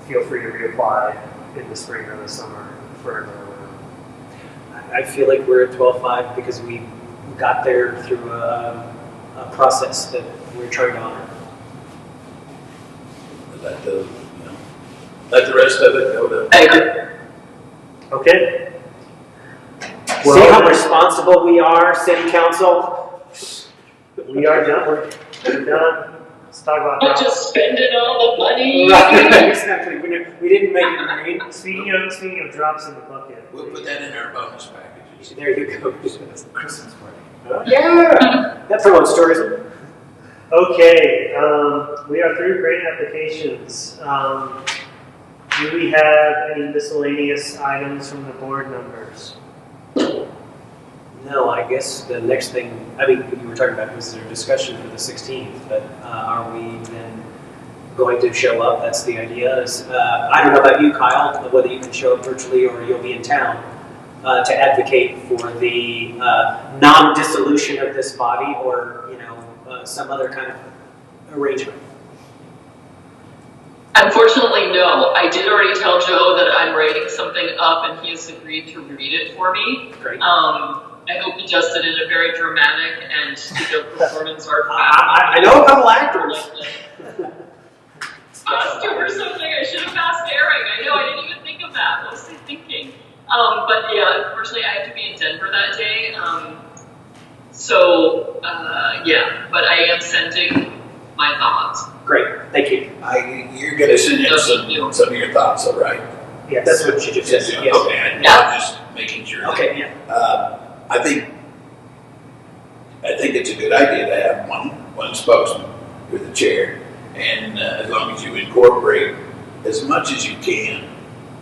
Feel free to reapply in the spring or the summer for another round. I feel like we're at 12.5 because we got there through a process that we're trying to honor. Let the rest of it go to. I agree. Okay. See how responsible we are, city council? We are done. We're done. Let's talk about Not that. just spending all the money. Exactly. We didn't make it rain. Speaking of drops in the bucket. We'll put that in our bonus packages. There you go. Christmas party. Yeah, that promotes tourism. Okay, we are through grant applications. Do we have any miscellaneous items from the board members? No, I guess the next thing, I mean, you were talking about was there a discussion for the 16th, but are we then going to show up? That's the idea. I don't know about you, Kyle, whether you can show up virtually or you'll be in town to advocate for the non-dissolution of this body or, some other kind of arrangement. Unfortunately, no. I did already tell Joe that I'm writing something up and he has agreed to read it for me. Great. I hope he does it in a very dramatic and performance art I know a couple actors. Costume or something. I should have asked Eric. I know, I didn't even think of that. What was I thinking? But yeah, unfortunately, I have to be in Denver that day. Yeah, but I am sending my thoughts. Great, thank you. You're going to send in some of your thoughts, all right? Yes. That's what she just said. Yes. Okay, I'm just making sure. Okay, yeah. I think it's a good idea to have one spokesman with the chair, and as long as you incorporate as much as you can,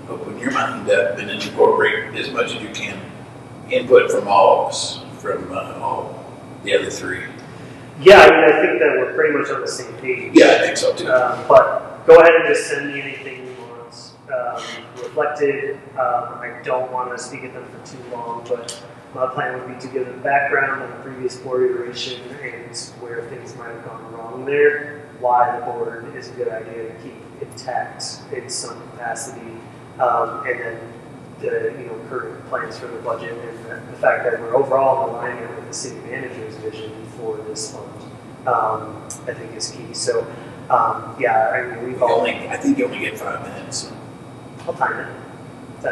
open your mind up and then incorporate as much as you can input from all of us, from all the other three. Yeah, I think that we're pretty much on the same page. Yeah, I think so too. But go ahead and just send me anything you want reflected. I don't want to speak at them for too long, but my plan would be to give them background on the previous board iteration and where things might have gone wrong there, why the board is a good idea to keep intact in some capacity, and then the current plans for the budget and the fact that we're overall in alignment with the city manager's vision for this fund, I think is key. So, yeah, I mean, I think you only get 5 minutes. I'll time it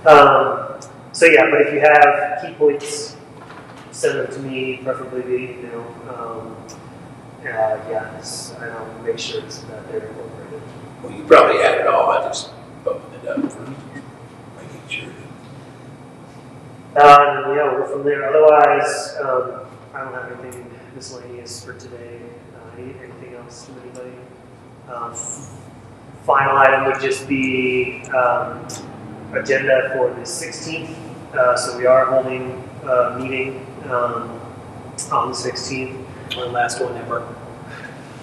out. So yeah, but if you have key points, send them to me, preferably via email. And I'll make sure that they're incorporated. Well, you probably had it all. I just opened it up for making sure. Yeah, we'll go from there. Otherwise, I don't have anything miscellaneous for today. Anything else from anybody? Final item would just be agenda for the 16th. So we are holding a meeting on the 16th. Our last one ever.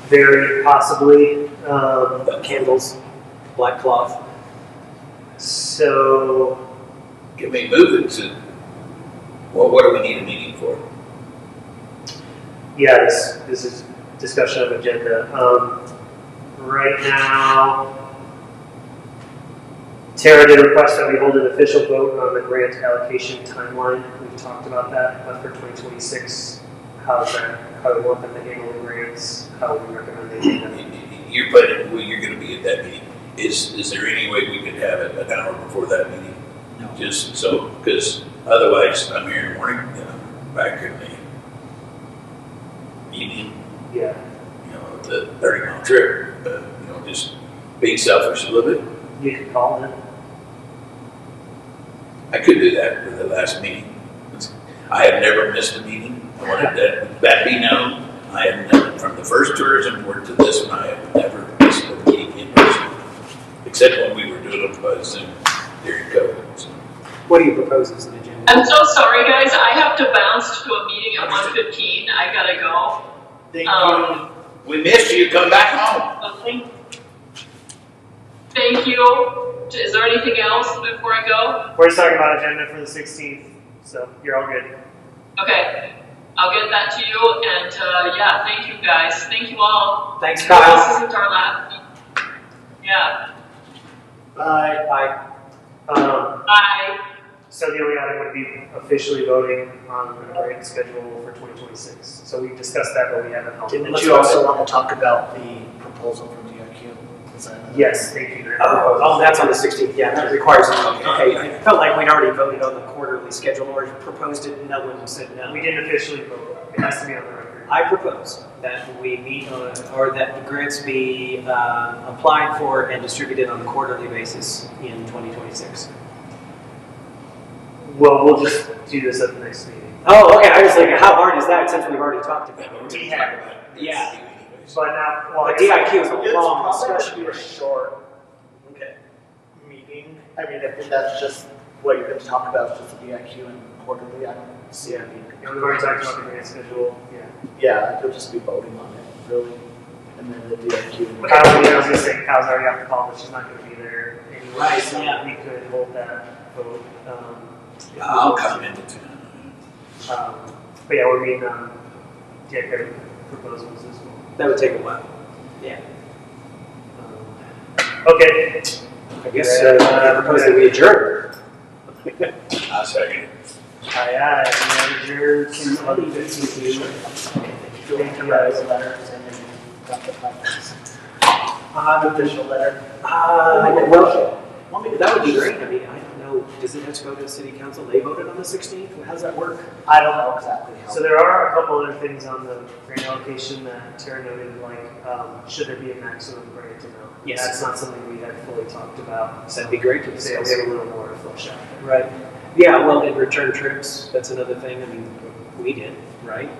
Very possibly. Candles, black cloth. So, Can we move it to, well, what do we need a meeting for? yeah, this is discussion of agenda. Right now, Tara did request that we hold an official vote on the grant allocation timeline. We've talked about that, but for 2026, how do we want them to handle the grants? How we recommend they do them? You're planning, well, you're gonna be at that meeting. Is there any way we could have it an hour before that meeting? No. Just so, because otherwise I'm here in the morning, back in the evening, Yeah, the 30-mile trip, just being selfish a little bit. you could call in. I could do that for the last meeting. I have never missed a meeting. I wanted that be known. I have never, from the first tourism board to this one, I have never missed a meeting in person, except when we were doing it by Zoom during COVID. So. What do you propose as an agenda? I'm so sorry, guys. I have to bounce to a meeting at 1:15. I gotta go. Thank We missed you. Come back home. Thank you. Is there anything else before I go? We're just talking about agenda for the 16th, so you're all good. Okay. I'll get that to you. And yeah, thank you guys. Thank you all. Thanks, This Kyle. isn't our last meeting. Yeah. Bye. Bye. Bye. So the only item would be officially voting on the grant schedule for 2026. So we discussed that, but we haven't held. Didn't you also want to talk about the proposal from DIQ? Yes, thank you. Oh, that's on the 16th. Yeah, that requires it. Okay, I felt like we'd already voted on the quarterly schedule or proposed it and no one said no. We didn't officially vote. It has to be on the record. I propose that we meet or that the grants be applied for and distributed on a quarterly basis in 2026. Well, we'll just do this at the next meeting. Oh, okay. I was like, how hard is that since we've already talked about it? We have. Yeah. But now, well, But DIQ is a It's long probably going to discussion. be a short meeting. I mean, if that's just what you're going to talk about, just the DIQ and quarterly, I don't see it being. Yeah, we've already talked about the grant schedule. Yeah. Yeah, you'll just be voting on it, really. And then the DIQ. Kyle, I was going to say, Kyle's already off the call, but she's not going to be there anyway. Right, So yeah. we could hold that vote. I'll come into town. But yeah, we're meeting on DIQ proposals as well. That would take a while. Yeah. Okay. I guess I propose that we adjourn. I'll second it. Aye, aye. We adjourned to 11:52. Thank you guys, letters, and then got the plans. Official letter. Well, that would be great. I mean, I don't know. Does it have to go to the city council? They voted on the 16th? How does that work? I don't know exactly how. So there are a couple other things on the grant allocation that Tara noted, like, should there be a maximum grant amount? Yes. That's not something we had fully talked about. That'd be great to So yeah, we discuss. have a little more to flesh out. Right. Yeah, well, and return trips, that's another thing. I mean, we did, right?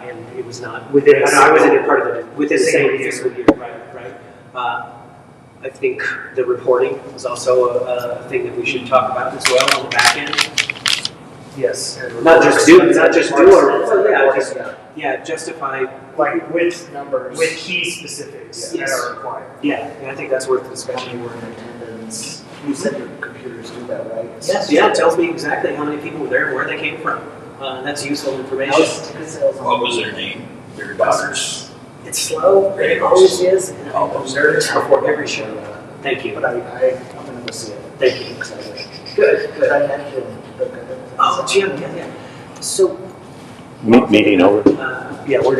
And it was not Within a I wasn't single- a part of it. Within the single same year. fiscal year, right. I think the reporting is also a thing that we should talk about as well on the back end. Yes. And Not just do it, well, yeah, just, Yeah. yeah, justify, like with Numbers. key specifics Yes. that are required. yeah, and I think that's worth How discussion. many were in attendance? You said your computers do that, right? Yeah, it tells me exactly how many people were there and where they came from. That's useful information. How's ticket sales on? What was their name? Their daughters? It's slow, Very it always slow. is, and I'm nervous before every show. Thank you. But I'm gonna go see it. Thank you. Excited. Good, But good. I mentioned the good. Oh, Jim, yeah. So, Meeting over. yeah, we're